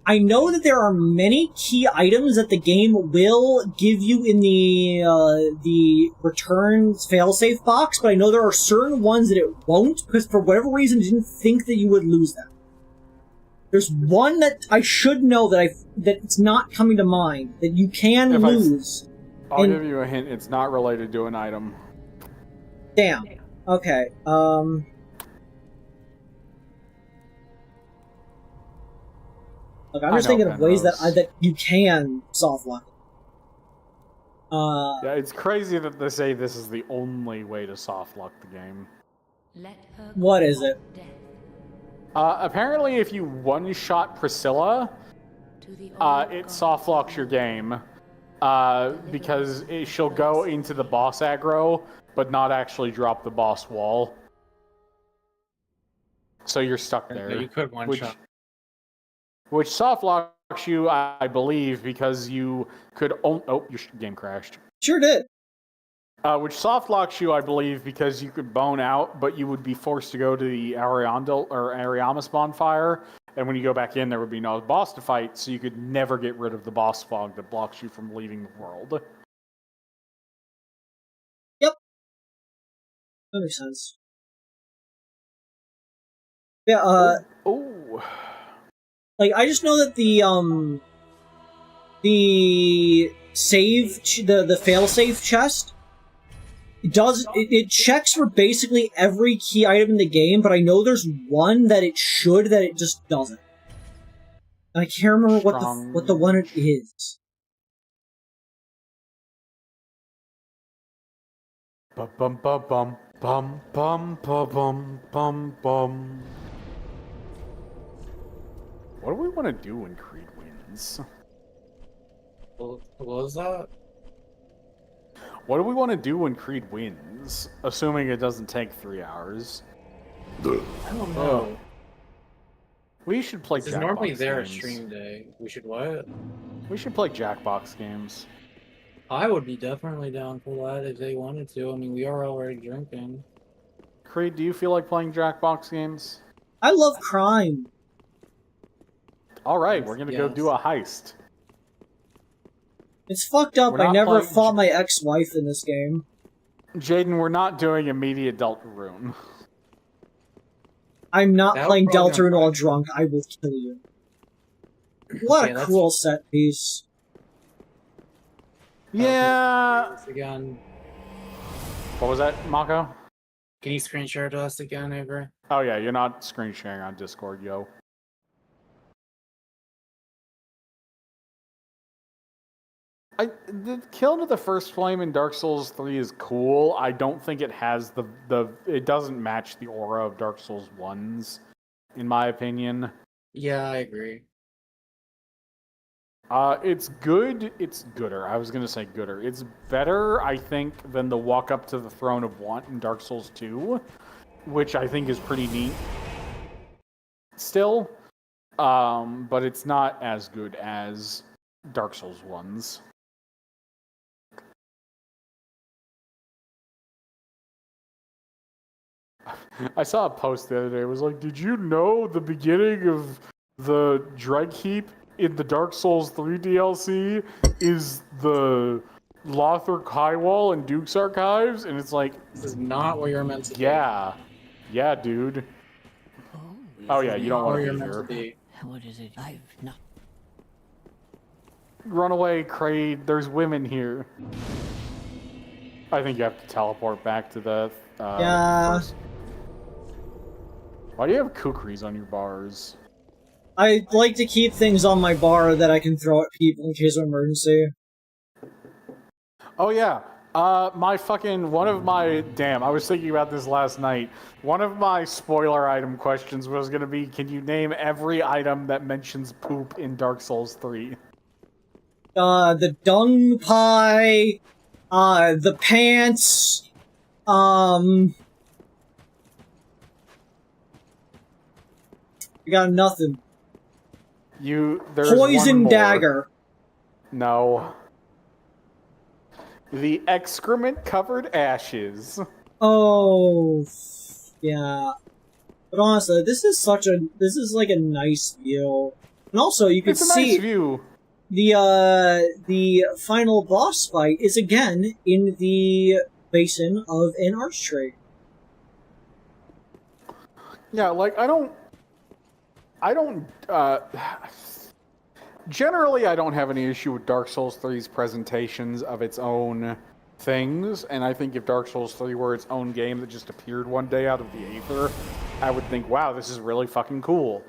I know that there are many key items that the game will give you in the returns failsafe box, but I know there are certain ones that it won't, because for whatever reason, I didn't think that you would lose them. There's one that I should know that it's not coming to mind, that you can lose. I'll give you a hint, it's not related to an item. Damn. Okay, Look, I'm just thinking of ways that you can soft lock it. Yeah, it's crazy that they say this is the only way to soft lock the game. Let her What is it? death Apparently, if you one-shot Priscilla, to the it soft locks your game. Because she'll go into the boss aggro, but not actually drop the boss wall. So you're stuck there. You could one shot. Which soft lock you, I believe, because you could. Oh, your game crashed. Sure did. Which soft locks you, I believe, because you could bone out, but you would be forced to go to the Ariamis bonfire, and when you go back in, there would be no boss to fight, so you could never get rid of the boss fog that blocks you from leaving the world. Yep. That makes sense. Yeah, like, I just know that the failsafe chest it checks for basically every key item in the game, but I know there's one that it just doesn't. And I can't remember what the one it is. Bum bum bum bum bum bum bum bum bum. What do we want to do when Kreed wins? What was that? What do we want to do when Kreed wins? Assuming it doesn't take 3 hours. I don't know. We should play This is Jackbox normally their games. stream day. We should what? We should play Jackbox games. I would be definitely down for that if they wanted to. I mean, we are already drinking. Kreed, do you feel like playing Jackbox games? I love crime. Alright, we're gonna go do a heist. It's fucked up. I never fought my ex-wife in this game. Jaden, we're not doing immediate Deltarune. I'm not playing Deltarune while drunk. I will kill you. What a cruel set piece. Yeah. Again. What was that, Mako? Can you screen share to us again, Avery? Oh yeah, you're not screen sharing on Discord, yo. The kill to the first flame in Dark Souls 3 is cool. I don't think it has it doesn't match the aura of Dark Souls 1's, in my opinion. Yeah, I agree. It's good. It's gooder. I was gonna say gooder. It's better, I think, than the walk up to the throne of want in Dark Souls 2, which I think is pretty neat. Still, but it's not as good as Dark Souls 1's. I saw a post the other day. It was like, did you know the beginning of the Dreg Heap in the Dark Souls 3 DLC is the Lothar Kaiwall and Duke's Archives? And it's like... This is not what you're meant to be. Yeah. Yeah, dude. Oh yeah, you don't want to be here. What is it? I've not... Run away, Kreed. There's women here. I think you have to teleport back to the... yeah. First. Why do you have kukris on your bars? I like to keep things on my bar that I can throw at people in case of emergency. Oh yeah, I was thinking about this last night. One of my spoiler item questions was going to be, can you name every item that mentions poop in Dark Souls 3? The dung pie, the pants, I got nothing. There's Poison one more. dagger. No. The excrement-covered ashes. Oh, yeah. But honestly, this is like a nice view. And also, you can see nice view. the final boss fight is again in the basin of an archtree. Yeah, like, generally, I don't have any issue with Dark Souls 3's presentations of its own things, and I think if Dark Souls 3 were its own game that just appeared one day out of the aether, I would think, wow, this is really fucking cool.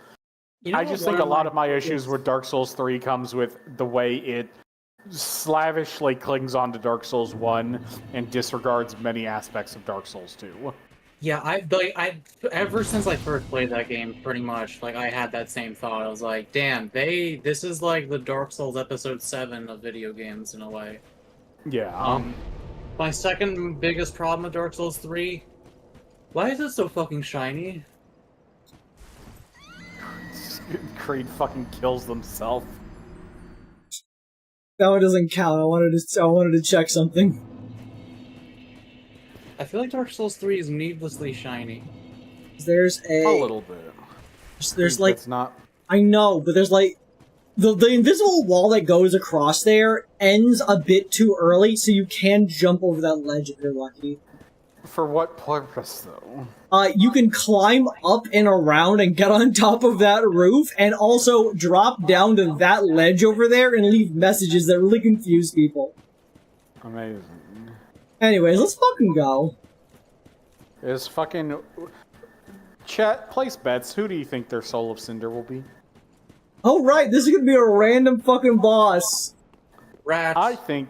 You know, I just think a lot of my issues with Dark Souls 3 comes with the way it slavishly clings on to Dark Souls 1 and disregards many aspects of Dark Souls 2. Yeah, ever since I first played that game, pretty much, like, I had that same thought. I was like, damn, this is like the Dark Souls Episode 7 of video games, in a way. Yeah. My second biggest problem with Dark Souls 3, why is it so fucking shiny? Kreed fucking kills themselves. That one doesn't count. I wanted to check something. I feel like Dark Souls 3 is needlessly shiny. There's A little bit. There's like It's not. I know, but there's like the invisible wall that goes across there ends a bit too early, so you can jump over that ledge if you're lucky. For what purpose, though? You can climb up and around and get on top of that roof, and also drop down to that ledge over there and leave messages that really confuse people. Amazing. Anyways, let's fucking go. Is fucking... Chat, place bets. Who do you think their Soul of Cinder will be? Oh right, this is gonna be a random fucking boss. Rats. I think...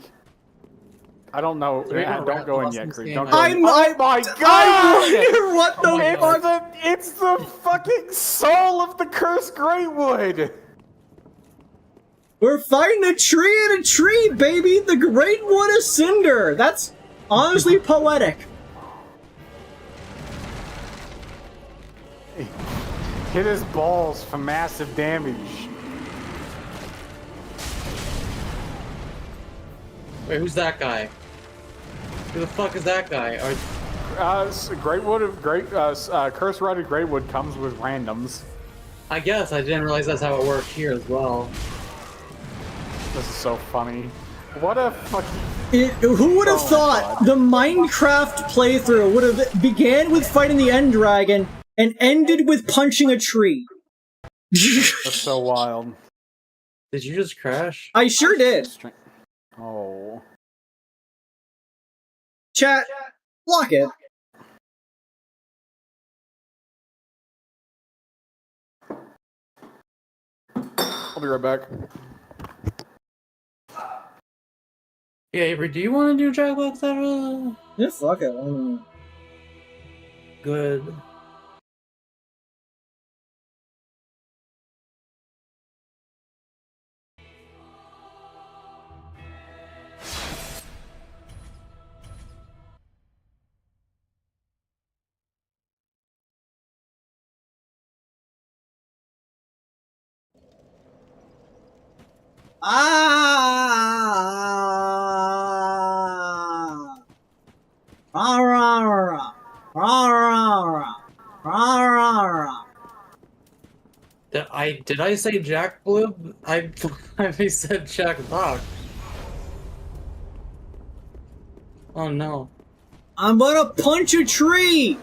I don't know. Yeah, don't go in boss yet, in this Creed. game, Don't I- go in. Oh my god! What the Oh my fuck? It's the fucking soul of the cursed Greatwood! We're fighting a tree in a tree, baby! The Great Wood of Cinder! That's honestly poetic. Hit his balls for massive damage. Wait, who's that guy? Who the fuck is that guy? Curse Rotted Greatwood comes with randoms. I guess I didn't realize that's how it worked here as well. This is so funny. What a fucking... Who would have thought the Minecraft playthrough would have began with fighting the End Dragon and ended with punching a tree? That's so wild. Did you just crash? I sure did. Oh. Chat, block it. I'll be right back. Yeah, Avery, do you want to do Jackbox Saturday? Yeah, fuck it. I mean, Good. Did I say Jack Blib? I said Jack Box. Oh no. I'm gonna punch a tree!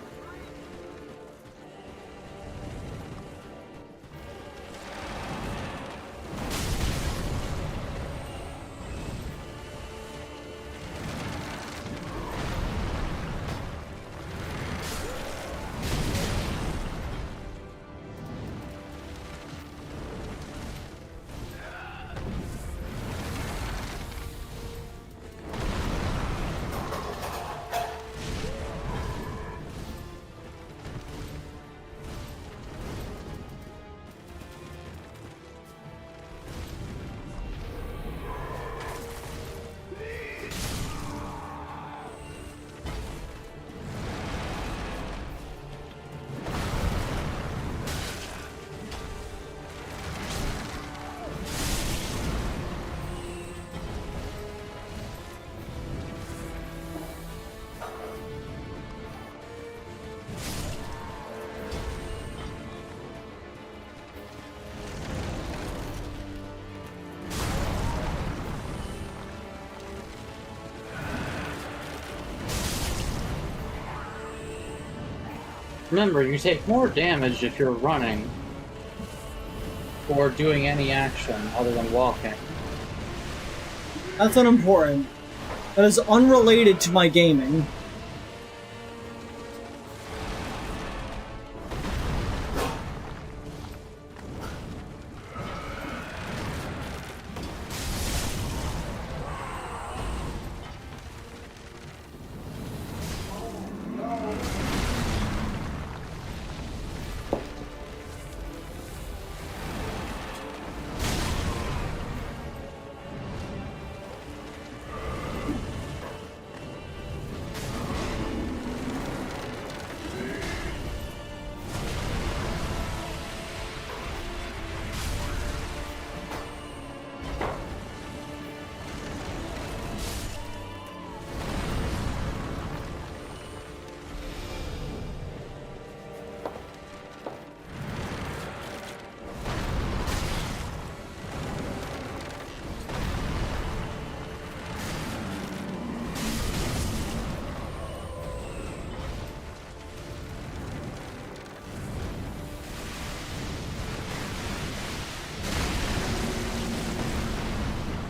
Remember, you take more damage if you're running or doing any action other than walking. That's unimportant. That is unrelated to my gaming.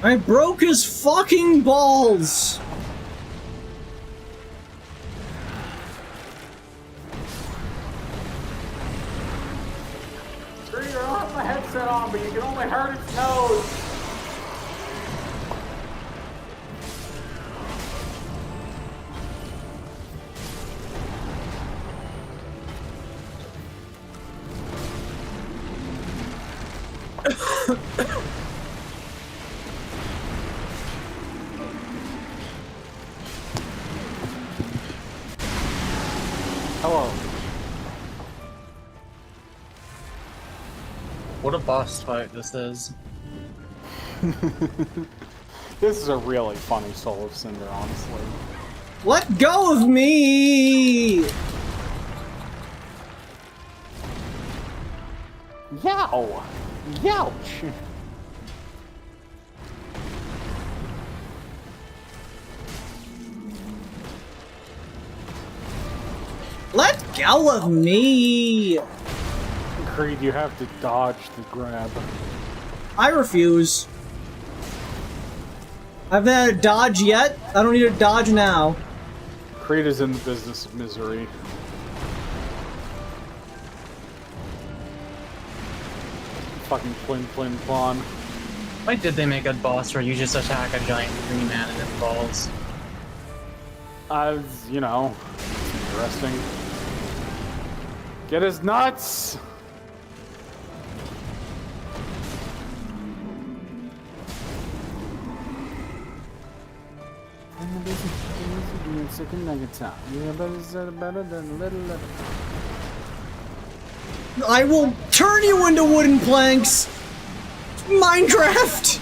I broke his fucking balls! Sure, you don't have the headset on, but you can only hurt its nose. Hello. What a boss fight this is. This is a really funny Soul of Cinder, honestly. Let go of me! Yow! Youch! Let go of me! Creed, you have to dodge the grab. I refuse. I haven't had a dodge yet. I don't need a dodge now. Creed is in the business of misery. Fucking plin plon. Why did they make a boss where you just attack a giant green man and it falls? You know, interesting. Get his nuts! I will turn you into wooden planks! Minecraft!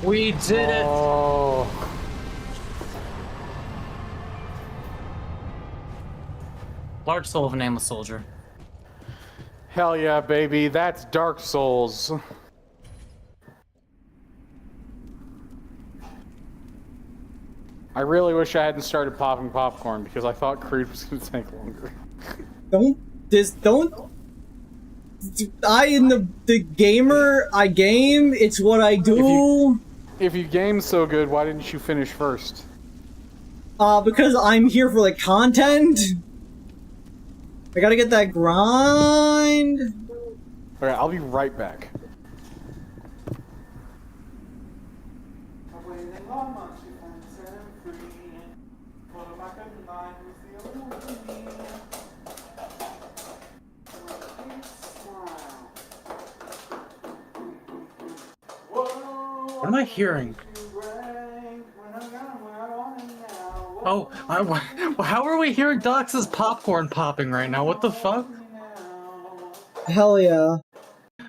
We did it! Oh. Large soul of a nameless soldier. Hell yeah, baby, that's Dark Souls. I really wish I hadn't started popping popcorn because I thought Creed was gonna take longer. Don't. I am the gamer, I game, it's what I do. If you game so good, why didn't you finish first? Because I'm here for the content. I gotta get that grind. Okay, I'll be right back. What am I hearing? Oh, how are we hearing Dox's popcorn popping right now? What the fuck? Hell yeah.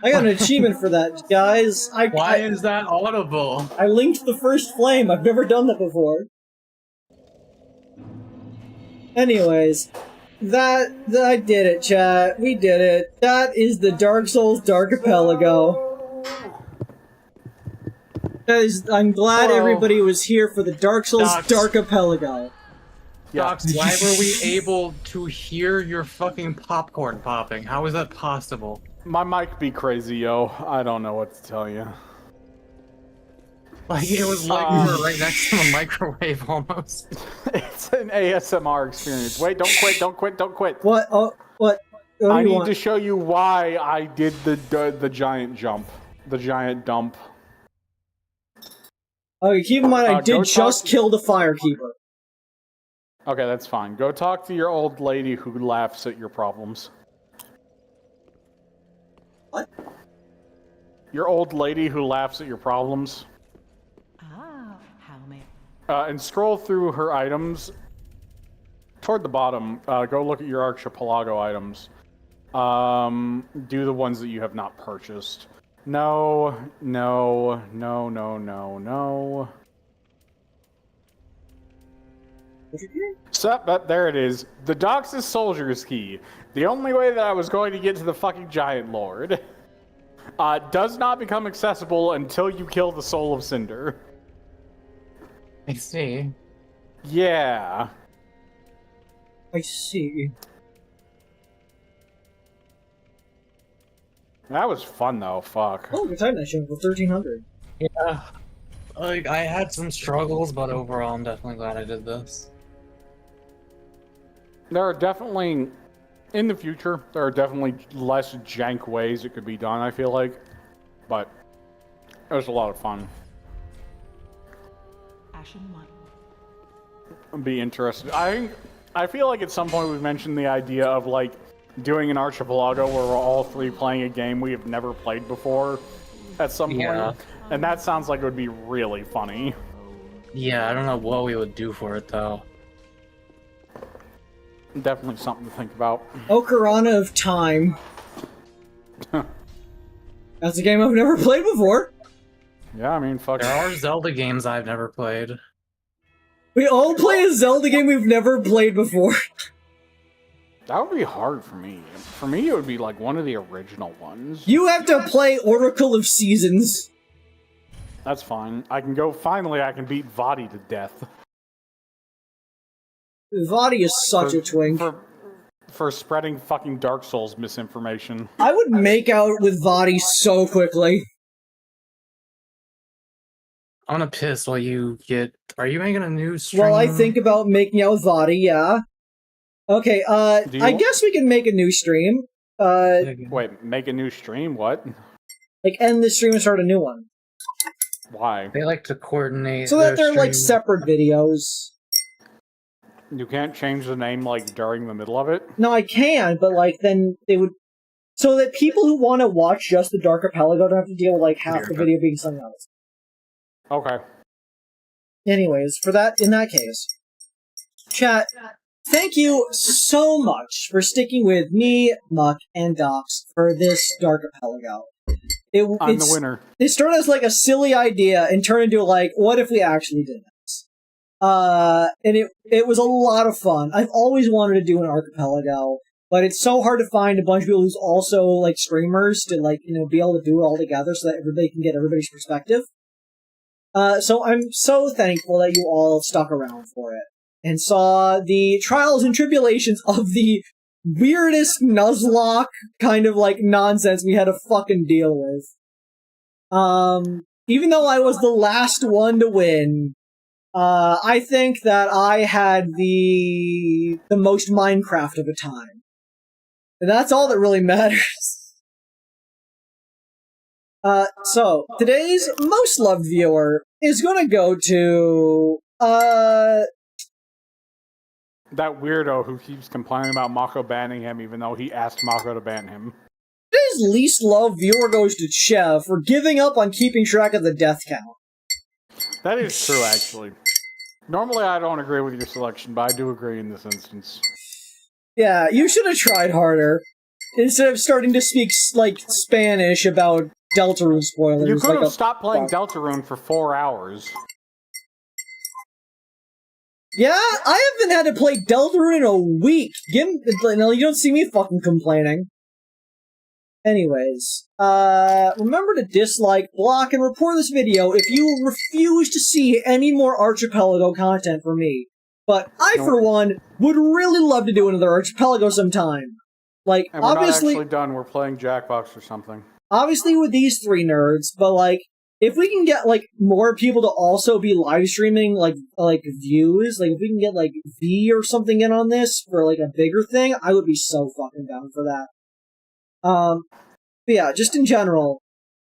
I got an achievement for that, guys. Why is that audible? I linked the first flame. I've never done that before. Anyways, I did it, chat. We did it. That is the Dark Souls Darkipelago. Guys, I'm glad everybody was here for the Dark Souls Darkipelago. Dox, why were we able to hear your fucking popcorn popping? How is that possible? My mic be crazy, yo. I don't know what to tell you. Like, it was like we were right next to a microwave almost. It's an ASMR experience. Wait, don't quit, don't quit, don't quit. What? Oh, what? I need to show you why I did the giant jump. The giant dump. Okay, keep in mind I did just kill the Firekeeper. Okay, that's fine. Go talk to your old lady who laughs at your problems. What? Your old lady who laughs at your problems. Ah, how may... And scroll through her items. Toward the bottom, go look at your Archipelago items. Do the ones that you have not purchased. No. So, but there it is. The Dox's Soldier's Key. The only way that I was going to get to the fucking Giant Lord does not become accessible until you kill the Soul of Cinder. I see. Yeah. I see. That was fun though. Fuck. Oh, the Titan Nation for 1300. Yeah. Like, I had some struggles, but overall, I'm definitely glad I did this. There are definitely, in the future, there are definitely less jank ways it could be done, I feel like. But it was a lot of fun. Ashen one. I'd be interested. I feel like at some point we've mentioned the idea of like doing an archipelago where we're all three playing a game we have never played before at some point. And that sounds like it would be really funny. Yeah, I don't know what we would do for it, though. Definitely something to think about. Ocarina of Time. That's a game I've never played before. Yeah, I mean, fuck. There are Zelda games I've never played. We all play a Zelda game we've never played before. That would be hard for me. For me, it would be like one of the original ones. You have to play Oracle of Seasons. That's fine. I can go, finally I can beat Vadi to death. Vadi is such a twink. For spreading fucking Dark Souls misinformation. I would make out with Vadi so quickly. I'm gonna piss while you get... Are you making a new stream? Well, I think about making out with Vadi, yeah. Okay, I guess we can make a new stream. Wait, make a new stream? What? Like, end the stream and start a new one. Why? They like to coordinate so that they're, like, stream. separate videos. You can't change the name, like, during the middle of it? No, I can, but, like, then they would... So that people who want to watch just the Dark Archipelago don't have to deal with, like, half the video being something else. Okay. Anyways, in that case, chat, thank you so much for sticking with me, Muck, and Docs for this Dark Archipelago. I'm the winner. It started as like a silly idea and turned into like, what if we actually did this? And it was a lot of fun. I've always wanted to do an archipelago, but it's so hard to find a bunch of people who's also like streamers to like, you know, be able to do it all together so that everybody can get everybody's perspective. So I'm so thankful that you all stuck around for it and saw the trials and tribulations of the weirdest Nuzlocke kind of like nonsense we had to fucking deal with. Even though I was the last one to win, I think that I had the most Minecraft of a time. And that's all that really matters. So, today's most loved viewer is gonna go to, that weirdo who keeps complaining about Mako banning him even though he asked Mako to ban him. today's least loved viewer goes to Chev for giving up on keeping track of the death count. That is true, actually. Normally I don't agree with your selection, but I do agree in this instance. Yeah, you should have tried harder. Instead of starting to speak, like, Spanish about Deltarune spoilers. You could like have stopped playing Deltarune for 4 hours. Yeah, I haven't had to play Deltarune in a week. No, you don't see me fucking complaining. Anyways, remember to dislike, block, and report this video if you refuse to see any more Archipelago content from me. But I, for one, would really love to do another Archipelago sometime. Like, And we're obviously, not actually done, we're playing Jackbox or something. obviously with these three nerds, but like, if we can get like more people to also be live streaming like views, like if we can get like V or something in on this for like a bigger thing, I would be so fucking down for that. But yeah, just in general,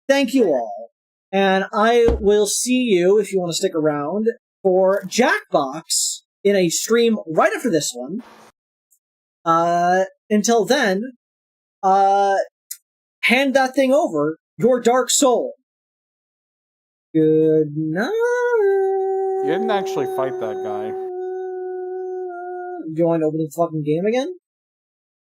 thank you all. And I will see you, if you want to stick around, for Jackbox in a stream right after this one. Until then, hand that thing over, your dark soul. Good night. You didn't actually fight that guy. Do you want to open the fucking game again?